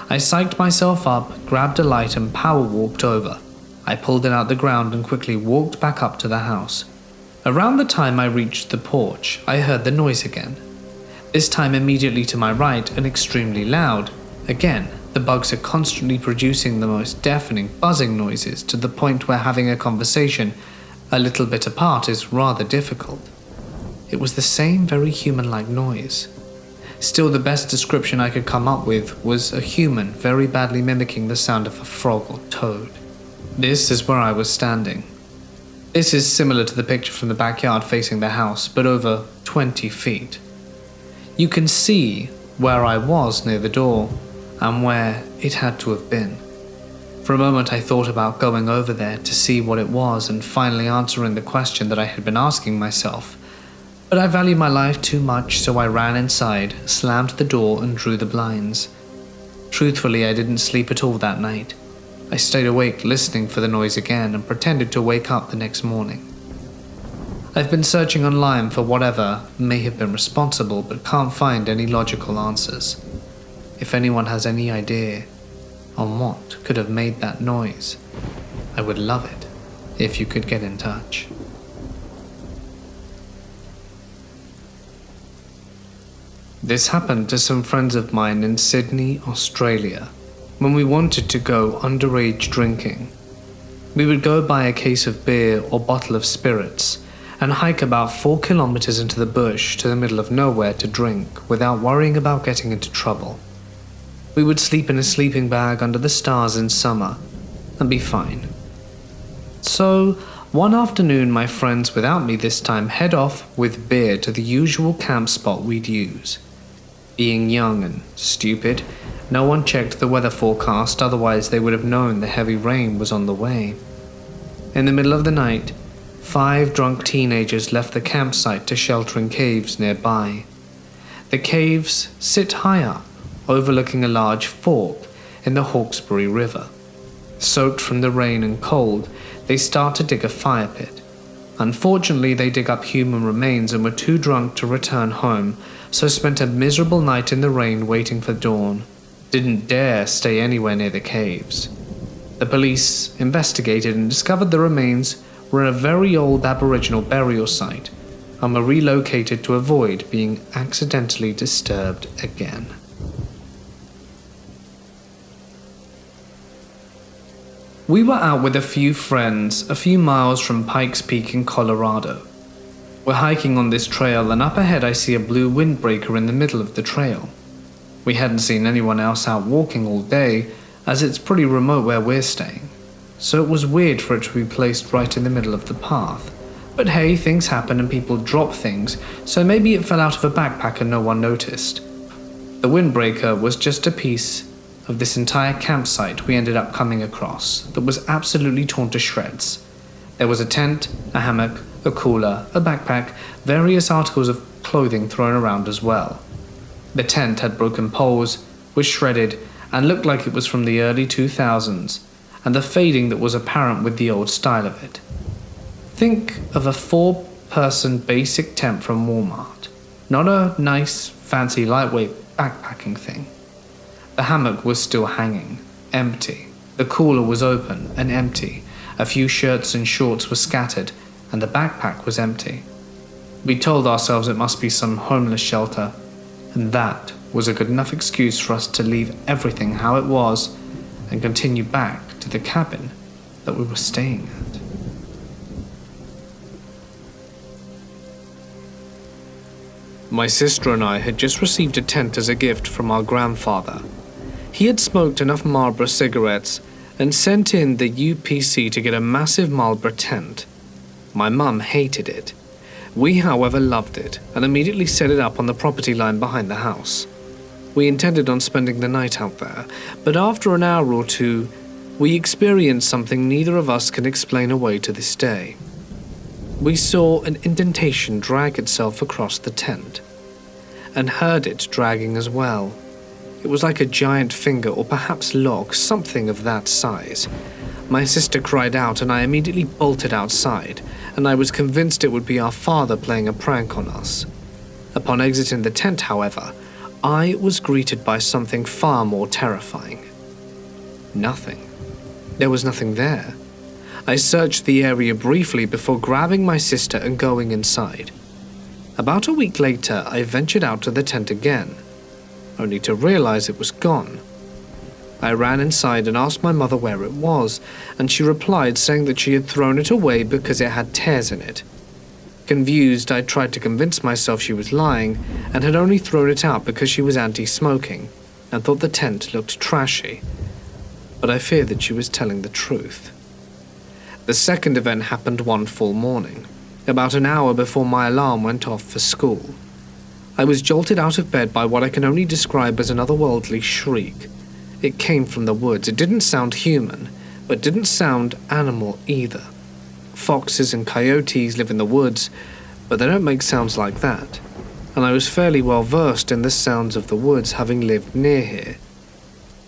I psyched myself up, grabbed a light and power walked over. I pulled it out the ground and quickly walked back up to the house. Around the time I reached the porch, I heard the noise again. This time immediately to my right and extremely loud. Again, the bugs are constantly producing the most deafening buzzing noises to the point where having a conversation a little bit apart is rather difficult. It was the same very human-like noise. Still, the best description I could come up with was a human very badly mimicking the sound of a frog or toad. This is where I was standing. This is similar to the picture from the backyard facing the house, but over 20 feet. You can see where I was near the door, and where it had to have been. For a moment I thought about going over there to see what it was and finally answering the question that I had been asking myself. But I value my life too much, so I ran inside, slammed the door and drew the blinds. Truthfully, I didn't sleep at all that night. I stayed awake listening for the noise again and pretended to wake up the next morning. I've been searching online for whatever may have been responsible but can't find any logical answers. If anyone has any idea on what could have made that noise, I would love it if you could get in touch. This happened to some friends of mine in Sydney, Australia, when we wanted to go underage drinking. We would go buy a case of beer or bottle of spirits, and hike about 4 kilometers into the bush to the middle of nowhere to drink without worrying about getting into trouble. We would sleep in a sleeping bag under the stars in summer and be fine. So, one afternoon my friends without me this time head off with beer to the usual camp spot we'd use. Being young and stupid, no one checked the weather forecast, otherwise they would have known the heavy rain was on the way. In the middle of the night, 5 drunk teenagers left the campsite to shelter in caves nearby. The caves sit high up, overlooking a large fork in the Hawkesbury River. Soaked from the rain and cold, they start to dig a fire pit. Unfortunately, they dig up human remains and were too drunk to return home, so spent a miserable night in the rain waiting for dawn. Didn't dare stay anywhere near the caves. The police investigated and discovered the remains were a very old Aboriginal burial site and were relocated to avoid being accidentally disturbed again. We were out with a few friends a few miles from Pikes Peak in Colorado. We're hiking on this trail and up ahead I see a blue windbreaker in the middle of the trail. We hadn't seen anyone else out walking all day, as it's pretty remote where we're staying, so it was weird for it to be placed right in the middle of the path. But hey, things happen and people drop things, so maybe it fell out of a backpack and no one noticed. The windbreaker was just a piece of this entire campsite we ended up coming across that was absolutely torn to shreds. There was a tent, a hammock, a cooler, a backpack, various articles of clothing thrown around as well. The tent had broken poles, was shredded, and looked like it was from the early 2000s, and the fading that was apparent with the old style of it. Think of a 4-person basic tent from Walmart, not a nice, fancy, lightweight backpacking thing. The hammock was still hanging, empty. The cooler was open and empty. A few shirts and shorts were scattered, and the backpack was empty. We told ourselves it must be some homeless shelter, and that was a good enough excuse for us to leave everything how it was and continue back to the cabin that we were staying at. My sister and I had just received a tent as a gift from our grandfather. He had smoked enough Marlboro cigarettes and sent in the UPC to get a massive Marlboro tent. My mum hated it. We, however, loved it and immediately set it up on the property line behind the house. We intended on spending the night out there, but after an hour or two, we experienced something neither of us can explain away to this day. We saw an indentation drag itself across the tent, and heard it dragging as well. It was like a giant finger or perhaps log, something of that size. My sister cried out and I immediately bolted outside, and I was convinced it would be our father playing a prank on us. Upon exiting the tent, however, I was greeted by something far more terrifying. Nothing. There was nothing there. I searched the area briefly before grabbing my sister and going inside. About a week later, I ventured out to the tent again, only to realize it was gone. I ran inside and asked my mother where it was, and she replied saying that she had thrown it away because it had tears in it. Confused, I tried to convince myself she was lying and had only thrown it out because she was anti-smoking and thought the tent looked trashy. But I feared that she was telling the truth. The second event happened one full morning, about an hour before my alarm went off for school. I was jolted out of bed by what I can only describe as an otherworldly shriek. It came from the woods. It didn't sound human, but didn't sound animal either. Foxes and coyotes live in the woods, but they don't make sounds like that, and I was fairly well versed in the sounds of the woods, having lived near here.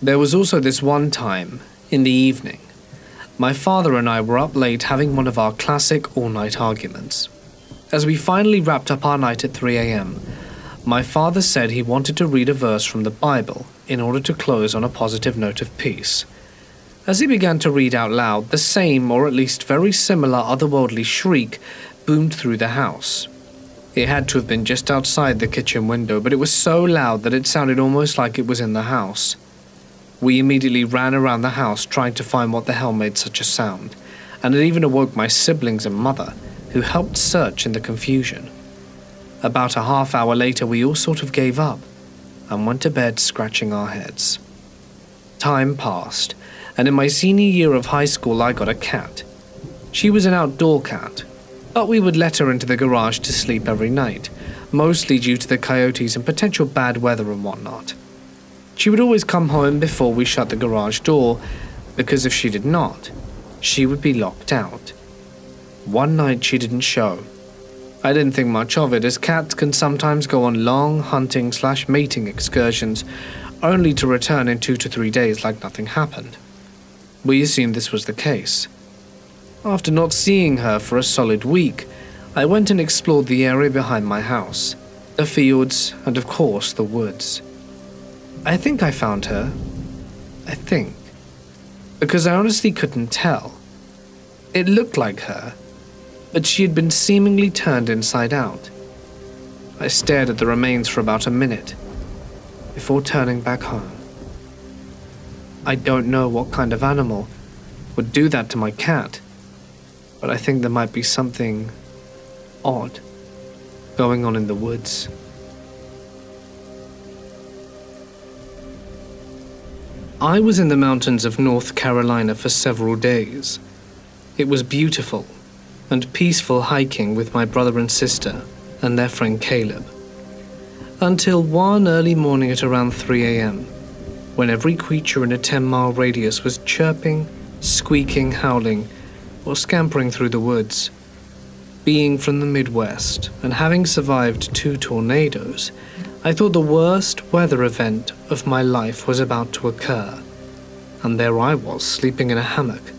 There was also this one time, in the evening, my father and I were up late having one of our classic all-night arguments. As we finally wrapped up our night at 3 a.m., my father said he wanted to read a verse from the Bible in order to close on a positive note of peace. As he began to read out loud, the same, or at least very similar, otherworldly shriek boomed through the house. It had to have been just outside the kitchen window, but it was so loud that it sounded almost like it was in the house. We immediately ran around the house trying to find what the hell made such a sound, and it even awoke my siblings and mother, who helped search in the confusion. About a half hour later, we all sort of gave up and went to bed scratching our heads. Time passed, and in my senior year of high school, I got a cat. She was an outdoor cat, but we would let her into the garage to sleep every night, mostly due to the coyotes and potential bad weather and whatnot. She would always come home before we shut the garage door, because if she did not, she would be locked out. One night she didn't show. I didn't think much of it, as cats can sometimes go on long hunting/mating excursions, only to return in 2 to 3 days like nothing happened. We assumed this was the case. After not seeing her for a solid week, I went and explored the area behind my house, the fields, and of course the woods. I think I found her. Because I honestly couldn't tell. It looked like her, but she had been seemingly turned inside out. I stared at the remains for about a minute before turning back home. I don't know what kind of animal would do that to my cat, but I think there might be something odd going on in the woods. I was in the mountains of North Carolina for several days. It was beautiful and peaceful hiking with my brother and sister and their friend Caleb. Until one early morning at around 3 a.m, when every creature in a 10-mile radius was chirping, squeaking, howling, or scampering through the woods. Being from the Midwest and having survived 2 tornadoes, I thought the worst weather event of my life was about to occur, and there I was sleeping in a hammock.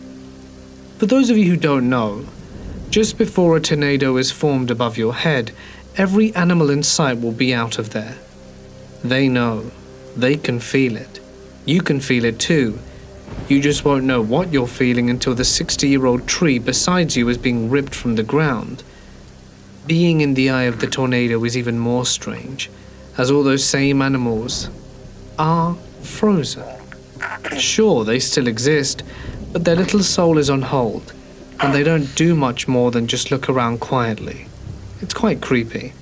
For those of you who don't know, just before a tornado is formed above your head, every animal in sight will be out of there. They know. They can feel it. You can feel it too. You just won't know what you're feeling until the 60-year-old tree beside you is being ripped from the ground. Being in the eye of the tornado is even more strange, as all those same animals are frozen. Sure, they still exist, but their little soul is on hold, and they don't do much more than just look around quietly. It's quite creepy.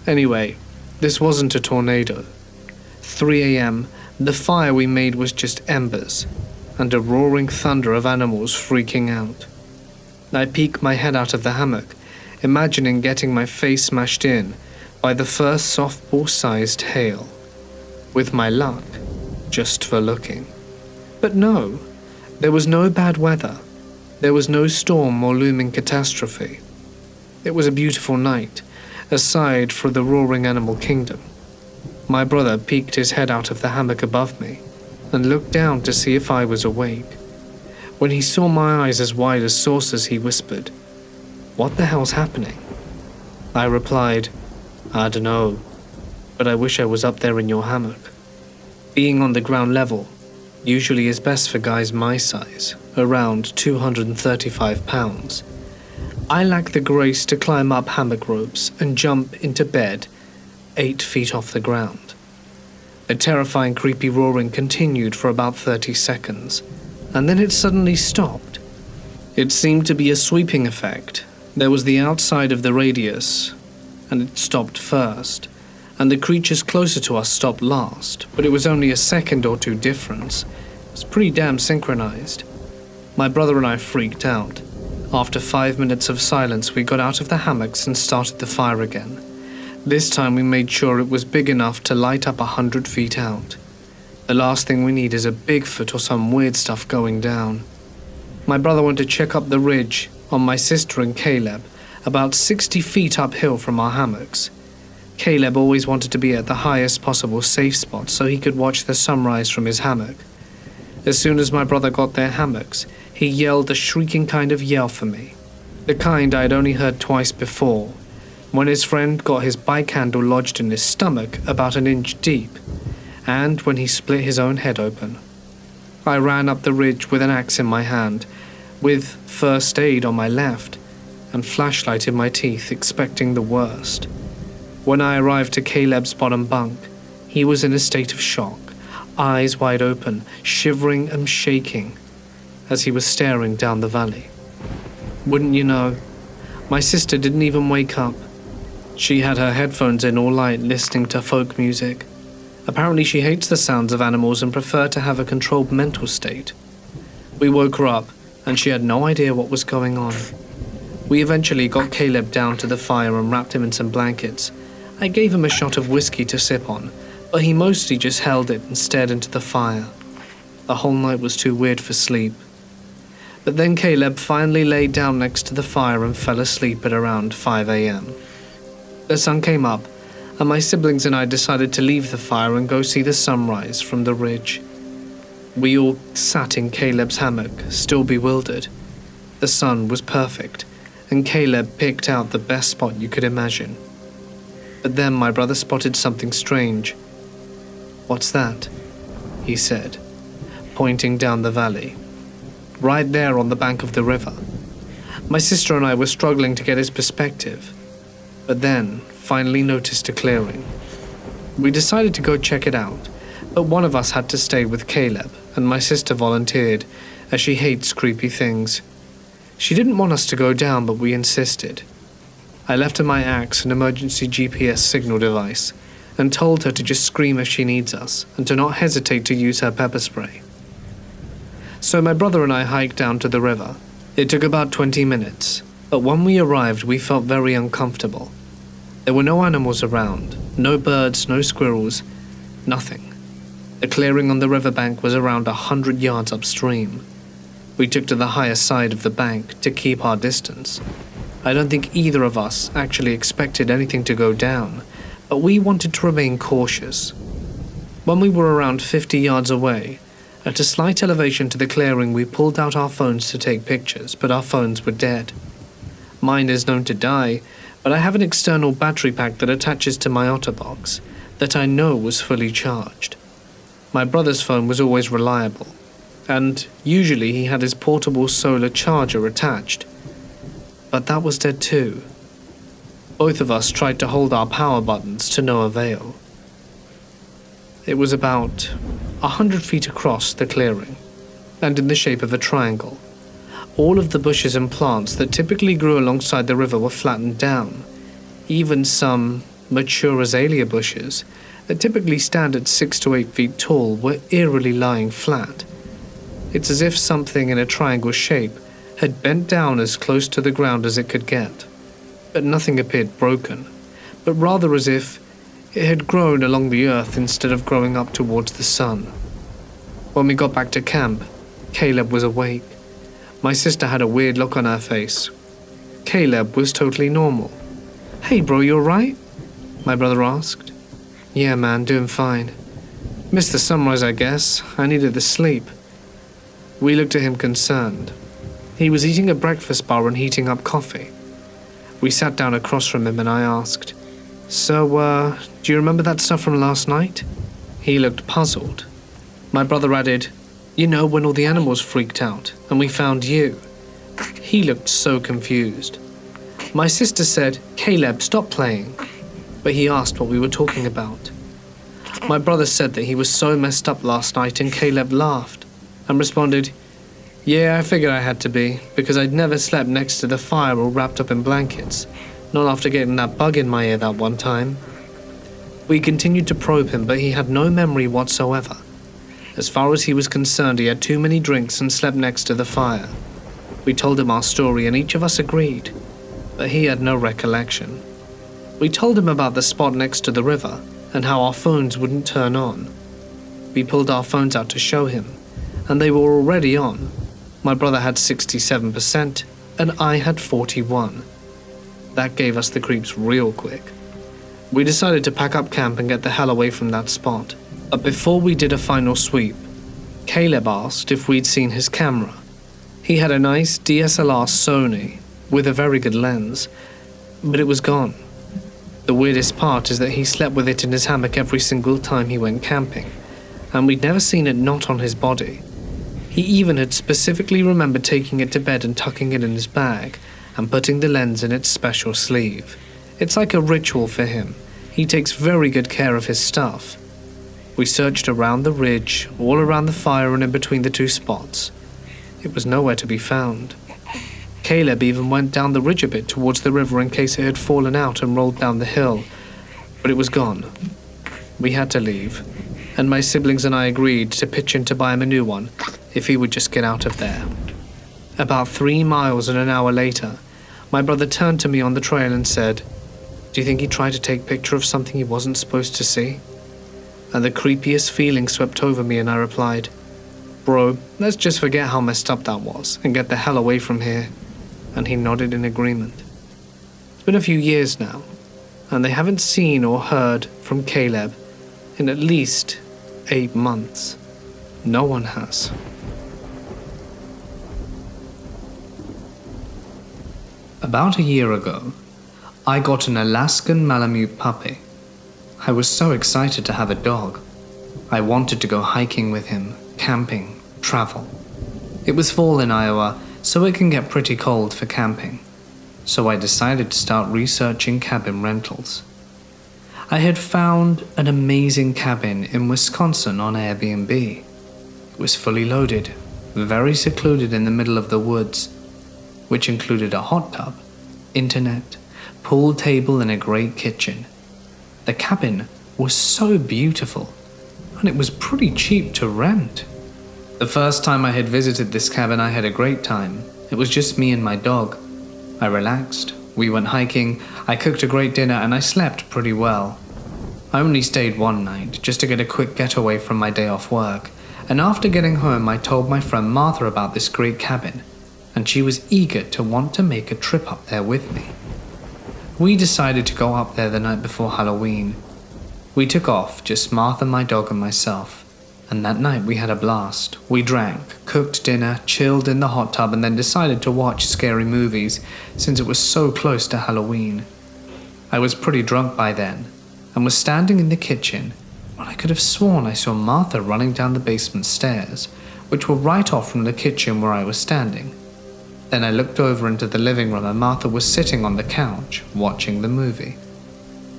Anyway, this wasn't a tornado. 3 a.m, the fire we made was just embers, and a roaring thunder of animals freaking out. I peeked my head out of the hammock, imagining getting my face smashed in by the first softball-sized hail. With my luck, just for looking. But no, there was no bad weather. There was no storm or looming catastrophe. It was a beautiful night, aside from the roaring animal kingdom. My brother peeked his head out of the hammock above me and looked down to see if I was awake. When he saw my eyes as wide as saucers, he whispered, "What the hell's happening?" I replied, "I don't know, but I wish I was up there in your hammock." Being on the ground level usually is best for guys my size, around 235 pounds. I lack the grace to climb up hammock ropes and jump into bed 8 feet off the ground. The terrifying, creepy roaring continued for about 30 seconds, and then it suddenly stopped. It seemed to be a sweeping effect. There was the outside of the radius, and it stopped first, and the creatures closer to us stopped last, but it was only a second or two difference. It was pretty damn synchronized. My brother and I freaked out. After 5 minutes of silence, we got out of the hammocks and started the fire again. This time we made sure it was big enough to light up 100 feet out. The last thing we need is a Bigfoot or some weird stuff going down. My brother went to check up the ridge on my sister and Caleb, about 60 feet uphill from our hammocks. Caleb always wanted to be at the highest possible safe spot so he could watch the sunrise from his hammock. As soon as my brother got their hammocks, he yelled a shrieking kind of yell for me, the kind I had only heard twice before, when his friend got his bike handle lodged in his stomach about an inch deep, and when he split his own head open. I ran up the ridge with an axe in my hand, with first aid on my left, and flashlight in my teeth, expecting the worst. When I arrived to Caleb's bottom bunk, he was in a state of shock, eyes wide open, shivering and shaking, as he was staring down the valley. Wouldn't you know, My sister didn't even wake up. She had her headphones in all night listening to folk music. Apparently she hates the sounds of animals and preferred to have a controlled mental state. We woke her up and she had no idea what was going on. We eventually got Caleb down to the fire and wrapped him in some blankets. I gave him a shot of whiskey to sip on, but he mostly just held it and stared into the fire. The whole night was too weird for sleep. But then Caleb finally laid down next to the fire and fell asleep at around 5 a.m. The sun came up, and my siblings and I decided to leave the fire and go see the sunrise from the ridge. We all sat in Caleb's hammock, still bewildered. The sun was perfect, and Caleb picked out the best spot you could imagine. But then my brother spotted something strange. "What's that?" he said, pointing down the valley. "Right there on the bank of the river." My sister and I were struggling to get his perspective, but then finally noticed a clearing. We decided to go check it out, but one of us had to stay with Caleb, and my sister volunteered, as she hates creepy things. She didn't want us to go down, but we insisted. I left her my axe and emergency GPS signal device, and told her to just scream if she needs us, and to not hesitate to use her pepper spray. So my brother and I hiked down to the river. It took about 20 minutes, but when we arrived we felt very uncomfortable. There were no animals around, no birds, no squirrels, nothing. The clearing on the riverbank was around 100 yards upstream. We took to the higher side of the bank to keep our distance. I don't think either of us actually expected anything to go down, but we wanted to remain cautious. When we were around 50 yards away, at a slight elevation to the clearing, we pulled out our phones to take pictures, but our phones were dead. Mine is known to die, but I have an external battery pack that attaches to my OtterBox that I know was fully charged. My brother's phone was always reliable, and usually he had his portable solar charger attached. But that was dead too. Both of us tried to hold our power buttons to no avail. It was about 100 feet across the clearing, and in the shape of a triangle. All of the bushes and plants that typically grew alongside the river were flattened down. Even some mature azalea bushes that typically stand at 6 to 8 feet tall were eerily lying flat. It's as if something in a triangle shape had bent down as close to the ground as it could get. But nothing appeared broken, but rather as if it had grown along the earth instead of growing up towards the sun. When we got back to camp, Caleb was awake. My sister had a weird look on her face. Caleb was totally normal. "Hey bro, you alright?" my brother asked. "Yeah man, doing fine. Missed the sunrise I guess, I needed the sleep." We looked at him concerned. He was eating a breakfast bar and heating up coffee. We sat down across from him and I asked, "So, do you remember that stuff from last night?" He looked puzzled. My brother added, "You know, when all the animals freaked out and we found you." He looked so confused. My sister said, "Caleb, stop playing." But he asked what we were talking about. My brother said that he was so messed up last night, and Caleb laughed and responded, "Yeah, I figured I had to be, because I'd never slept next to the fire or wrapped up in blankets, not after getting that bug in my ear that one time." We continued to probe him, but he had no memory whatsoever. As far as he was concerned, he had too many drinks and slept next to the fire. We told him our story and each of us agreed, but he had no recollection. We told him about the spot next to the river and how our phones wouldn't turn on. We pulled our phones out to show him, and they were already on. My brother had 67% and I had 41. That gave us the creeps real quick. We decided to pack up camp and get the hell away from that spot. But before we did a final sweep, Caleb asked if we'd seen his camera. He had a nice DSLR Sony with a very good lens, but it was gone. The weirdest part is that he slept with it in his hammock every single time he went camping, and we'd never seen it not on his body. He even had specifically remembered taking it to bed and tucking it in his bag and putting the lens in its special sleeve. It's like a ritual for him. He takes very good care of his stuff. We searched around the ridge, all around the fire and in between the two spots. It was nowhere to be found. Caleb even went down the ridge a bit towards the river in case it had fallen out and rolled down the hill, but it was gone. We had to leave, and my siblings and I agreed to pitch in to buy him a new one if he would just get out of there. About 3 miles and an hour later, my brother turned to me on the trail and said, "Do you think he tried to take a picture of something he wasn't supposed to see?" And the creepiest feeling swept over me and I replied, "Bro, let's just forget how messed up that was and get the hell away from here." And he nodded in agreement. It's been a few years now, and they haven't seen or heard from Caleb in at least 8 months. No one has. About a year ago, I got an Alaskan Malamute puppy. I was so excited to have a dog. I wanted to go hiking with him, camping, travel. It was fall in Iowa, so it can get pretty cold for camping. So I decided to start researching cabin rentals. I had found an amazing cabin in Wisconsin on Airbnb. It was fully loaded, very secluded in the middle of the woods, which included a hot tub, internet, pool table and a great kitchen. The cabin was so beautiful, and it was pretty cheap to rent. The first time I had visited this cabin, I had a great time. It was just me and my dog. I relaxed, we went hiking, I cooked a great dinner, and I slept pretty well. I only stayed one night, just to get a quick getaway from my day off work, and after getting home I told my friend Martha about this great cabin, and she was eager to want to make a trip up there with me. We decided to go up there the night before Halloween. We took off, just Martha, my dog, and myself. And that night we had a blast. We drank, cooked dinner, chilled in the hot tub, and then decided to watch scary movies since it was so close to Halloween. I was pretty drunk by then and was standing in the kitchen when I could have sworn I saw Martha running down the basement stairs, which were right off from the kitchen where I was standing. Then I looked over into the living room and Martha was sitting on the couch watching the movie.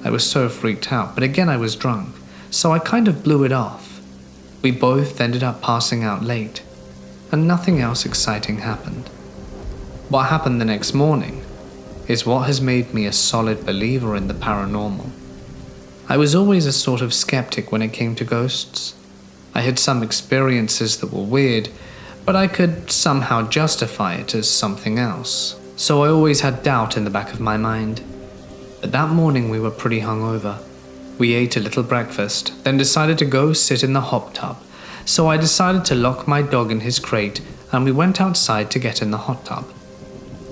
I was so freaked out, but again I was drunk, so I kind of blew it off. We both ended up passing out late, and nothing else exciting happened. What happened the next morning is what has made me a solid believer in the paranormal. I was always a sort of skeptic when it came to ghosts. I had some experiences that were weird, but I could somehow justify it as something else, so I always had doubt in the back of my mind. But that morning we were pretty hungover. We ate a little breakfast, then decided to go sit in the hot tub, so I decided to lock my dog in his crate and we went outside to get in the hot tub.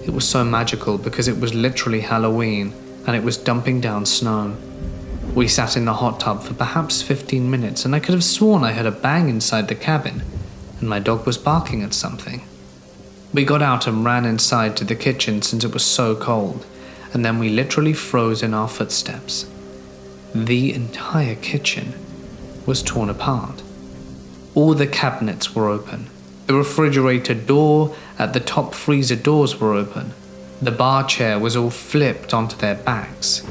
It was so magical because it was literally Halloween and it was dumping down snow. We sat in the hot tub for perhaps 15 minutes and I could have sworn I heard a bang inside the cabin and my dog was barking at something. We got out and ran inside to the kitchen since it was so cold, and then we literally froze in our footsteps. The entire kitchen was torn apart. All the cabinets were open. The refrigerator door at the top freezer doors were open. The bar chair was all flipped onto their backs.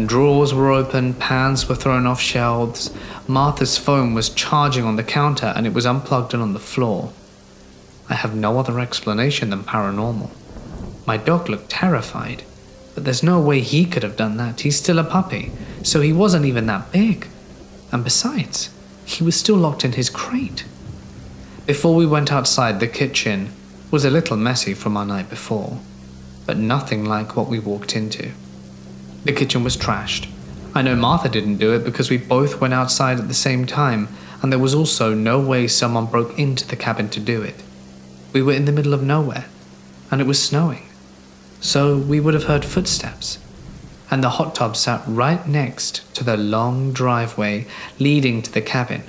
Drawers were open, pans were thrown off shelves. Martha's phone was charging on the counter and it was unplugged and on the floor. I have no other explanation than paranormal. My dog looked terrified, but there's no way he could have done that. He's still a puppy, so he wasn't even that big. And besides, he was still locked in his crate. Before we went outside, the kitchen was a little messy from our night before, but nothing like what we walked into. The kitchen was trashed. I know Martha didn't do it because we both went outside at the same time, and there was also no way someone broke into the cabin to do it. We were in the middle of nowhere, and it was snowing, so we would have heard footsteps. And the hot tub sat right next to the long driveway leading to the cabin,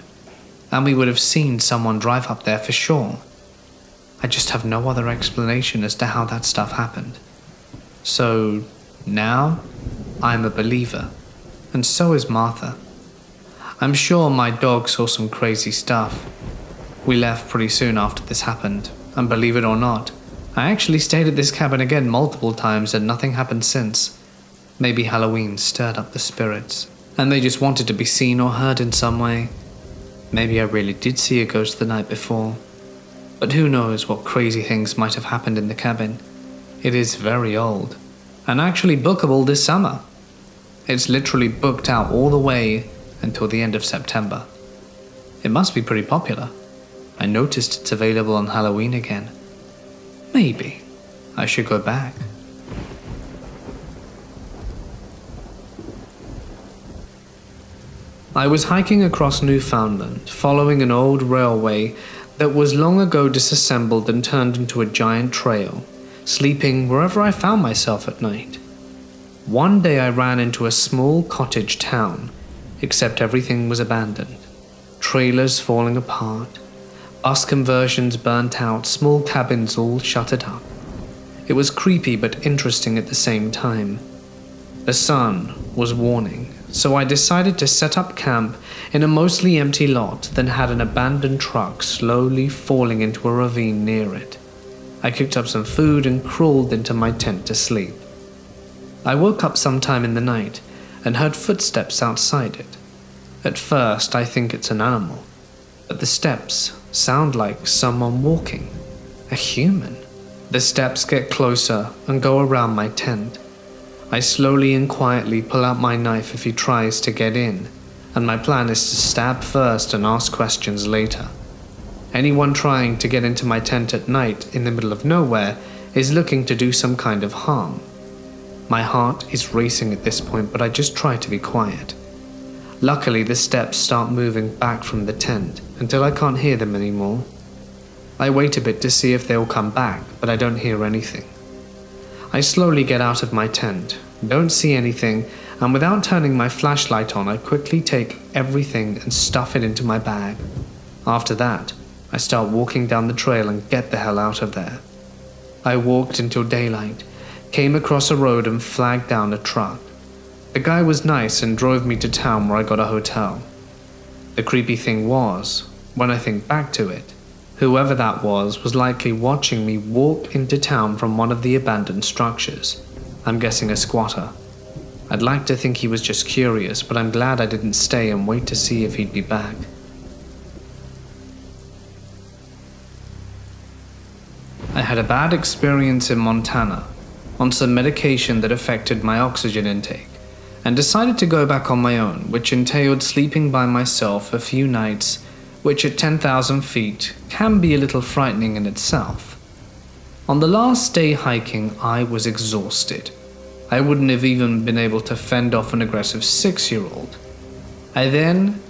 and we would have seen someone drive up there for sure. I just have no other explanation as to how that stuff happened. So now I'm a believer, and so is Martha. I'm sure my dog saw some crazy stuff. We left pretty soon after this happened, and believe it or not, I actually stayed at this cabin again multiple times and nothing happened since. Maybe Halloween stirred up the spirits, and they just wanted to be seen or heard in some way. Maybe I really did see a ghost the night before. But who knows what crazy things might have happened in the cabin. It is very old, and actually bookable this summer. It's literally booked out all the way until the end of September. It must be pretty popular. I noticed it's available on Halloween again. Maybe I should go back. I was hiking across Newfoundland, following an old railway that was long ago disassembled and turned into a giant trail, sleeping wherever I found myself at night. One day I ran into a small cottage town, except everything was abandoned. Trailers falling apart, bus conversions burnt out, small cabins all shuttered up. It was creepy but interesting at the same time. The sun was warning, so I decided to set up camp in a mostly empty lot that had an abandoned truck slowly falling into a ravine near it. I cooked up some food and crawled into my tent to sleep. I woke up sometime in the night and heard footsteps outside it. At first I think it's an animal, but the steps sound like someone walking, a human. The steps get closer and go around my tent. I slowly and quietly pull out my knife if he tries to get in, and my plan is to stab first and ask questions later. Anyone trying to get into my tent at night in the middle of nowhere is looking to do some kind of harm. My heart is racing at this point, but I just try to be quiet. Luckily, the steps start moving back from the tent until I can't hear them anymore. I wait a bit to see if they'll come back, but I don't hear anything. I slowly get out of my tent, don't see anything, and without turning my flashlight on, I quickly take everything and stuff it into my bag. After that, I start walking down the trail and get the hell out of there. I walked until daylight, came across a road and flagged down a truck. The guy was nice and drove me to town where I got a hotel. The creepy thing was, when I think back to it, whoever that was likely watching me walk into town from one of the abandoned structures. I'm guessing a squatter. I'd like to think he was just curious, but I'm glad I didn't stay and wait to see if he'd be back. I had a bad experience in Montana, on some medication that affected my oxygen intake, and decided to go back on my own, which entailed sleeping by myself a few nights, which at 10,000 feet can be a little frightening in itself. On the last day hiking, I was exhausted. I wouldn't have even been able to fend off an aggressive 6-year-old. I then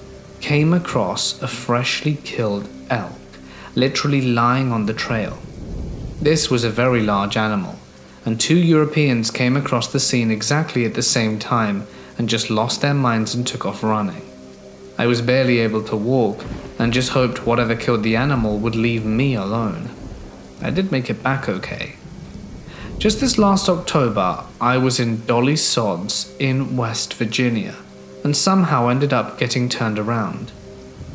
came across a freshly killed elk, literally lying on the trail. This was a very large animal, and 2 Europeans came across the scene exactly at the same time and just lost their minds and took off running. I was barely able to walk and just hoped whatever killed the animal would leave me alone. I did make it back okay. Just this last October, I was in Dolly Sods in West Virginia and somehow ended up getting turned around.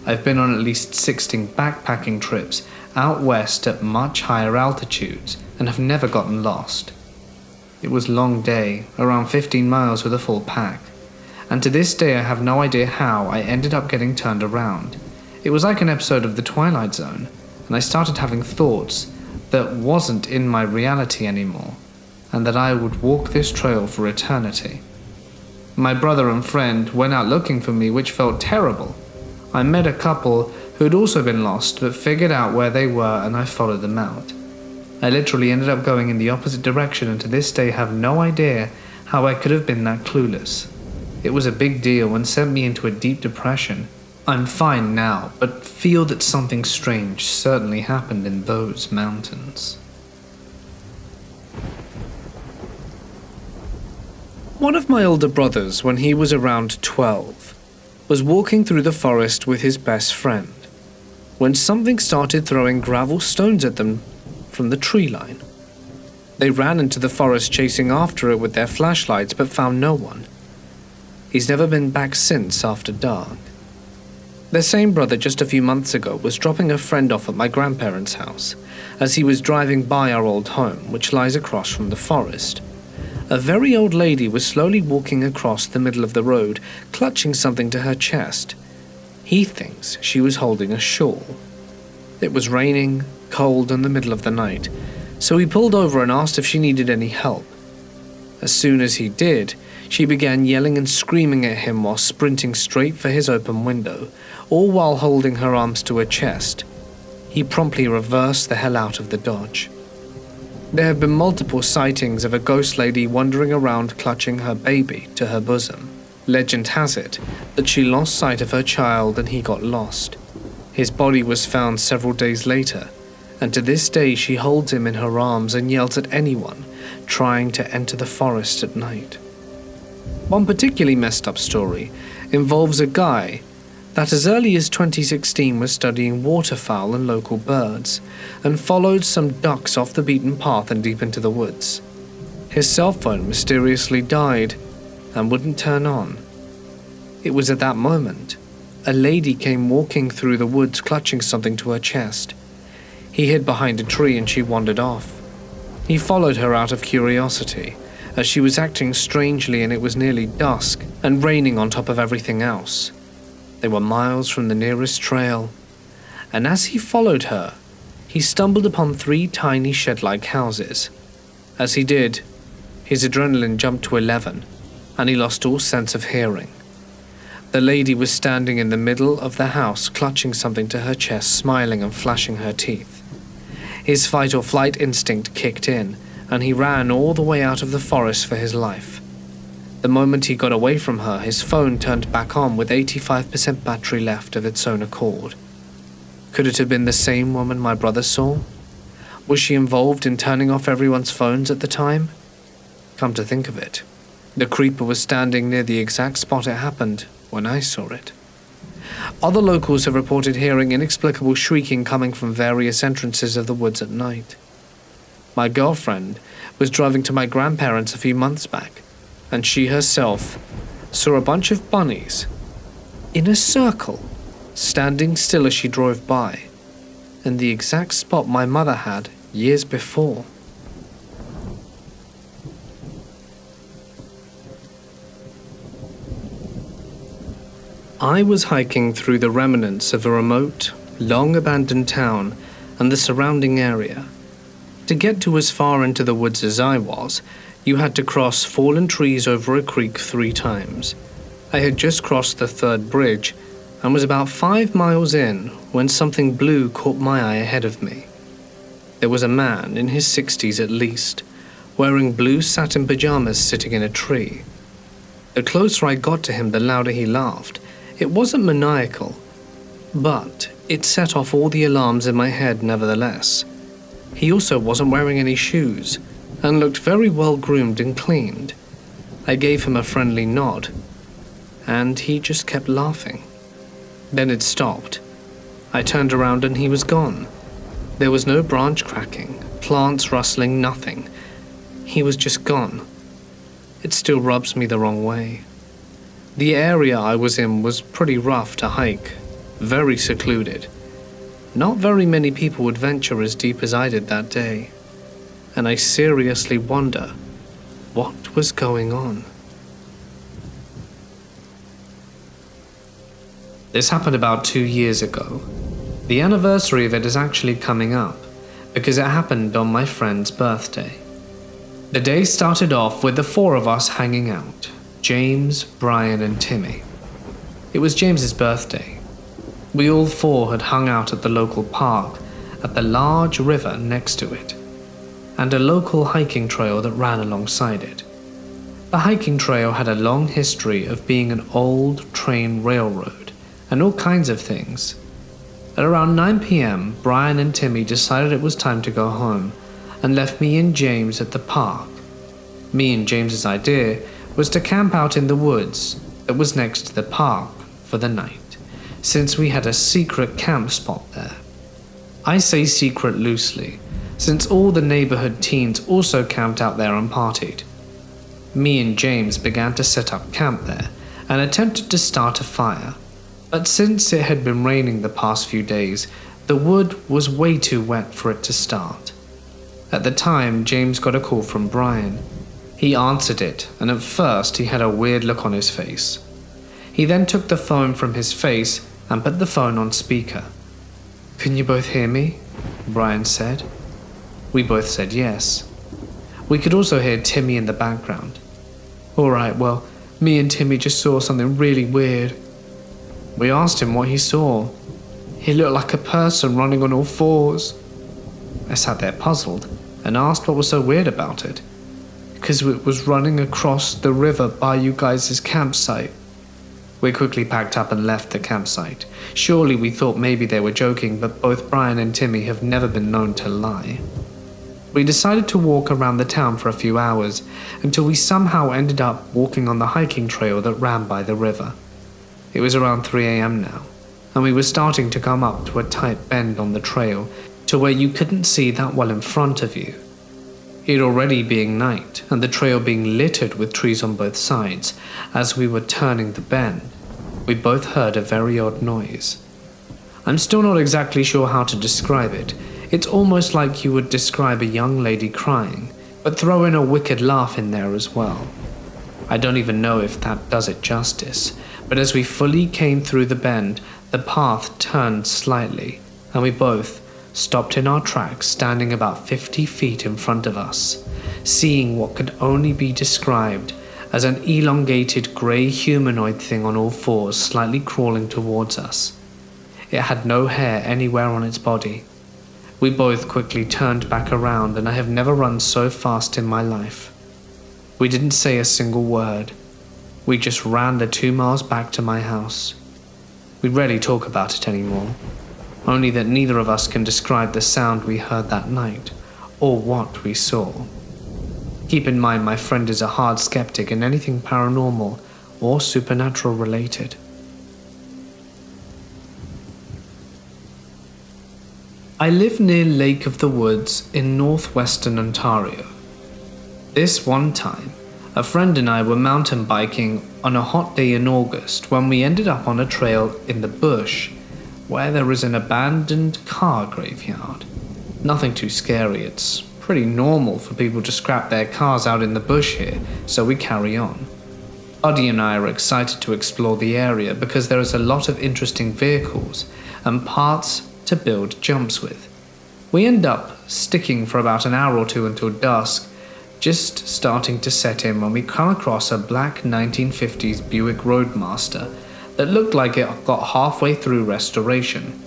I've been on at least 16 backpacking trips out west at much higher altitudes and have never gotten lost. It was a long day, around 15 miles with a full pack, and to this day I have no idea how I ended up getting turned around. It was like an episode of The Twilight Zone, and I started having thoughts that wasn't in my reality anymore, and that I would walk this trail for eternity. My brother and friend went out looking for me, which felt terrible. I met a couple who had also been lost, but figured out where they were and I followed them out. I literally ended up going in the opposite direction, and to this day have no idea how I could have been that clueless. It was a big deal and sent me into a deep depression. I'm fine now, but feel that something strange certainly happened in those mountains. One of my older brothers, when he was around 12, was walking through the forest with his best friend, when something started throwing gravel stones at them from the tree line. They ran into the forest chasing after it with their flashlights, but found no one. He's never been back since after dark. The same brother just a few months ago was dropping a friend off at my grandparents' house as he was driving by our old home, which lies across from the forest. A very old lady was slowly walking across the middle of the road, clutching something to her chest. He thinks she was holding a shawl. It was raining, cold in the middle of the night, So he pulled over and asked if she needed any help. As soon as he did, she began yelling and screaming at him while sprinting straight for his open window, all while holding her arms to her chest. He promptly reversed the hell out of the Dodge. There have been multiple sightings of a ghost lady wandering around clutching her baby to her bosom. Legend has it that she lost sight of her child and he got lost. His body was found several days later, and to this day she holds him in her arms and yells at anyone trying to enter the forest at night. One particularly messed up story involves a guy that as early as 2016 was studying waterfowl and local birds and followed some ducks off the beaten path and deep into the woods. His cell phone mysteriously died and wouldn't turn on. It was at that moment a lady came walking through the woods clutching something to her chest. He hid behind a tree and she wandered off. He followed her out of curiosity, as she was acting strangely and it was nearly dusk and raining on top of everything else. They were miles from the nearest trail, and as he followed her, he stumbled upon 3 tiny shed-like houses. As he did, his adrenaline jumped to 11, and he lost all sense of hearing. The lady was standing in the middle of the house, clutching something to her chest, smiling and flashing her teeth. His fight-or-flight instinct kicked in, and he ran all the way out of the forest for his life. The moment he got away from her, his phone turned back on with 85% battery left of its own accord. Could it have been the same woman my brother saw? Was she involved in turning off everyone's phones at the time? Come to think of it, the creeper was standing near the exact spot it happened when I saw it. Other locals have reported hearing inexplicable shrieking coming from various entrances of the woods at night. My girlfriend was driving to my grandparents a few months back, and she herself saw a bunch of bunnies in a circle standing still as she drove by, in the exact spot my mother had years before. I was hiking through the remnants of a remote, long-abandoned town and the surrounding area. To get to as far into the woods as I was, you had to cross fallen trees over a creek 3 times. I had just crossed the 3rd bridge and was about 5 miles in when something blue caught my eye ahead of me. There was a man in his 60s at least, wearing blue satin pajamas sitting in a tree. The closer I got to him, the louder he laughed. It wasn't maniacal, but it set off all the alarms in my head nevertheless. He also wasn't wearing any shoes and looked very well groomed and cleaned. I gave him a friendly nod, and he just kept laughing. Then it stopped. I turned around and he was gone. There was no branch cracking, plants rustling, nothing. He was just gone. It still rubs me the wrong way. The area I was in was pretty rough to hike, very secluded. Not very many people would venture as deep as I did that day, and I seriously wonder what was going on. This happened about 2 years ago. The anniversary of it is actually coming up, because it happened on my friend's birthday. The day started off with the 4 of us hanging out. James, Brian, and Timmy. It was James's birthday. We all 4 had hung out at the local park, at the large river next to it, and a local hiking trail that ran alongside it. The hiking trail had a long history of being an old train railroad, and all kinds of things. At around 9 p.m, Brian and Timmy decided it was time to go home, and left me and James at the park. Me and James's idea was to camp out in the woods that was next to the park for the night, since we had a secret camp spot there. I say secret loosely, since all the neighborhood teens also camped out there and partied. Me and James began to set up camp there and attempted to start a fire, but since it had been raining the past few days, the wood was way too wet for it to start. At the time, James got a call from Brian. He answered it, and at first he had a weird look on his face. He then took the phone from his face and put the phone on speaker. "Can you both hear me?" Brian said. We both said yes. We could also hear Timmy in the background. "Alright, well, me and Timmy just saw something really weird." We asked him what he saw. "He looked like a person running on all fours." I sat there puzzled and asked what was so weird about it. "Because it was running across the river by you guys' campsite." We quickly packed up and left the campsite. Surely we thought maybe they were joking, but both Brian and Timmy have never been known to lie. We decided to walk around the town for a few hours until we somehow ended up walking on the hiking trail that ran by the river. It was around 3 a.m. now, and we were starting to come up to a tight bend on the trail to where you couldn't see that well in front of you. It already being night, and the trail being littered with trees on both sides, as we were turning the bend, we both heard a very odd noise. I'm still not exactly sure how to describe it. It's almost like you would describe a young lady crying, but throw in a wicked laugh in there as well. I don't even know if that does it justice, but as we fully came through the bend, the path turned slightly, and we both stopped in our tracks, standing about 50 feet in front of us, seeing what could only be described as an elongated grey humanoid thing on all fours slightly crawling towards us. It had no hair anywhere on its body. We both quickly turned back around, and I have never run so fast in my life. We didn't say a single word. We just ran the 2 miles back to my house. We rarely talk about it anymore, only that neither of us can describe the sound we heard that night, or what we saw. Keep in mind my friend is a hard skeptic in anything paranormal or supernatural related. I live near Lake of the Woods in northwestern Ontario. This one time, a friend and I were mountain biking on a hot day in August when we ended up on a trail in the bush where there is an abandoned car graveyard. Nothing too scary, it's pretty normal for people to scrap their cars out in the bush here, so we carry on. Buddy and I are excited to explore the area because there is a lot of interesting vehicles and parts to build jumps with. We end up sticking for about an hour or two until dusk, just starting to set in when we come across a black 1950s Buick Roadmaster that looked like it got halfway through restoration.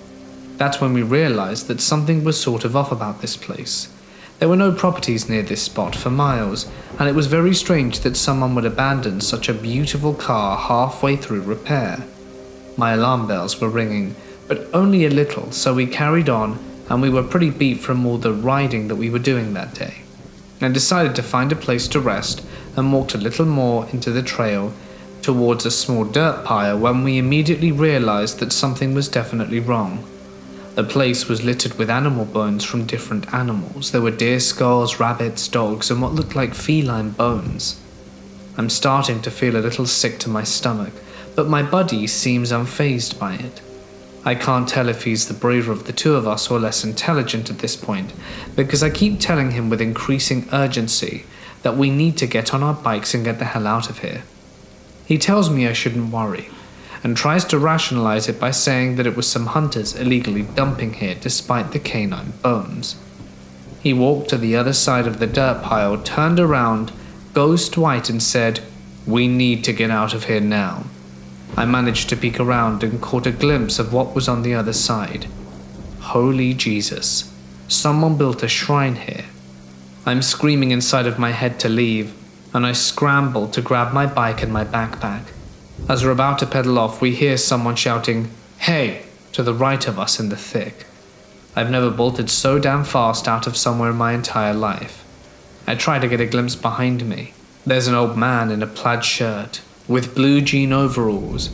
That's when we realized that something was sort of off about this place. There were no properties near this spot for miles, and it was very strange that someone would abandon such a beautiful car halfway through repair. My alarm bells were ringing, but only a little, so we carried on, and we were pretty beat from all the riding that we were doing that day, and decided to find a place to rest and walked a little more into the trail towards a small dirt pile when we immediately realized that something was definitely wrong. The place was littered with animal bones from different animals. There were deer skulls, rabbits, dogs, and what looked like feline bones. I'm starting to feel a little sick to my stomach, but my buddy seems unfazed by it. I can't tell if he's the braver of the two of us or less intelligent at this point, because I keep telling him with increasing urgency that we need to get on our bikes and get the hell out of here. He tells me I shouldn't worry, and tries to rationalize it by saying that it was some hunters illegally dumping here despite the canine bones. He walked to the other side of the dirt pile, turned around, ghost white, and said, "We need to get out of here now." I managed to peek around and caught a glimpse of what was on the other side. Holy Jesus, someone built a shrine here. I'm screaming inside of my head to leave, and I scramble to grab my bike and my backpack. As we're about to pedal off, we hear someone shouting, "Hey!" to the right of us in the thick. I've never bolted so damn fast out of somewhere in my entire life. I try to get a glimpse behind me. There's an old man in a plaid shirt, with blue jean overalls,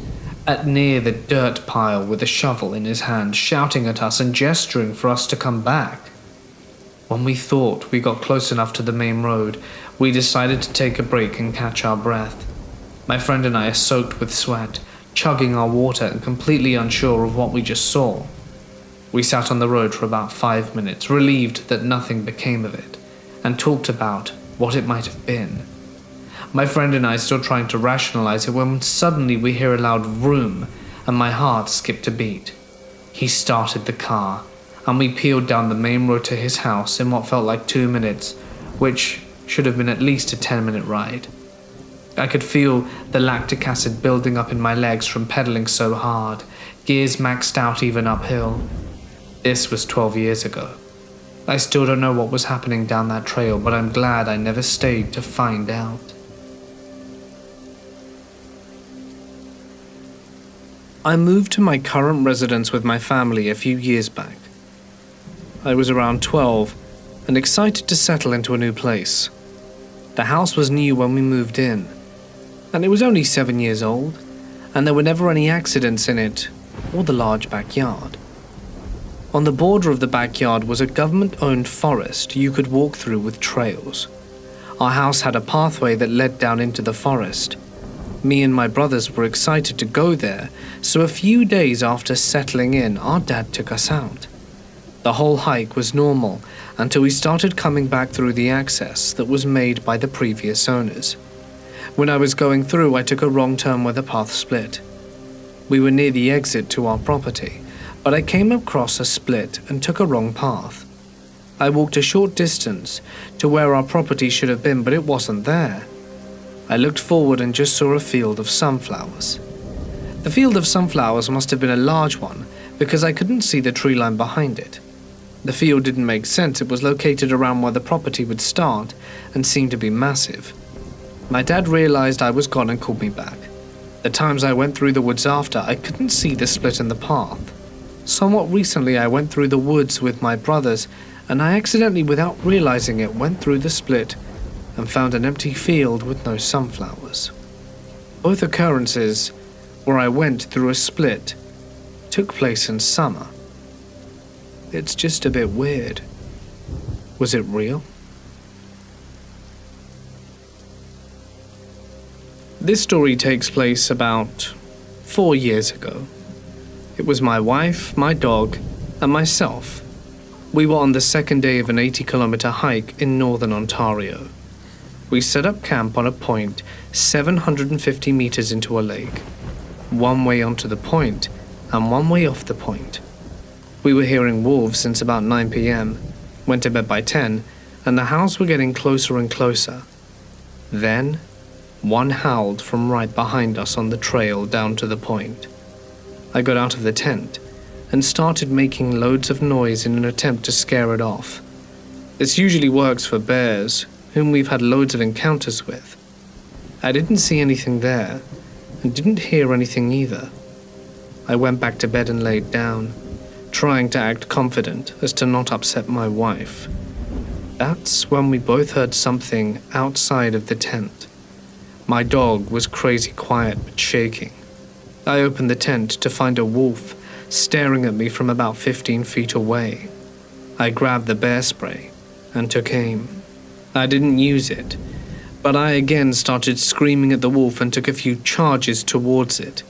at near the dirt pile with a shovel in his hand, shouting at us and gesturing for us to come back. When we thought we got close enough to the main road, we decided to take a break and catch our breath. My friend and I are soaked with sweat, chugging our water and completely unsure of what we just saw. We sat on the road for about 5 minutes, relieved that nothing became of it, and talked about what it might have been. My friend and I still trying to rationalize it when suddenly we hear a loud vroom and my heart skipped a beat. He started the car, and we peeled down the main road to his house in what felt like 2 minutes, which should have been at least a 10-minute ride. I could feel the lactic acid building up in my legs from pedaling so hard, gears maxed out even uphill. This was 12 years ago. I still don't know what was happening down that trail, but I'm glad I never stayed to find out. I moved to my current residence with my family a few years back. I was around 12 and excited to settle into a new place. The house was new when we moved in, and it was only 7 years old, and there were never any accidents in it or the large backyard. On the border of the backyard was a government-owned forest you could walk through with trails. Our house had a pathway that led down into the forest. Me and my brothers were excited to go there, so a few days after settling in, our dad took us out. The whole hike was normal until we started coming back through the access that was made by the previous owners. When I was going through, I took a wrong turn where the path split. We were near the exit to our property, but I came across a split and took a wrong path. I walked a short distance to where our property should have been, but it wasn't there. I looked forward and just saw a field of sunflowers. The field of sunflowers must have been a large one because I couldn't see the tree line behind it. The field didn't make sense. It was located around where the property would start and seemed to be massive. My dad realized I was gone and called me back. The times I went through the woods after, I couldn't see the split in the path. Somewhat recently, I went through the woods with my brothers, and I accidentally, without realizing it, went through the split and found an empty field with no sunflowers. Both occurrences, where I went through a split, took place in summer. It's just a bit weird. Was it real? This story takes place about 4 years ago. It was my wife, my dog, and myself. We were on the second day of an 80-kilometer hike in northern Ontario. We set up camp on a point 750 meters into a lake, one way onto the point and one way off the point. We were hearing wolves since about 9 p.m, went to bed by 10, and the howls were getting closer and closer. Then, one howled from right behind us on the trail down to the point. I got out of the tent and started making loads of noise in an attempt to scare it off. This usually works for bears, whom we've had loads of encounters with. I didn't see anything there, and didn't hear anything either. I went back to bed and laid down, trying to act confident as to not upset my wife. That's when we both heard something outside of the tent. My dog was crazy quiet but shaking. I opened the tent to find a wolf staring at me from about 15 feet away. I grabbed the bear spray and took aim. I didn't use it, but I again started screaming at the wolf and took a few charges towards it.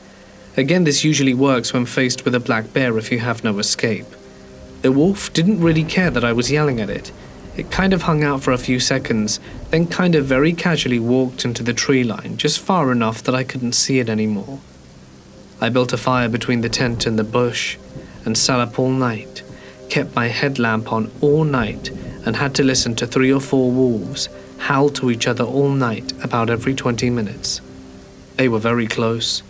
Again, this usually works when faced with a black bear if you have no escape. The wolf didn't really care that I was yelling at it. It kind of hung out for a few seconds, then kind of very casually walked into the tree line, just far enough that I couldn't see it anymore. I built a fire between the tent and the bush and sat up all night, kept my headlamp on all night, and had to listen to 3 or 4 wolves howl to each other all night about every 20 minutes. They were very close.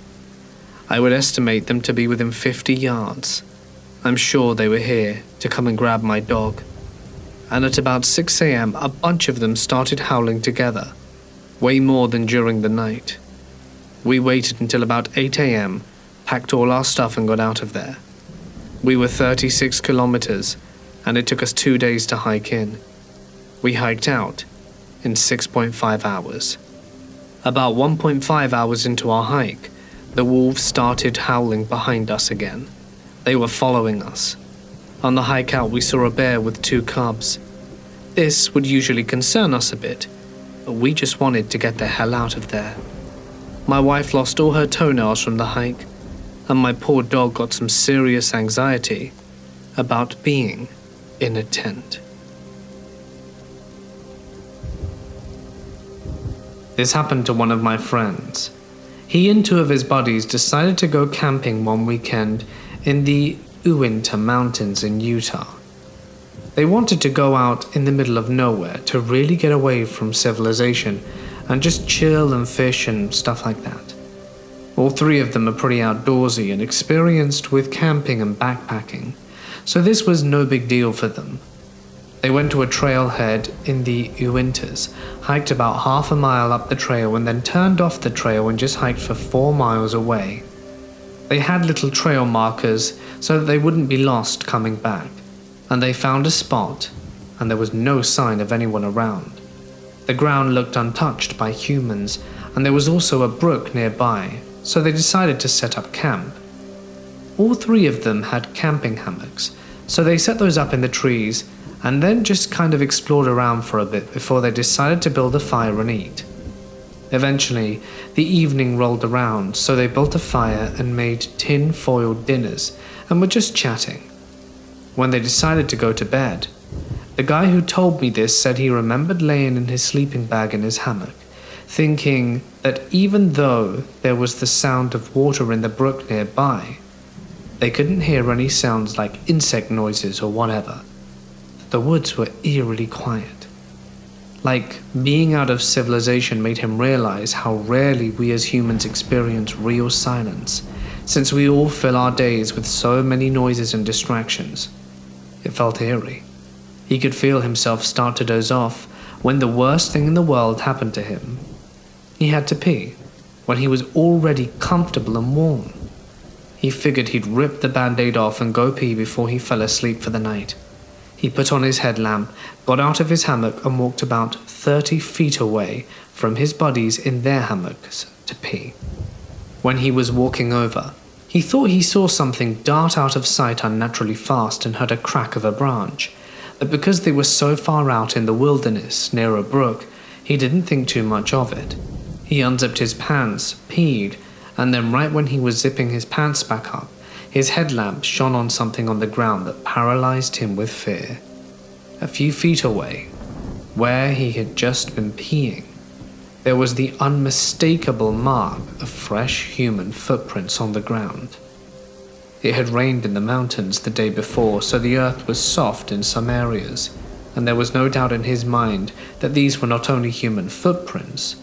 I would estimate them to be within 50 yards. I'm sure they were here to come and grab my dog. And at about 6 a.m, a bunch of them started howling together, way more than during the night. We waited until about 8 a.m, packed all our stuff and got out of there. We were 36 kilometers, and it took us 2 days to hike in. We hiked out in 6.5 hours. About 1.5 hours into our hike, the wolves started howling behind us again. They were following us. On the hike out, we saw a bear with 2 cubs. This would usually concern us a bit, but we just wanted to get the hell out of there. My wife lost all her toenails from the hike, and my poor dog got some serious anxiety about being in a tent. This happened to one of my friends. He and 2 of his buddies decided to go camping one weekend in the Uinta Mountains in Utah. They wanted to go out in the middle of nowhere to really get away from civilization and just chill and fish and stuff like that. All three of them are pretty outdoorsy and experienced with camping and backpacking, so this was no big deal for them. They went to a trailhead in the winters, hiked about half a mile up the trail and then turned off the trail and just hiked for 4 miles away. They had little trail markers so that they wouldn't be lost coming back, and they found a spot, and there was no sign of anyone around. The ground looked untouched by humans, and there was also a brook nearby, so they decided to set up camp. All three of them had camping hammocks, so they set those up in the trees and then just kind of explored around for a bit before they decided to build a fire and eat. Eventually, the evening rolled around, so they built a fire and made tin-foil dinners and were just chatting. When they decided to go to bed, the guy who told me this said he remembered laying in his sleeping bag in his hammock, thinking that even though there was the sound of water in the brook nearby, they couldn't hear any sounds like insect noises or whatever. The woods were eerily quiet. Like, being out of civilization made him realize how rarely we as humans experience real silence, since we all fill our days with so many noises and distractions. It felt eerie. He could feel himself start to doze off when the worst thing in the world happened to him. He had to pee when he was already comfortable and warm. He figured he'd rip the band-aid off and go pee before he fell asleep for the night. He put on his headlamp, got out of his hammock and walked about 30 feet away from his buddies in their hammocks to pee. When he was walking over, he thought he saw something dart out of sight unnaturally fast and heard a crack of a branch, but because they were so far out in the wilderness near a brook, he didn't think too much of it. He unzipped his pants, peed, and then right when he was zipping his pants back up, his headlamp shone on something on the ground that paralyzed him with fear. A few feet away, where he had just been peeing, there was the unmistakable mark of fresh human footprints on the ground. It had rained in the mountains the day before, so the earth was soft in some areas, and there was no doubt in his mind that these were not only human footprints,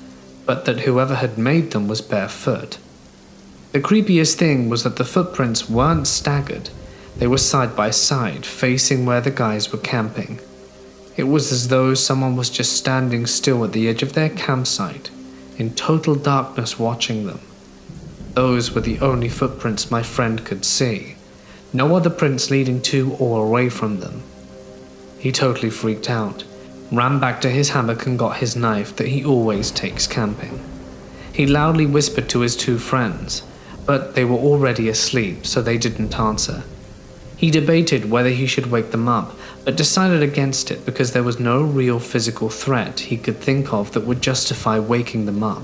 but that whoever had made them was barefoot. The creepiest thing was that the footprints weren't staggered, they were side by side, facing where the guys were camping. It was as though someone was just standing still at the edge of their campsite, in total darkness watching them. Those were the only footprints my friend could see, no other prints leading to or away from them. He totally freaked out, ran back to his hammock and got his knife that he always takes camping. He loudly whispered to his two friends, but they were already asleep, so they didn't answer. He debated whether he should wake them up, but decided against it because there was no real physical threat he could think of that would justify waking them up.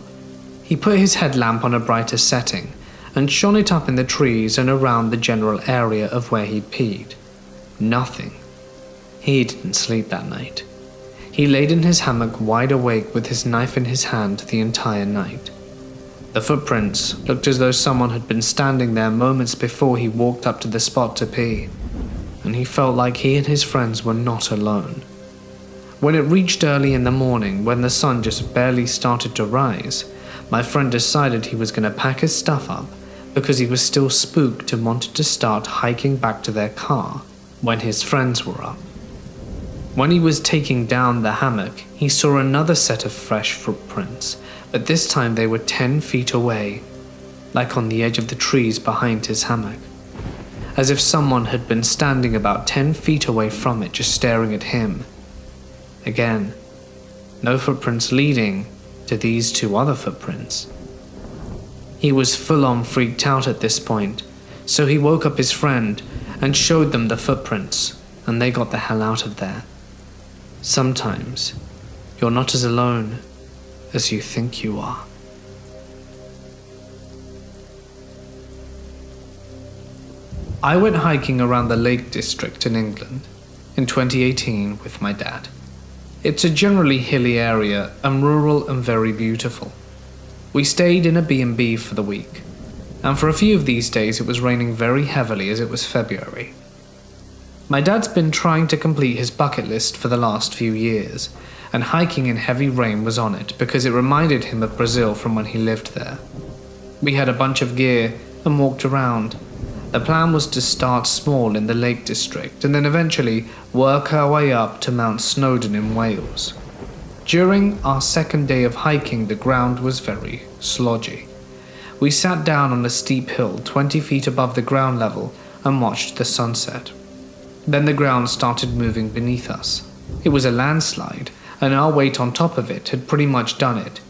He put his headlamp on a brighter setting and shone it up in the trees and around the general area of where he'd peed. Nothing. He didn't sleep that night. He laid in his hammock wide awake with his knife in his hand the entire night. The footprints looked as though someone had been standing there moments before he walked up to the spot to pee, and he felt like he and his friends were not alone. When it reached early in the morning, when the sun just barely started to rise, my friend decided he was going to pack his stuff up because he was still spooked and wanted to start hiking back to their car when his friends were up. When he was taking down the hammock, he saw another set of fresh footprints, but this time they were 10 feet away, like on the edge of the trees behind his hammock, as if someone had been standing about 10 feet away from it just staring at him. Again, no footprints leading to these two other footprints. He was full-on freaked out at this point, so he woke up his friend and showed them the footprints, and they got the hell out of there. Sometimes, you're not as alone as you think you are. I went hiking around the Lake District in England in 2018 with my dad. It's a generally hilly area and rural and very beautiful. We stayed in a B&B for the week, and for a few of these days it was raining very heavily as it was February. My dad's been trying to complete his bucket list for the last few years, and hiking in heavy rain was on it because it reminded him of Brazil from when he lived there. We had a bunch of gear and walked around. The plan was to start small in the Lake District and then eventually work our way up to Mount Snowdon in Wales. During our second day of hiking, the ground was very slodgy. We sat down on a steep hill 20 feet above the ground level and watched the sunset. Then the ground started moving beneath us. It was a landslide, and our weight on top of it had pretty much done it.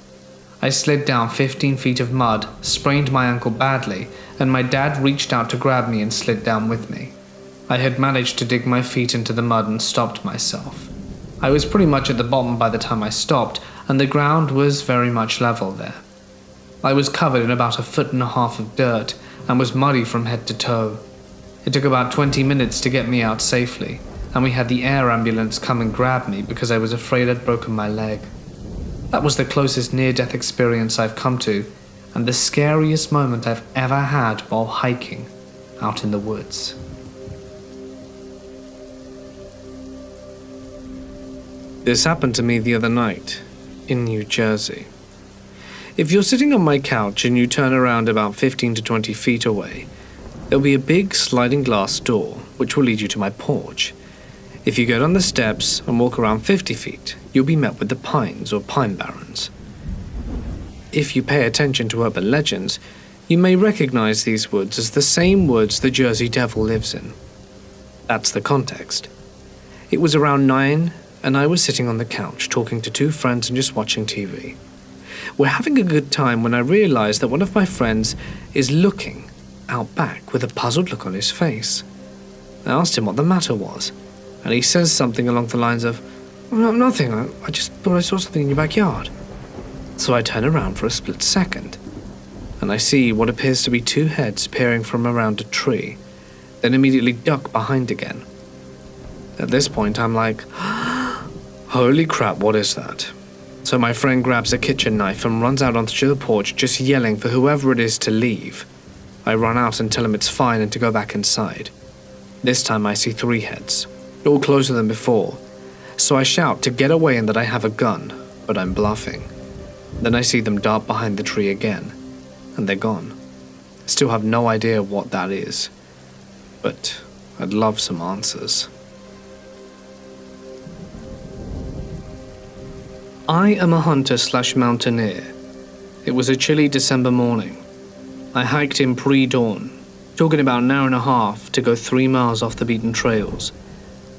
I slid down 15 feet of mud, sprained my ankle badly, and my dad reached out to grab me and slid down with me. I had managed to dig my feet into the mud and stopped myself. I was pretty much at the bottom by the time I stopped, and the ground was very much level there. I was covered in about 1.5 feet of dirt and was muddy from head to toe. It took about 20 minutes to get me out safely, and we had the air ambulance come and grab me because I was afraid I'd broken my leg. That was the closest near-death experience I've come to, and the scariest moment I've ever had while hiking out in the woods. This happened to me the other night in New Jersey. If you're sitting on my couch and you turn around about 15 to 20 feet away, there'll be a big sliding glass door which will lead you to my porch. If you go down the steps and walk around 50 feet, you'll be met with the pines or pine barrens. If you pay attention to urban legends, you may recognize these woods as the same woods the Jersey Devil lives in. That's the context. It was around 9, and I was sitting on the couch talking to 2 friends and just watching TV. We're having a good time when I realize that one of my friends is looking out back with a puzzled look on his face. I asked him what the matter was, and he says something along the lines of, "Nothing, I just thought I saw something in your backyard." So I turn around for a split second, and I see what appears to be 2 heads peering from around a tree, then immediately duck behind again. At this point, I'm like, holy crap, what is that? So my friend grabs a kitchen knife and runs out onto the porch, just yelling for whoever it is to leave. I run out and tell him it's fine and to go back inside. This time I see 3 heads, all closer than before, so I shout to get away and that I have a gun, but I'm bluffing. Then I see them dart behind the tree again, and they're gone. Still have no idea what that is, but I'd love some answers. I am a hunter/mountaineer. It was a chilly December morning. I hiked in pre-dawn, talking about an hour and a half to go 3 miles off the beaten trails.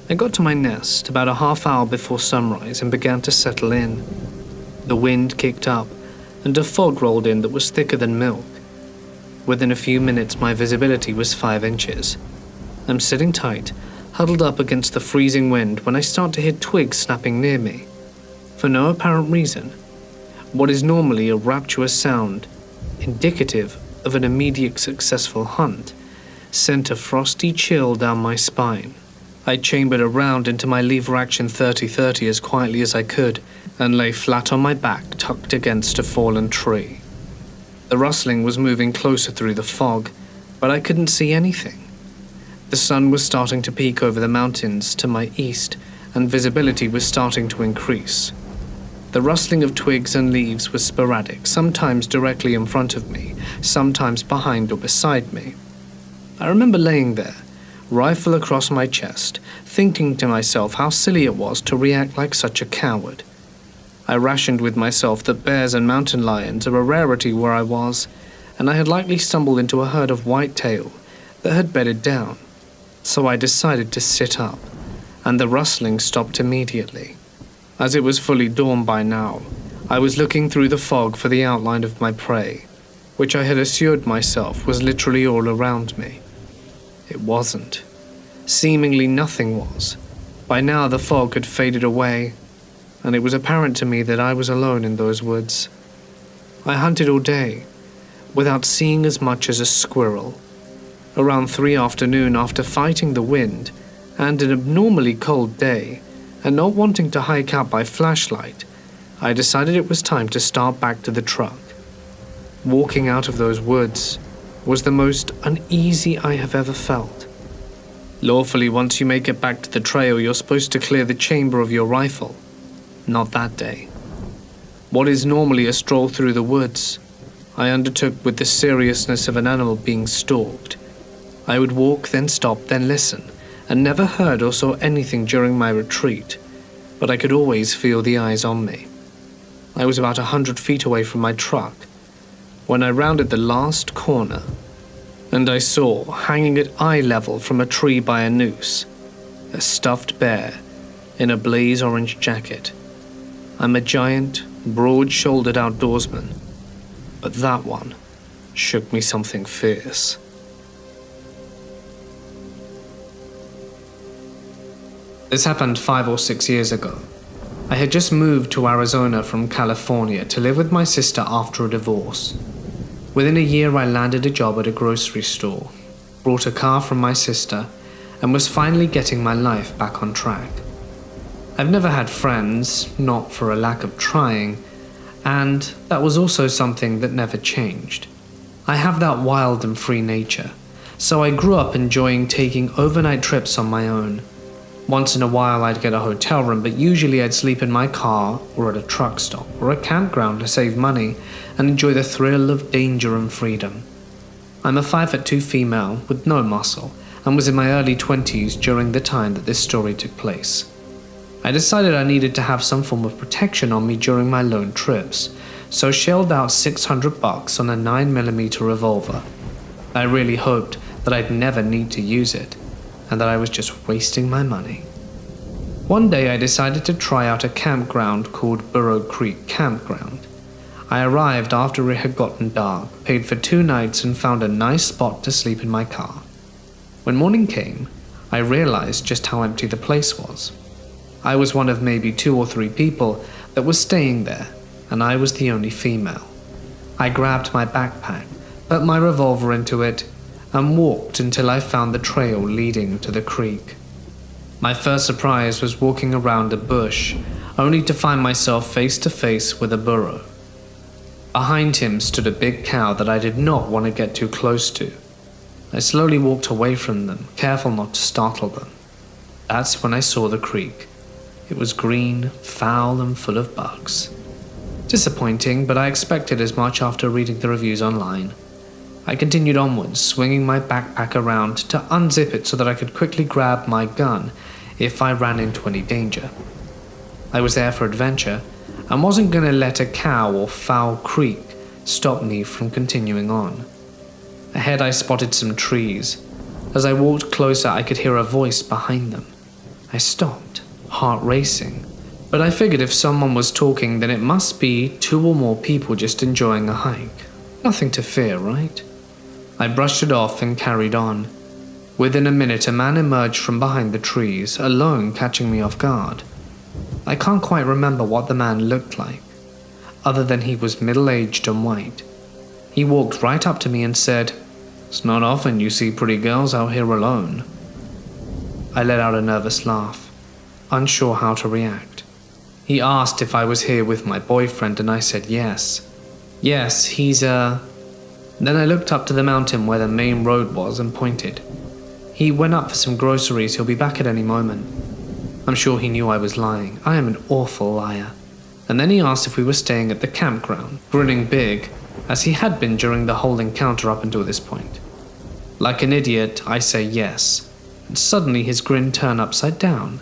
I got to my nest about a half hour before sunrise and began to settle in. The wind kicked up, and a fog rolled in that was thicker than milk. Within a few minutes, my visibility was 5 inches. I'm sitting tight, huddled up against the freezing wind when I start to hear twigs snapping near me. For no apparent reason, what is normally a rapturous sound, indicative of an immediate successful hunt, sent a frosty chill down my spine. I chambered around into my lever action 30-30 as quietly as I could and lay flat on my back tucked against a fallen tree. The rustling was moving closer through the fog, but I couldn't see anything. The sun was starting to peek over the mountains to my east, and visibility was starting to increase. The rustling of twigs and leaves was sporadic, sometimes directly in front of me, sometimes behind or beside me. I remember laying there, rifle across my chest, thinking to myself how silly it was to react like such a coward. I rationed with myself that bears and mountain lions are a rarity where I was, and I had likely stumbled into a herd of whitetail that had bedded down. So I decided to sit up, and the rustling stopped immediately. As it was fully dawn by now, I was looking through the fog for the outline of my prey, which I had assured myself was literally all around me. It wasn't. Seemingly nothing was. By now the fog had faded away, and it was apparent to me that I was alone in those woods. I hunted all day, without seeing as much as a squirrel. Around 3 afternoon, after fighting the wind, and an abnormally cold day, and not wanting to hike out by flashlight, I decided it was time to start back to the truck. Walking out of those woods was the most uneasy I have ever felt. Lawfully, once you make it back to the trail, you're supposed to clear the chamber of your rifle. Not that day. What is normally a stroll through the woods, I undertook with the seriousness of an animal being stalked. I would walk, then stop, then listen, and never heard or saw anything during my retreat, but I could always feel the eyes on me. I was about 100 feet away from my truck when I rounded the last corner, and I saw, hanging at eye level from a tree by a noose, a stuffed bear in a blaze orange jacket. I'm a giant, broad-shouldered outdoorsman, but that one shook me something fierce. This happened 5 or 6 years ago. I had just moved to Arizona from California to live with my sister after a divorce. Within a year, I landed a job at a grocery store, brought a car from my sister, and was finally getting my life back on track. I've never had friends, not for a lack of trying, and that was also something that never changed. I have that wild and free nature, so I grew up enjoying taking overnight trips on my own. Once in a while I'd get a hotel room, but usually I'd sleep in my car or at a truck stop or a campground to save money and enjoy the thrill of danger and freedom. I'm a 5'2" female with no muscle and was in my early 20s during the time that this story took place. I decided I needed to have some form of protection on me during my lone trips, so shelled out $600 on a 9mm revolver. I really hoped that I'd never need to use it, and that I was just wasting my money. One day I decided to try out a campground called Burrow Creek Campground. I arrived after it had gotten dark, paid for 2 nights, and found a nice spot to sleep in my car. When morning came, I realized just how empty the place was. I was one of maybe 2 or 3 people that was staying there, and I was the only female. I grabbed my backpack, put my revolver into it, and walked until I found the trail leading to the creek. My first surprise was walking around a bush, only to find myself face to face with a burro. Behind him stood a big cow that I did not want to get too close to. I slowly walked away from them, careful not to startle them. That's when I saw the creek. It was green, foul, and full of bugs. Disappointing, but I expected as much after reading the reviews online. I continued onwards, swinging my backpack around to unzip it so that I could quickly grab my gun if I ran into any danger. I was there for adventure and wasn't going to let a cow or foul creek stop me from continuing on. Ahead I spotted some trees. As I walked closer, I could hear a voice behind them. I stopped, heart racing, but I figured if someone was talking, then it must be 2 or more people just enjoying a hike. Nothing to fear, right? I brushed it off and carried on. Within a minute, a man emerged from behind the trees, alone, catching me off guard. I can't quite remember what the man looked like, other than he was middle-aged and white. He walked right up to me and said, "It's not often you see pretty girls out here alone." I let out a nervous laugh, unsure how to react. He asked if I was here with my boyfriend, and I said yes. "Yes, he's Then I looked up to the mountain where the main road was and pointed. "He went up for some groceries, he'll be back at any moment." I'm sure he knew I was lying. I am an awful liar. And then he asked if we were staying at the campground, grinning big, as he had been during the whole encounter up until this point. Like an idiot, I say yes, and suddenly his grin turned upside down.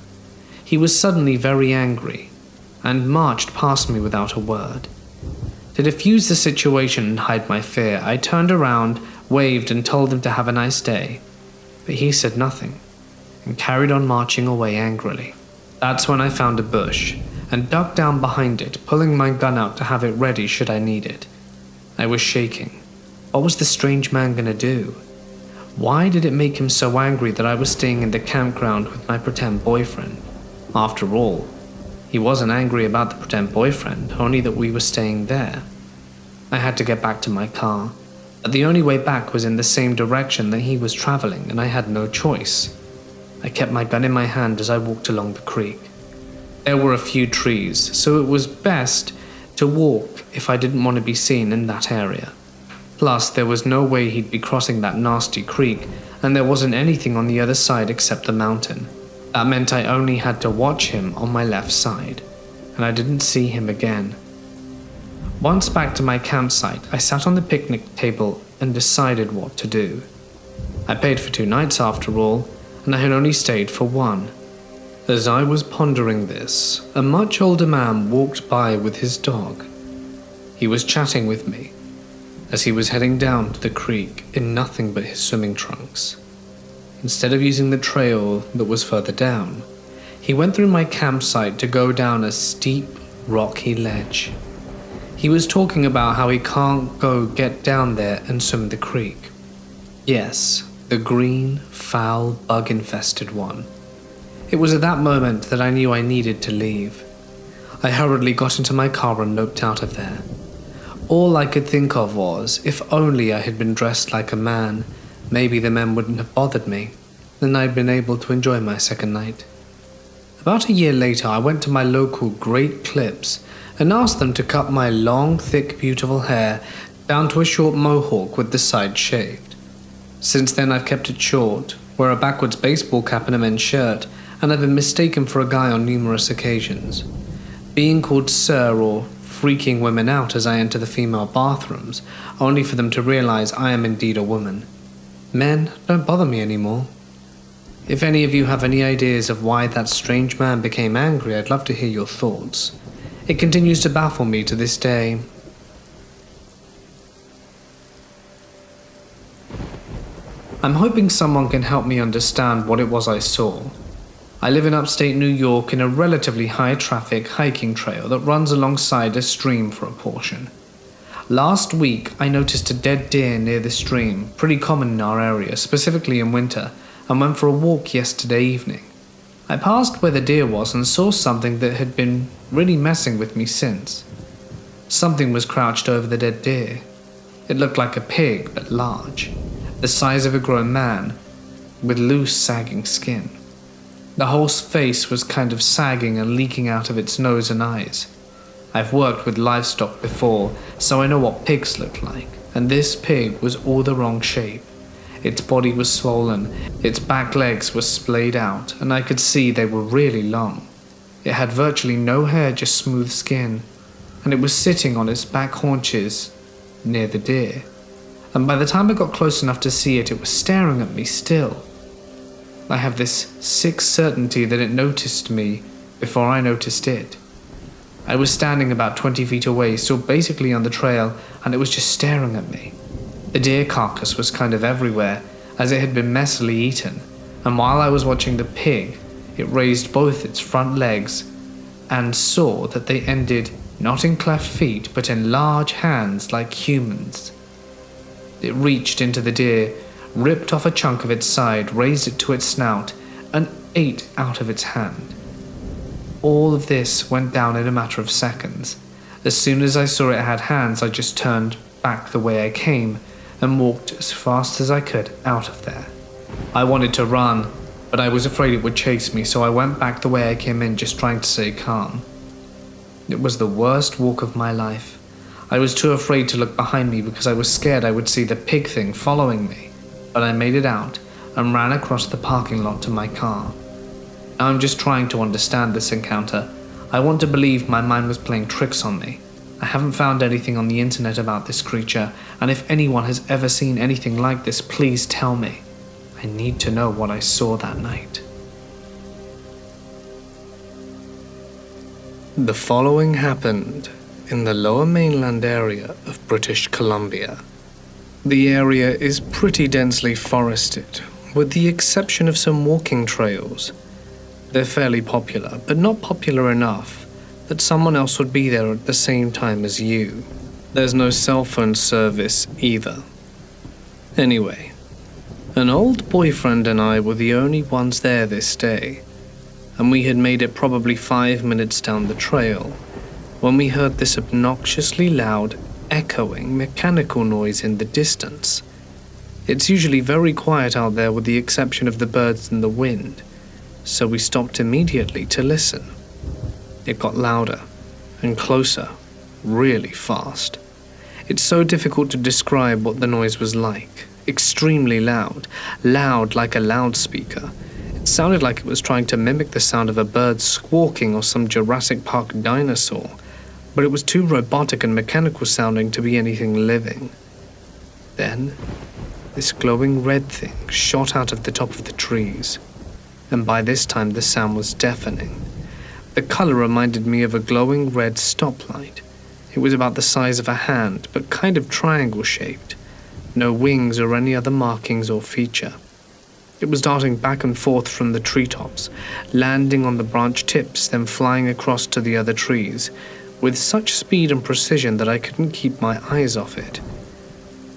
He was suddenly very angry, and marched past me without a word. To diffuse the situation and hide my fear, I turned around, waved, and told him to have a nice day. But he said nothing, and carried on marching away angrily. That's when I found a bush, and ducked down behind it, pulling my gun out to have it ready should I need it. I was shaking. What was the strange man gonna do? Why did it make him so angry that I was staying in the campground with my pretend boyfriend? After all, he wasn't angry about the pretend boyfriend, only that we were staying there. I had to get back to my car, but the only way back was in the same direction that he was traveling, and I had no choice. I kept my gun in my hand as I walked along the creek. There were a few trees, so it was best to walk if I didn't want to be seen in that area. Plus, there was no way he'd be crossing that nasty creek, and there wasn't anything on the other side except the mountain. That meant I only had to watch him on my left side, and I didn't see him again. Once back to my campsite, I sat on the picnic table and decided what to do. I paid for 2 nights after all, and I had only stayed for 1. As I was pondering this, a much older man walked by with his dog. He was chatting with me, as he was heading down to the creek in nothing but his swimming trunks. Instead of using the trail that was further down, he went through my campsite to go down a steep, rocky ledge. He was talking about how he can't go get down there and swim the creek. Yes, the green, foul, bug-infested one. It was at that moment that I knew I needed to leave. I hurriedly got into my car and loped out of there. All I could think of was, if only I had been dressed like a man, maybe the men wouldn't have bothered me, and I'd been able to enjoy my second night. About a year later, I went to my local Great Clips and asked them to cut my long, thick, beautiful hair down to a short mohawk with the sides shaved. Since then, I've kept it short, wear a backwards baseball cap and a men's shirt, and I've been mistaken for a guy on numerous occasions. Being called sir or freaking women out as I enter the female bathrooms, only for them to realize I am indeed a woman. Men don't bother me anymore. If any of you have any ideas of why that strange man became angry, I'd love to hear your thoughts. It continues to baffle me to this day. I'm hoping someone can help me understand what it was I saw. I live in upstate New York in a relatively high-traffic hiking trail that runs alongside a stream for a portion. Last week, I noticed a dead deer near the stream, pretty common in our area, specifically in winter, and went for a walk yesterday evening. I passed where the deer was and saw something that had been really messing with me since. Something was crouched over the dead deer. It looked like a pig, but large, the size of a grown man, with loose, sagging skin. The whole face was kind of sagging and leaking out of its nose and eyes. I've worked with livestock before, so I know what pigs look like, and this pig was all the wrong shape. Its body was swollen, its back legs were splayed out, and I could see they were really long. It had virtually no hair, just smooth skin, and it was sitting on its back haunches near the deer. And by the time I got close enough to see it, it was staring at me still. I have this sick certainty that it noticed me before I noticed it. I was standing about 20 feet away, still basically on the trail, and it was just staring at me. The deer carcass was kind of everywhere, as it had been messily eaten, and while I was watching the pig, it raised both its front legs and saw that they ended not in cleft feet, but in large hands like humans. It reached into the deer, ripped off a chunk of its side, raised it to its snout, and ate out of its hand. All of this went down in a matter of seconds. As soon as I saw it had hands, I just turned back the way I came and walked as fast as I could out of there. I wanted to run, but I was afraid it would chase me, so I went back the way I came in, just trying to stay calm. It was the worst walk of my life. I was too afraid to look behind me because I was scared I would see the pig thing following me, but I made it out and ran across the parking lot to my car. Now I'm just trying to understand this encounter. I want to believe my mind was playing tricks on me. I haven't found anything on the internet about this creature, and if anyone has ever seen anything like this, please tell me. I need to know what I saw that night. The following happened in the lower mainland area of British Columbia. The area is pretty densely forested, with the exception of some walking trails. They're fairly popular, but not popular enough that someone else would be there at the same time as you. There's no cell phone service either. Anyway, an old boyfriend and I were the only ones there this day, and we had made it probably 5 minutes down the trail when we heard this obnoxiously loud, echoing mechanical noise in the distance. It's usually very quiet out there with the exception of the birds and the wind, so we stopped immediately to listen. It got louder and closer, really fast. It's so difficult to describe what the noise was like. Extremely loud. Loud like a loudspeaker. It sounded like it was trying to mimic the sound of a bird squawking or some Jurassic Park dinosaur, but it was too robotic and mechanical sounding to be anything living. Then, this glowing red thing shot out of the top of the trees, and by this time the sound was deafening. The color reminded me of a glowing red stoplight. It was about the size of a hand, but kind of triangle-shaped. No wings or any other markings or feature. It was darting back and forth from the treetops, landing on the branch tips, then flying across to the other trees, with such speed and precision that I couldn't keep my eyes off it.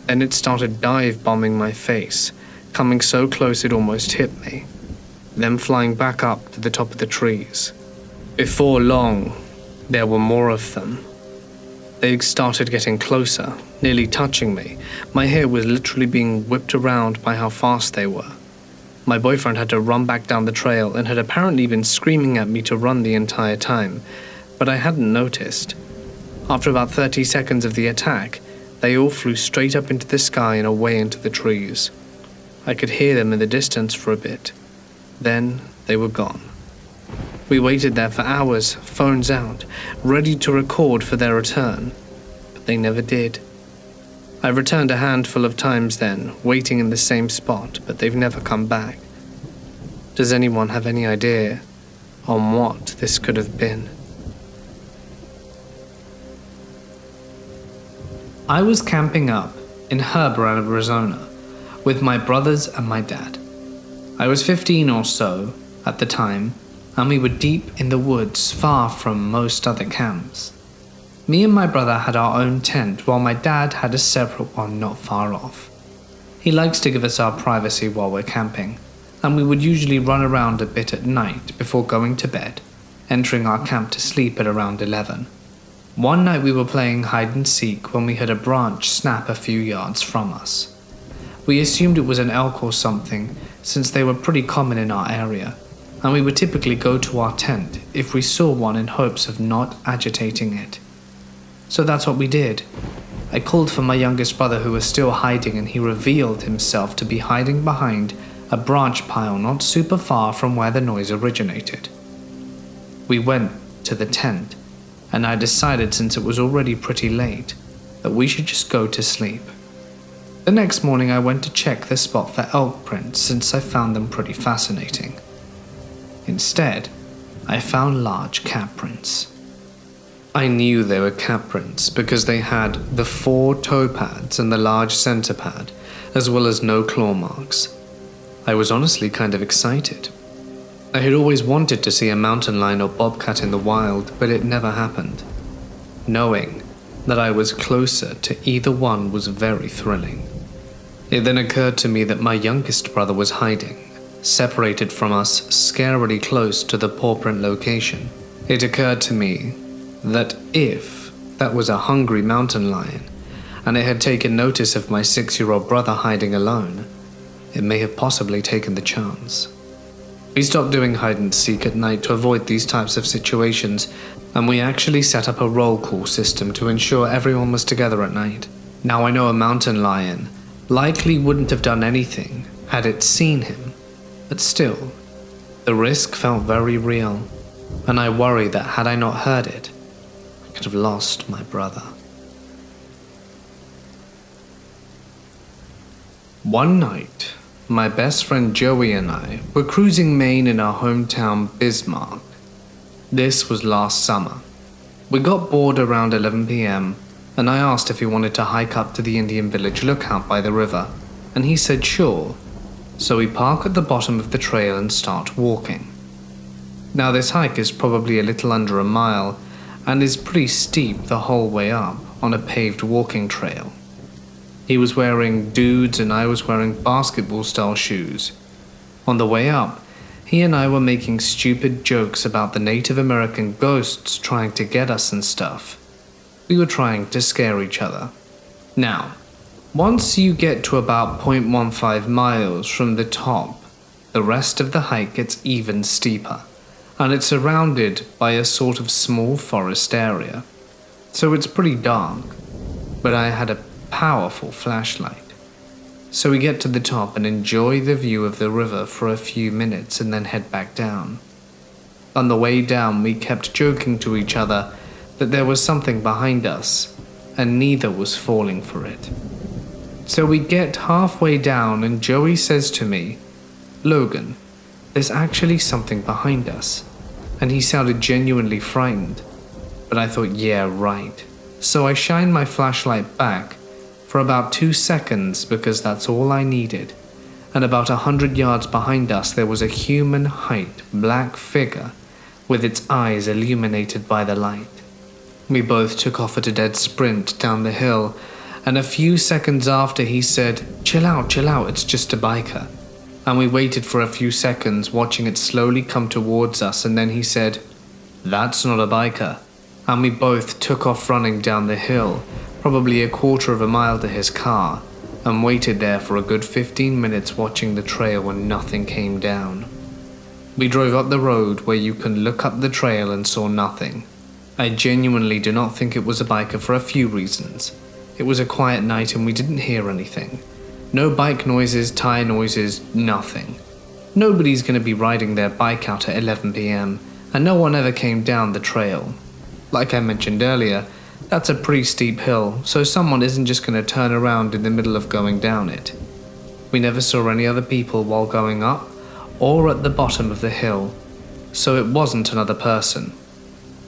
Then it started dive-bombing my face, coming so close it almost hit me, then flying back up to the top of the trees. Before long, there were more of them. They started getting closer, nearly touching me. My hair was literally being whipped around by how fast they were. My boyfriend had to run back down the trail and had apparently been screaming at me to run the entire time, but I hadn't noticed. After about 30 seconds of the attack, they all flew straight up into the sky and away into the trees. I could hear them in the distance for a bit. Then they were gone. We waited there for hours, phones out, ready to record for their return, but they never did. I've returned a handful of times then, waiting in the same spot, but they've never come back. Does anyone have any idea on what this could have been? I was camping up in Herbert, Arizona, with my brothers and my dad. I was 15 or so at the time, and we were deep in the woods, far from most other camps. Me and my brother had our own tent, while my dad had a separate one not far off. He likes to give us our privacy while we're camping, and we would usually run around a bit at night before going to bed, entering our camp to sleep at around 11. One night we were playing hide and seek when we heard a branch snap a few yards from us. We assumed it was an elk or something, since they were pretty common in our area, and we would typically go to our tent if we saw one in hopes of not agitating it. So that's what we did. I called for my youngest brother who was still hiding, and he revealed himself to be hiding behind a branch pile not super far from where the noise originated. We went to the tent, and I decided, since it was already pretty late, that we should just go to sleep. The next morning I went to check the spot for elk prints, since I found them pretty fascinating. Instead, I found large cat prints. I knew they were cat prints because they had the 4 toe pads and the large center pad, as well as no claw marks. I was honestly kind of excited. I had always wanted to see a mountain lion or bobcat in the wild, but it never happened. Knowing that I was closer to either one was very thrilling. It then occurred to me that my youngest brother was hiding, separated from us scarily close to the paw print location. It occurred to me that if that was a hungry mountain lion, and it had taken notice of my 6-year-old brother hiding alone, it may have possibly taken the chance. We stopped doing hide and seek at night to avoid these types of situations, and we actually set up a roll call system to ensure everyone was together at night. Now I know a mountain lion likely wouldn't have done anything had it seen him, but still, the risk felt very real, and I worry that had I not heard it, I could have lost my brother. One night, my best friend Joey and I were cruising Maine in our hometown Bismarck. This was last summer. We got bored around 11 p.m. and I asked if he wanted to hike up to the Indian village lookout by the river, and he said sure. So we park at the bottom of the trail and start walking. Now this hike is probably a little under a mile and is pretty steep the whole way up on a paved walking trail. He was wearing dudes and I was wearing basketball-style shoes. On the way up, he and I were making stupid jokes about the Native American ghosts trying to get us and stuff. We were trying to scare each other. Now, once you get to about 0.15 miles from the top, the rest of the hike gets even steeper, and it's surrounded by a sort of small forest area, so it's pretty dark. but I had a powerful flashlight. So we get to the top and enjoy the view of the river for a few minutes and then head back down. On the way down, we kept joking to each other that there was something behind us, and neither was falling for it. So we get halfway down and Joey says to me, "Logan, there's actually something behind us." And he sounded genuinely frightened. But I thought, yeah, right. So I shined my flashlight back for about 2 seconds because that's all I needed. And about 100 yards behind us there was a human-height black figure with its eyes illuminated by the light. We both took off at a dead sprint down the hill, and a few seconds after he said, chill out, it's just a biker." And we waited for a few seconds watching it slowly come towards us, and then he said, "That's not a biker." And we both took off running down the hill, probably a quarter of a mile to his car, and waited there for a good 15 minutes watching the trail when nothing came down. We drove up the road where you can look up the trail and saw nothing. I genuinely do not think it was a biker for a few reasons. It was a quiet night and we didn't hear anything. No bike noises, tire noises, nothing. Nobody's going to be riding their bike out at 11 p.m. and no one ever came down the trail. Like I mentioned earlier, that's a pretty steep hill, so someone isn't just going to turn around in the middle of going down it. We never saw any other people while going up or at the bottom of the hill, so it wasn't another person.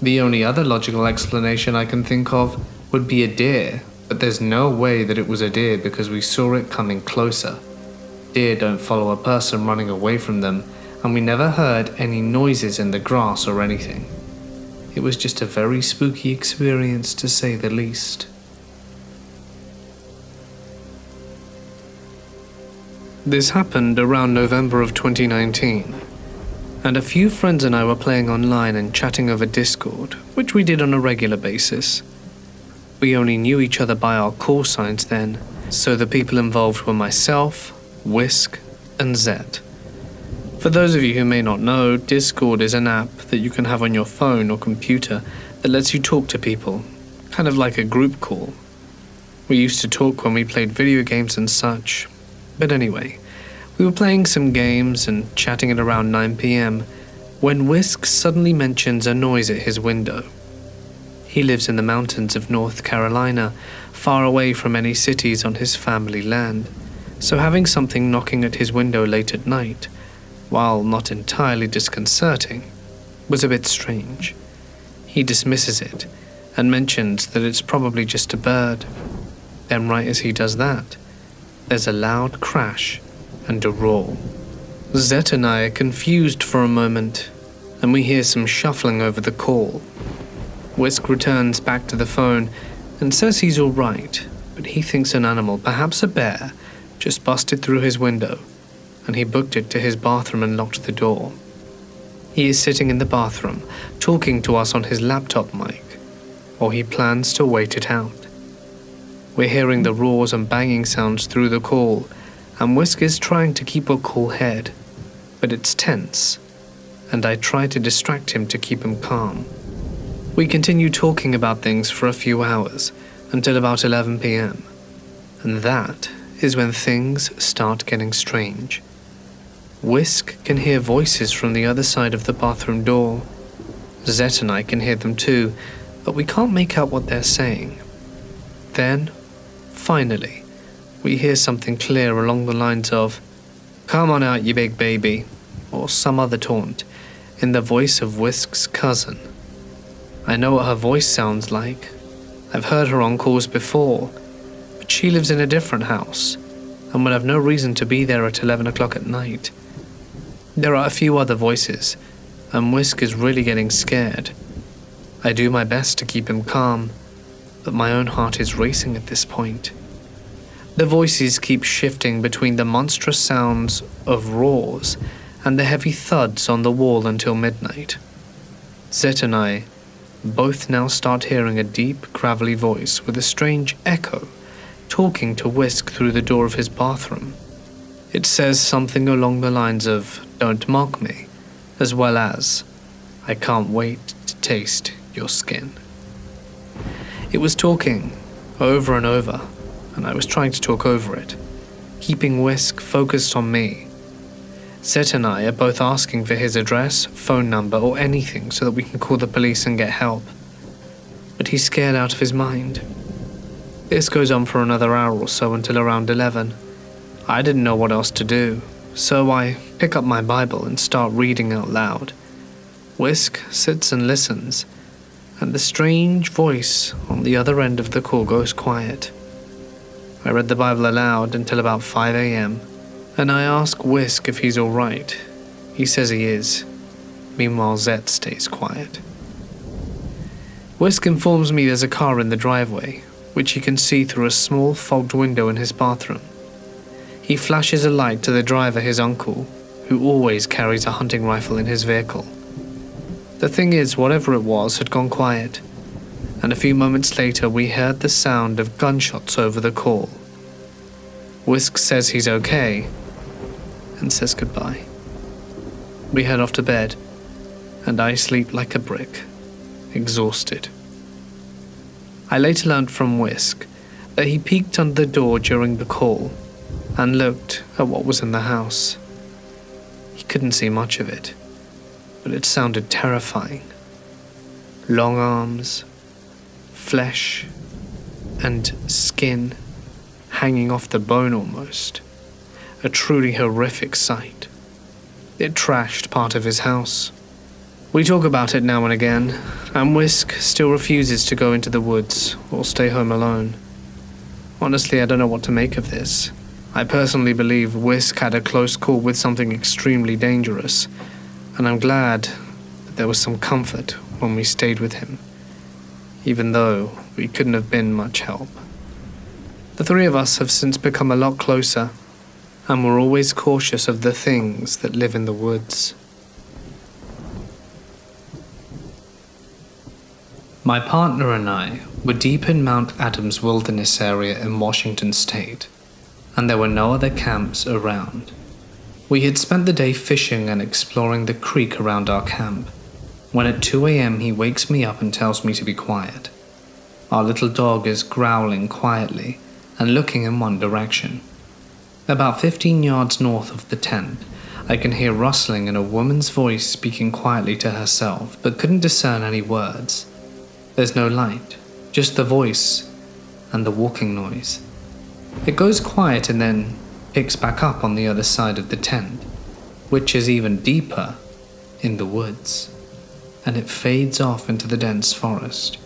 The only other logical explanation I can think of would be a deer, but there's no way that it was a deer because we saw it coming closer. Deer don't follow a person running away from them, and we never heard any noises in the grass or anything. It was just a very spooky experience to say the least. This happened around November of 2019, and a few friends and I were playing online and chatting over Discord, which we did on a regular basis. We only knew each other by our call signs then, so the people involved were myself, Whisk, and Zet. For those of you who may not know, Discord is an app that you can have on your phone or computer that lets you talk to people, kind of like a group call. We used to talk when we played video games and such, but anyway, we were playing some games and chatting at around 9 p.m. when Whisk suddenly mentions a noise at his window. He lives in the mountains of North Carolina, far away from any cities on his family land, so having something knocking at his window late at night, while not entirely disconcerting, was a bit strange. He dismisses it and mentions that it's probably just a bird. Then right as he does that, there's a loud crash and a roar. Zet and I are confused for a moment, and we hear some shuffling over the call. Whisk returns back to the phone and says he's all right, but he thinks an animal, perhaps a bear, just busted through his window, and he booked it to his bathroom and locked the door. He is sitting in the bathroom, talking to us on his laptop mic, or he plans to wait it out. We're hearing the roars and banging sounds through the call, and Whisk is trying to keep a cool head, but it's tense, and I try to distract him to keep him calm. We continue talking about things for a few hours, until about 11 p.m, and that is when things start getting strange. Whisk can hear voices from the other side of the bathroom door. Zet and I can hear them too, but we can't make out what they're saying. Then, finally, we hear something clear along the lines of, "Come on out, you big baby," or some other taunt, in the voice of Whisk's cousin. I know what her voice sounds like. I've heard her on calls before, but she lives in a different house, and would have no reason to be there at 11 o'clock at night. There are a few other voices, and Whisk is really getting scared. I do my best to keep him calm, but my own heart is racing at this point. The voices keep shifting between the monstrous sounds of roars and the heavy thuds on the wall until midnight. Zet and I both now start hearing a deep, gravelly voice with a strange echo talking to Whisk through the door of his bathroom. It says something along the lines of, "Don't mock me," as well as, "I can't wait to taste your skin." It was talking, over and over, and I was trying to talk over it, keeping Whisk focused on me. Zet and I are both asking for his address, phone number, or anything so that we can call the police and get help. But he's scared out of his mind. This goes on for another hour or so until around 11. I didn't know what else to do, so I pick up my Bible and start reading out loud. Whisk sits and listens, and the strange voice on the other end of the call goes quiet. I read the Bible aloud until about 5 a.m, and I ask Whisk if he's alright. He says he is. Meanwhile, Zet stays quiet. Whisk informs me there's a car in the driveway, which he can see through a small fogged window in his bathroom. He flashes a light to the driver, his uncle, who always carries a hunting rifle in his vehicle. The thing is, whatever it was had gone quiet, and a few moments later we heard the sound of gunshots over the call. Whisk says he's okay, and says goodbye. We head off to bed, and I sleep like a brick, exhausted. I later learned from Whisk that he peeked under the door during the call and looked at what was in the house. He couldn't see much of it, but it sounded terrifying. Long arms, flesh, and skin hanging off the bone almost. A truly horrific sight. It trashed part of his house. We talk about it now and again, and Whisk still refuses to go into the woods or stay home alone. Honestly, I don't know what to make of this. I personally believe Whisk had a close call with something extremely dangerous, and I'm glad that there was some comfort when we stayed with him, even though we couldn't have been much help. The three of us have since become a lot closer, and we're always cautious of the things that live in the woods. My partner and I were deep in Mount Adams Wilderness area in Washington State, and there were no other camps around. We had spent the day fishing and exploring the creek around our camp, when at 2 a.m. he wakes me up and tells me to be quiet. Our little dog is growling quietly and looking in one direction. About 15 yards north of the tent, I can hear rustling and a woman's voice speaking quietly to herself, but couldn't discern any words. There's no light, just the voice and the walking noise. It goes quiet and then picks back up on the other side of the tent, which is even deeper in the woods, and it fades off into the dense forest.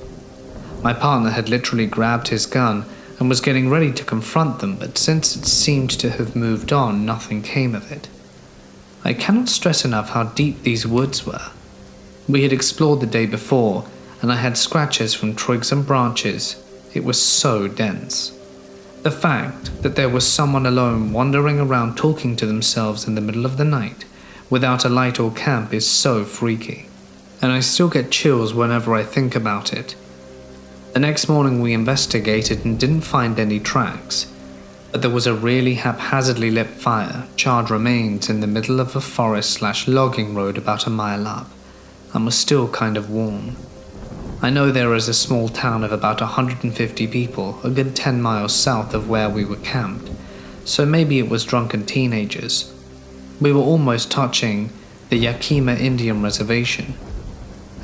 My partner had literally grabbed his gun and was getting ready to confront them, but since it seemed to have moved on, nothing came of it. I cannot stress enough how deep these woods were. We had explored the day before, and I had scratches from twigs and branches. It was so dense. The fact that there was someone alone wandering around talking to themselves in the middle of the night without a light or camp is so freaky, and I still get chills whenever I think about it. The next morning we investigated and didn't find any tracks, but there was a really haphazardly lit fire, charred remains in the middle of a forest/logging road about a mile up, and was still kind of warm. I know there is a small town of about 150 people, a good 10 miles south of where we were camped, so maybe it was drunken teenagers. We were almost touching the Yakima Indian Reservation,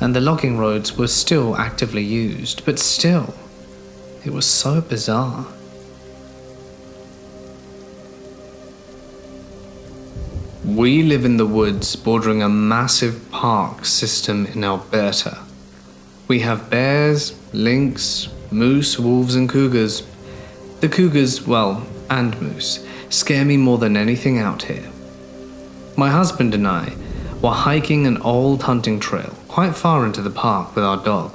and the logging roads were still actively used, but still, it was so bizarre. We live in the woods bordering a massive park system in Alberta. We have bears, lynx, moose, wolves, and cougars. The cougars, well, and moose, scare me more than anything out here. My husband and I were hiking an old hunting trail quite far into the park with our dog.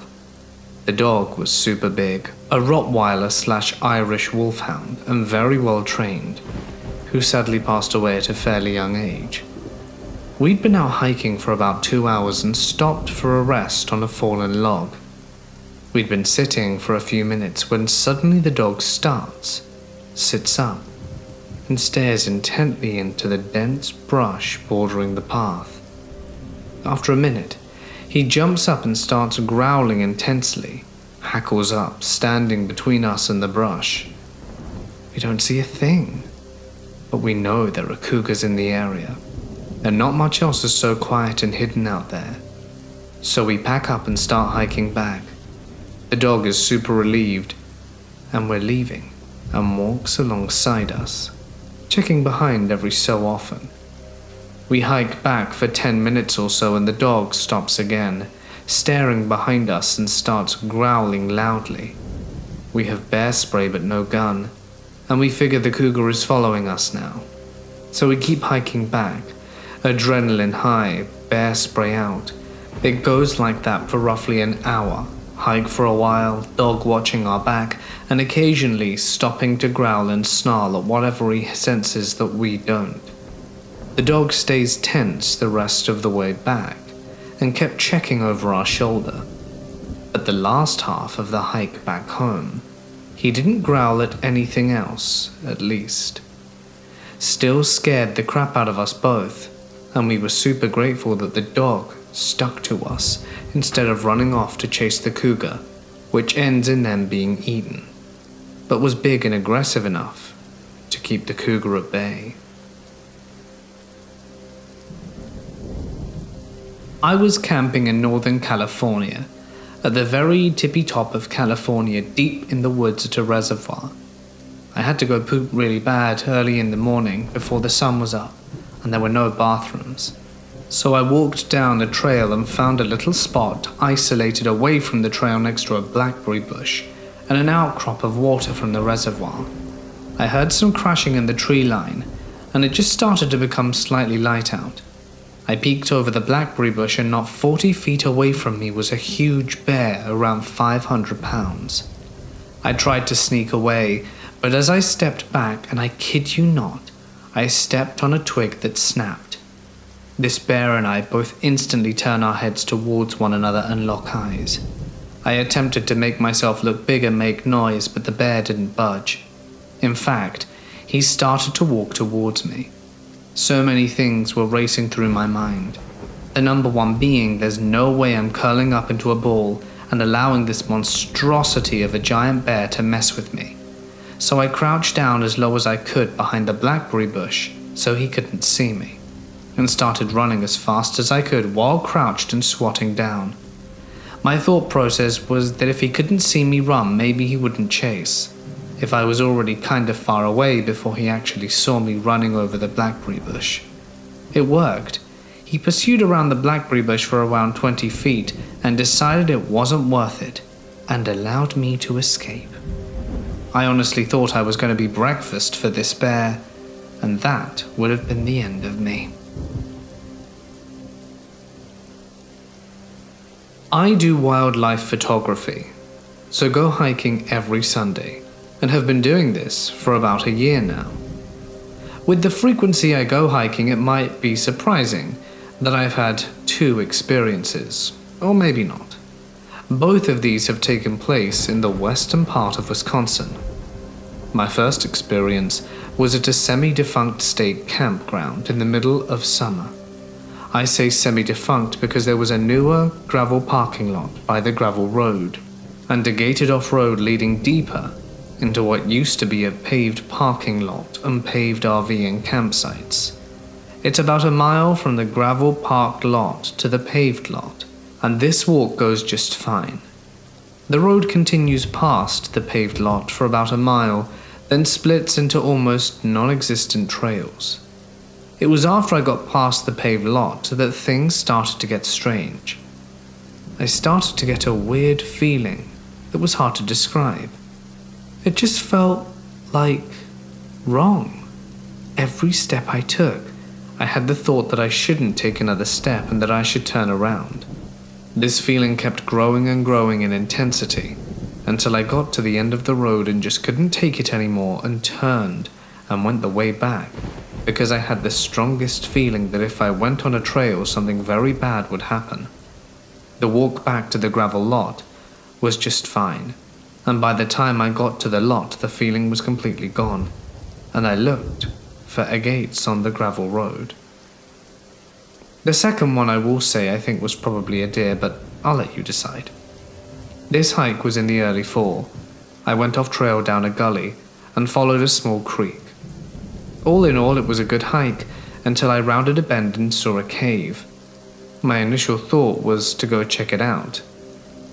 The dog was super big, a Rottweiler/Irish wolfhound, and very well trained, who sadly passed away at a fairly young age. We'd been out hiking for about 2 hours and stopped for a rest on a fallen log. We'd been sitting for a few minutes when suddenly the dog starts, sits up, and stares intently into the dense brush bordering the path. After a minute, he jumps up and starts growling intensely, hackles up, standing between us and the brush. We don't see a thing, but we know there are cougars in the area, and not much else is so quiet and hidden out there. So we pack up and start hiking back. The dog is super relieved, and we're leaving, and walks alongside us, checking behind every so often. We hike back for 10 minutes or so, and the dog stops again, staring behind us and starts growling loudly. We have bear spray but no gun, and we figure the cougar is following us now. So we keep hiking back, adrenaline high, bear spray out. It goes like that for roughly an hour. Hike for a while, dog watching our back, and occasionally stopping to growl and snarl at whatever he senses that we don't. The dog stays tense the rest of the way back, and kept checking over our shoulder. But the last half of the hike back home, he didn't growl at anything else, at least. Still scared the crap out of us both, and we were super grateful that the dog stuck to us instead of running off to chase the cougar, which ends in them being eaten, but was big and aggressive enough to keep the cougar at bay. I was camping in Northern California, at the very tippy top of California, deep in the woods at a reservoir. I had to go poop really bad early in the morning before the sun was up, and there were no bathrooms. So I walked down a trail and found a little spot isolated away from the trail next to a blackberry bush and an outcrop of water from the reservoir. I heard some crashing in the tree line, and it just started to become slightly light out. I peeked over the blackberry bush, and not 40 feet away from me was a huge bear around 500 pounds. I tried to sneak away, but as I stepped back, and I kid you not, I stepped on a twig that snapped. This bear and I both instantly turned our heads towards one another and lock eyes. I attempted to make myself look big and make noise, but the bear didn't budge. In fact, he started to walk towards me. So many things were racing through my mind. The number one being, there's no way I'm curling up into a ball and allowing this monstrosity of a giant bear to mess with me. So I crouched down as low as I could behind the blackberry bush so he couldn't see me, and started running as fast as I could while crouched and squatting down. My thought process was that if he couldn't see me run, maybe he wouldn't chase, if I was already kind of far away before he actually saw me running over the blackberry bush. It worked. He pursued around the blackberry bush for around 20 feet and decided it wasn't worth it, and allowed me to escape. I honestly thought I was going to be breakfast for this bear, and that would have been the end of me. I do wildlife photography, so go hiking every Sunday, and have been doing this for about a year now. With the frequency I go hiking, it might be surprising that I've had 2 experiences, or maybe not. Both of these have taken place in the western part of Wisconsin. My first experience was at a semi-defunct state campground in the middle of summer. I say semi-defunct because there was a newer gravel parking lot by the gravel road, and a gated off-road leading deeper into what used to be a paved parking lot and paved RV and campsites. It's about a mile from the gravel parked lot to the paved lot, and this walk goes just fine. The road continues past the paved lot for about a mile, then splits into almost non-existent trails. It was after I got past the paved lot that things started to get strange. I started to get a weird feeling that was hard to describe. It just felt like wrong. Every step I took, I had the thought that I shouldn't take another step and that I should turn around. This feeling kept growing and growing in intensity until I got to the end of the road and just couldn't take it anymore and turned and went the way back, because I had the strongest feeling that if I went on a trail, something very bad would happen. The walk back to the gravel lot was just fine, and by the time I got to the lot, the feeling was completely gone, and I looked for agates on the gravel road. The second one I will say I think was probably a deer, but I'll let you decide. This hike was in the early fall. I went off trail down a gully and followed a small creek. All in all, it was a good hike until I rounded a bend and saw a cave. My initial thought was to go check it out.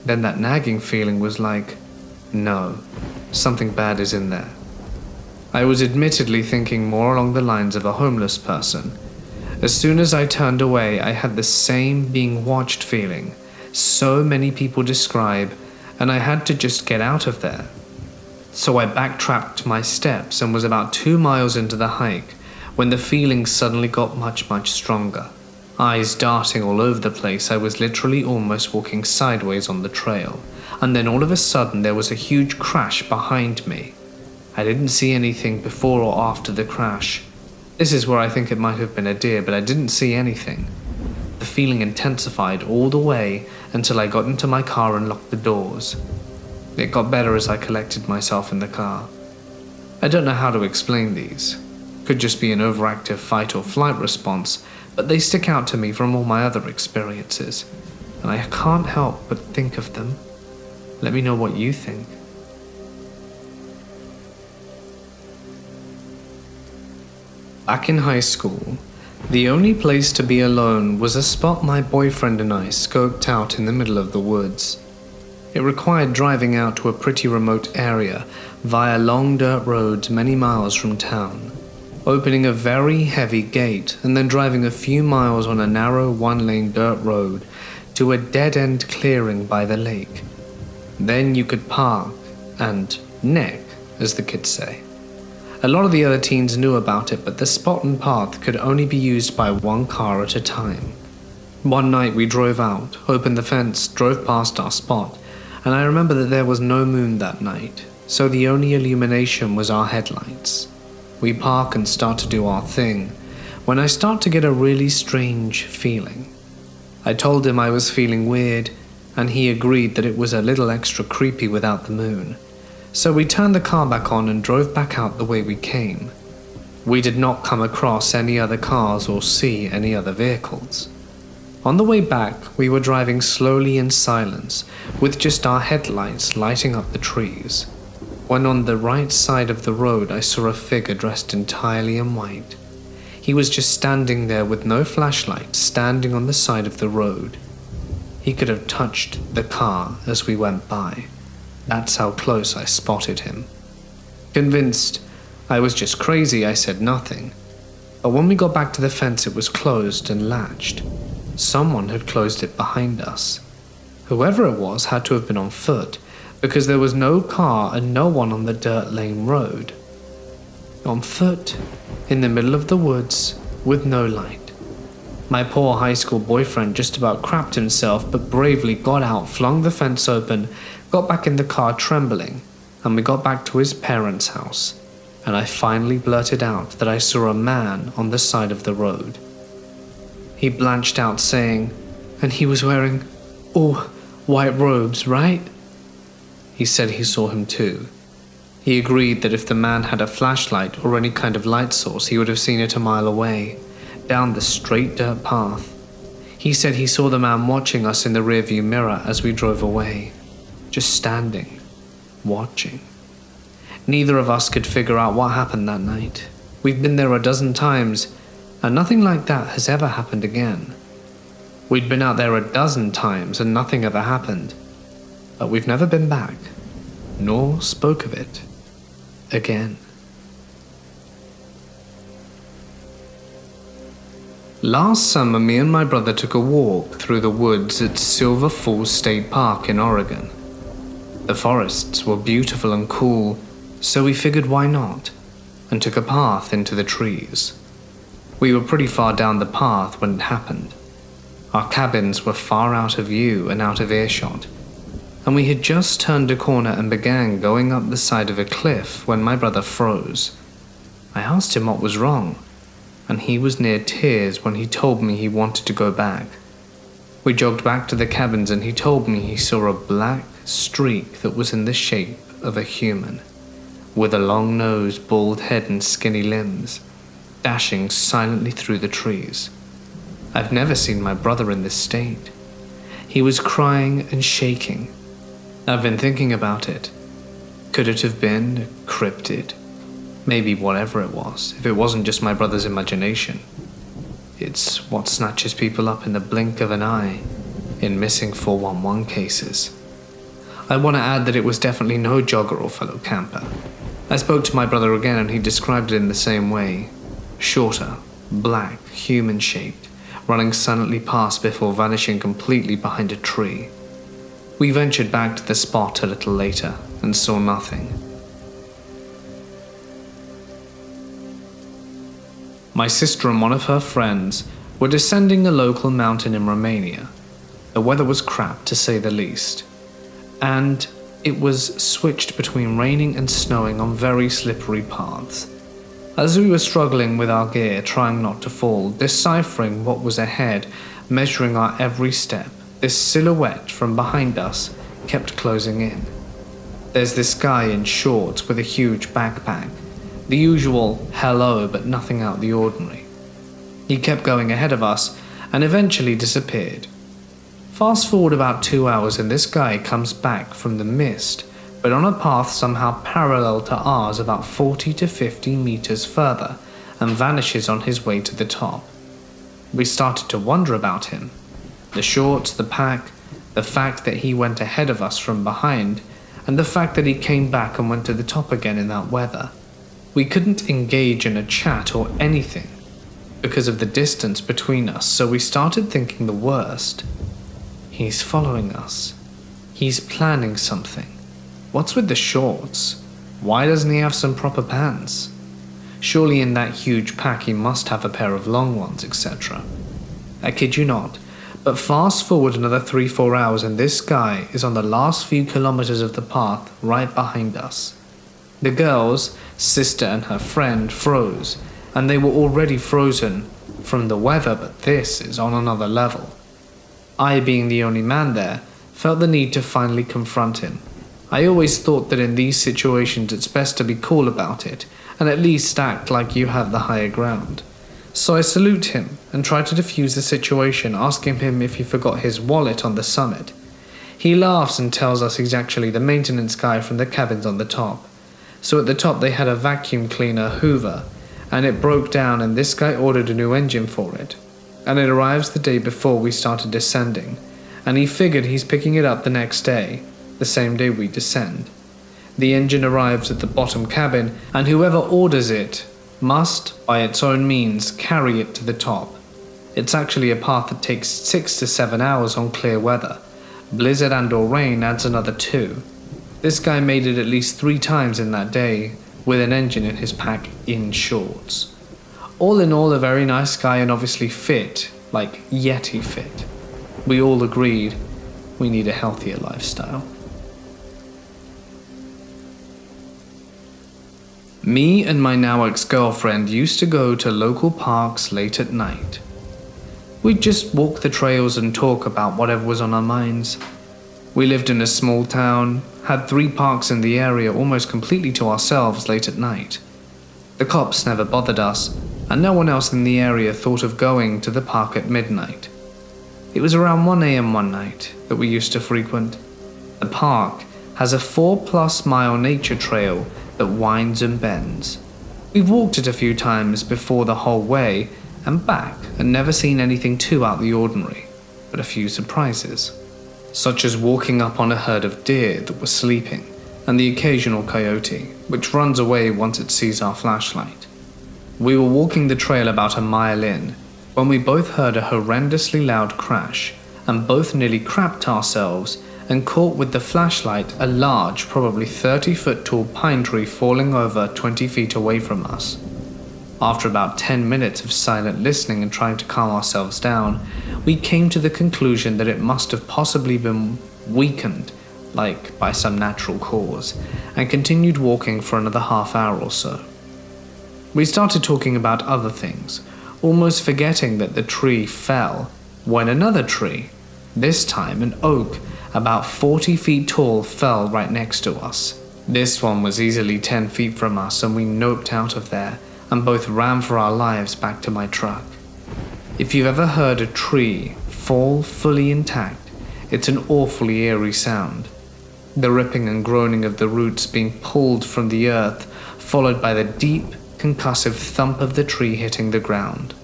Then that nagging feeling was like, no, something bad is in there. I was admittedly thinking more along the lines of a homeless person. As soon as I turned away, I had the same being watched feeling so many people describe, and I had to just get out of there. So I backtracked my steps and was about 2 miles into the hike when the feeling suddenly got much stronger. Eyes darting all over the place, I was literally almost walking sideways on the trail, and then all of a sudden there was a huge crash behind me. I didn't see anything before or after the crash. This is where I think it might have been a deer, but I didn't see anything. The feeling intensified all the way until I got into my car and locked the doors. It got better as I collected myself in the car. I don't know how to explain these. Could just be an overactive fight or flight response, but they stick out to me from all my other experiences, and I can't help but think of them. Let me know what you think. Back in high school, the only place to be alone was a spot my boyfriend and I scoped out in the middle of the woods. It required driving out to a pretty remote area via long dirt roads many miles from town, opening a very heavy gate and then driving a few miles on a narrow one-lane dirt road to a dead-end clearing by the lake. Then you could park and neck, as the kids say. A lot of the other teens knew about it, but the spot and path could only be used by one car at a time. One night we drove out, opened the fence, drove past our spot, and I remember that there was no moon that night, so the only illumination was our headlights. We park and start to do our thing, when I start to get a really strange feeling. I told him I was feeling weird, and he agreed that it was a little extra creepy without the moon. So we turned the car back on and drove back out the way we came. We did not come across any other cars or see any other vehicles. On the way back, we were driving slowly in silence, with just our headlights lighting up the trees, when on the right side of the road I saw a figure dressed entirely in white. He was just standing there with no flashlight, standing on the side of the road. He could have touched the car as we went by. That's how close I spotted him. Convinced I was just crazy, I said nothing. But when we got back to the fence, it was closed and latched. Someone had closed it behind us. Whoever it was had to have been on foot, because there was no car and no one on the dirt lane road. On foot, in the middle of the woods, with no light. My poor high school boyfriend just about crapped himself, but bravely got out, flung the fence open, got back in the car trembling, and we got back to his parents' house, and I finally blurted out that I saw a man on the side of the road. He blanched out saying, and he was wearing all white robes, right? He said he saw him too. He agreed that if the man had a flashlight or any kind of light source, he would have seen it a mile away, down the straight dirt path. He said he saw the man watching us in the rearview mirror as we drove away. Just standing, watching. Neither of us could figure out what happened that night. We've been there a dozen times, and nothing like that has ever happened again. We'd been out there a dozen times and nothing ever happened. But we've never been back, nor spoke of it again. Last summer, me and my brother took a walk through the woods at Silver Falls State Park in Oregon. The forests were beautiful and cool, so we figured why not, and took a path into the trees. We were pretty far down the path when it happened. Our cabins were far out of view and out of earshot, and we had just turned a corner and began going up the side of a cliff when my brother froze. I asked him what was wrong, and he was near tears when he told me he wanted to go back. We jogged back to the cabins and he told me he saw a black streak that was in the shape of a human, with a long nose, bald head and skinny limbs, dashing silently through the trees. I've never seen my brother in this state. He was crying and shaking. I've been thinking about it. Could it have been a cryptid? Maybe whatever it was, if it wasn't just my brother's imagination. It's what snatches people up in the blink of an eye in missing 411 cases. I want to add that it was definitely no jogger or fellow camper. I spoke to my brother again and he described it in the same way. Shorter, black, human-shaped, running silently past before vanishing completely behind a tree. We ventured back to the spot a little later and saw nothing. My sister and one of her friends were descending a local mountain in Romania. The weather was crap, to say the least, and it was switched between raining and snowing on very slippery paths. As we were struggling with our gear, trying not to fall, deciphering what was ahead, measuring our every step, this silhouette from behind us kept closing in. There's this guy in shorts with a huge backpack, the usual hello but nothing out the ordinary. He kept going ahead of us and eventually disappeared. Fast forward about 2 hours and this guy comes back from the mist, but on a path somehow parallel to ours about 40 to 50 meters further, and vanishes on his way to the top. We started to wonder about him. The shorts, the pack, the fact that he went ahead of us from behind, and the fact that he came back and went to the top again in that weather. We couldn't engage in a chat or anything because of the distance between us, so we started thinking the worst. He's following us. He's planning something. What's with the shorts? Why doesn't he have some proper pants? Surely in that huge pack he must have a pair of long ones, etc. I kid you not, but fast forward another 3-4 hours and this guy is on the last few kilometers of the path right behind us. The girl's sister and her friend froze, and they were already frozen from the weather, but this is on another level. I, being the only man there, felt the need to finally confront him. I always thought that in these situations it's best to be cool about it, and at least act like you have the higher ground. So I salute him and try to defuse the situation, asking him if he forgot his wallet on the summit. He laughs and tells us he's actually the maintenance guy from the cabins on the top. So at the top they had a vacuum cleaner Hoover, and it broke down and this guy ordered a new engine for it. And it arrives the day before we started descending, and he figured he's picking it up the next day, the same day we descend. The engine arrives at the bottom cabin, and whoever orders it must, by its own means, carry it to the top. It's actually a path that takes 6 to 7 hours on clear weather. Blizzard and or rain adds another 2. This guy made it at least 3 times in that day, with an engine in his pack in shorts. All in all, a very nice guy and obviously fit, like Yeti fit. We all agreed we need a healthier lifestyle. Me and my now ex-girlfriend used to go to local parks late at night. We'd just walk the trails and talk about whatever was on our minds. We lived in a small town, had 3 parks in the area almost completely to ourselves late at night. The cops never bothered us, and no one else in the area thought of going to the park at midnight. It was around 1 AM one night that we used to frequent. The park has a 4+ mile nature trail that winds and bends. We've walked it a few times before the whole way and back and never seen anything too out the ordinary, but a few surprises, such as walking up on a herd of deer that were sleeping and the occasional coyote, which runs away once it sees our flashlight. We were walking the trail about a mile in when we both heard a horrendously loud crash and both nearly crapped ourselves and caught with the flashlight a large, probably 30-foot tall pine tree falling over 20 feet away from us. After about 10 minutes of silent listening and trying to calm ourselves down, we came to the conclusion that it must have possibly been weakened, like by some natural cause, and continued walking for another half hour or so. We started talking about other things, almost forgetting that the tree fell, when another tree, this time an oak, about 40 feet tall, fell right next to us. This one was easily 10 feet from us, and we noped out of there and both ran for our lives back to my truck. If you've ever heard a tree fall fully intact, it's an awfully eerie sound. the ripping and groaning of the roots being pulled from the earth, followed by the deep, concussive thump of the tree hitting the ground.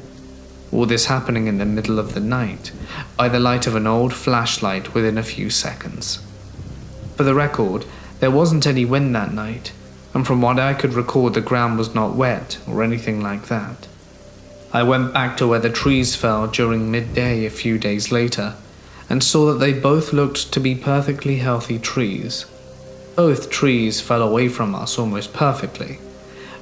All this happening in the middle of the night, by the light of an old flashlight within a few seconds. For the record, there wasn't any wind that night, and from what I could record the ground was not wet or anything like that. I went back to where the trees fell during midday a few days later, and saw that they both looked to be perfectly healthy trees. Both trees fell away from us almost perfectly.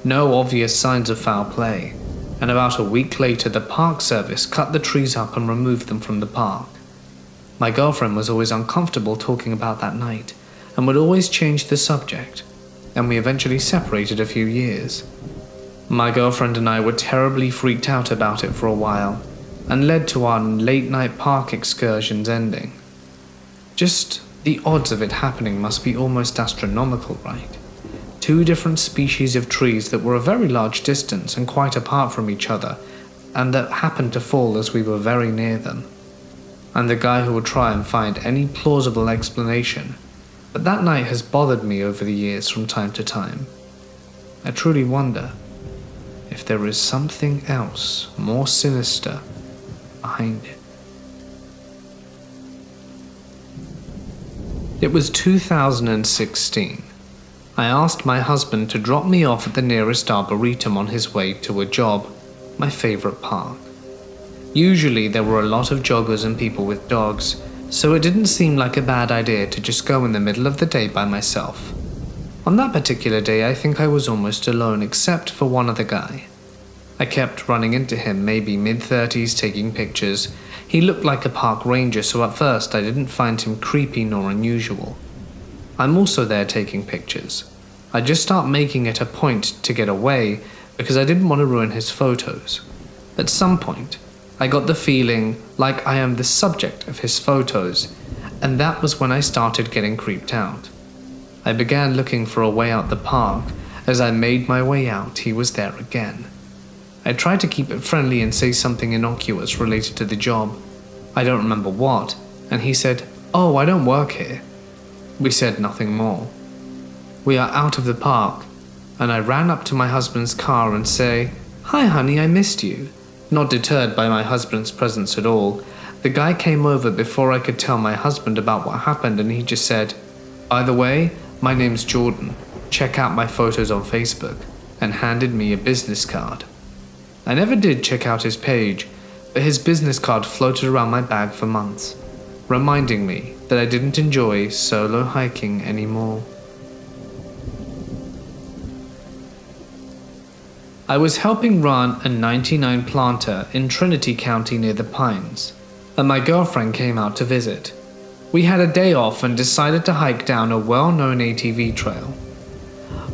No obvious signs of foul play, and about a week later the park service cut the trees up and removed them from the park. My girlfriend was always uncomfortable talking about that night, and would always change the subject, and we eventually separated a few years. My girlfriend and I were terribly freaked out about it for a while, and led to our late-night park excursions ending. Just the odds of it happening must be almost astronomical, right? Two different species of trees that were a very large distance and quite apart from each other, and that happened to fall as we were very near them. I'm the guy who will try and find any plausible explanation, but that night has bothered me over the years from time to time. I truly wonder if there is something else more sinister behind it. It was 2016. I asked my husband to drop me off at the nearest arboretum on his way to a job, my favorite park. Usually there were a lot of joggers and people with dogs, so it didn't seem like a bad idea to just go in the middle of the day by myself. On that particular day, I think I was almost alone except for one other guy. I kept running into him, maybe mid-30s, taking pictures. He looked like a park ranger, so at first I didn't find him creepy nor unusual. I'm also there taking pictures. I just start making it a point to get away because I didn't want to ruin his photos. At some point, I got the feeling like I am the subject of his photos, and that was when I started getting creeped out. I began looking for a way out the park. As I made my way out, he was there again. I tried to keep it friendly and say something innocuous related to the job. I don't remember what, and he said, "Oh, I don't work here." We said nothing more. We are out of the park, and I ran up to my husband's car and say, "Hi honey, I missed you." Not deterred by my husband's presence at all, the guy came over before I could tell my husband about what happened, and he just said, "By the way, my name's Jordan. Check out my photos on Facebook," and handed me a business card. I never did check out his page, but his business card floated around my bag for months, reminding me that I didn't enjoy solo hiking anymore. I was helping run a 99 planter in Trinity County near the Pines, and my girlfriend came out to visit. We had a day off and decided to hike down a well-known ATV trail.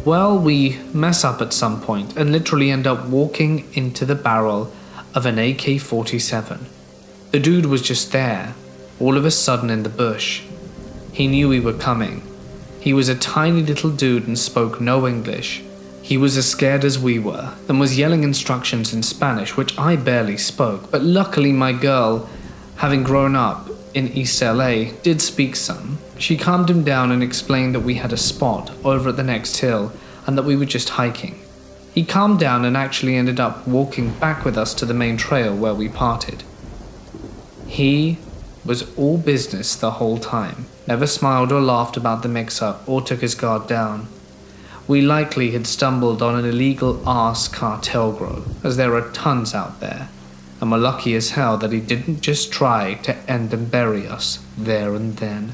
Well, we mess up at some point and literally end up walking into the barrel of an AK-47. The dude was just there, all of a sudden in the bush. He knew we were coming. He was a tiny little dude and spoke no English. He was as scared as we were and was yelling instructions in Spanish, which I barely spoke, but luckily my girl, having grown up in East LA, did speak some. She calmed him down and explained that we had a spot over at the next hill and that we were just hiking. He calmed down and actually ended up walking back with us to the main trail where we parted. He was all business the whole time, never smiled or laughed about the mix-up or took his guard down. We likely had stumbled on an illegal arse cartel grow, as there are tons out there, and were lucky as hell that he didn't just try to end and bury us there and then.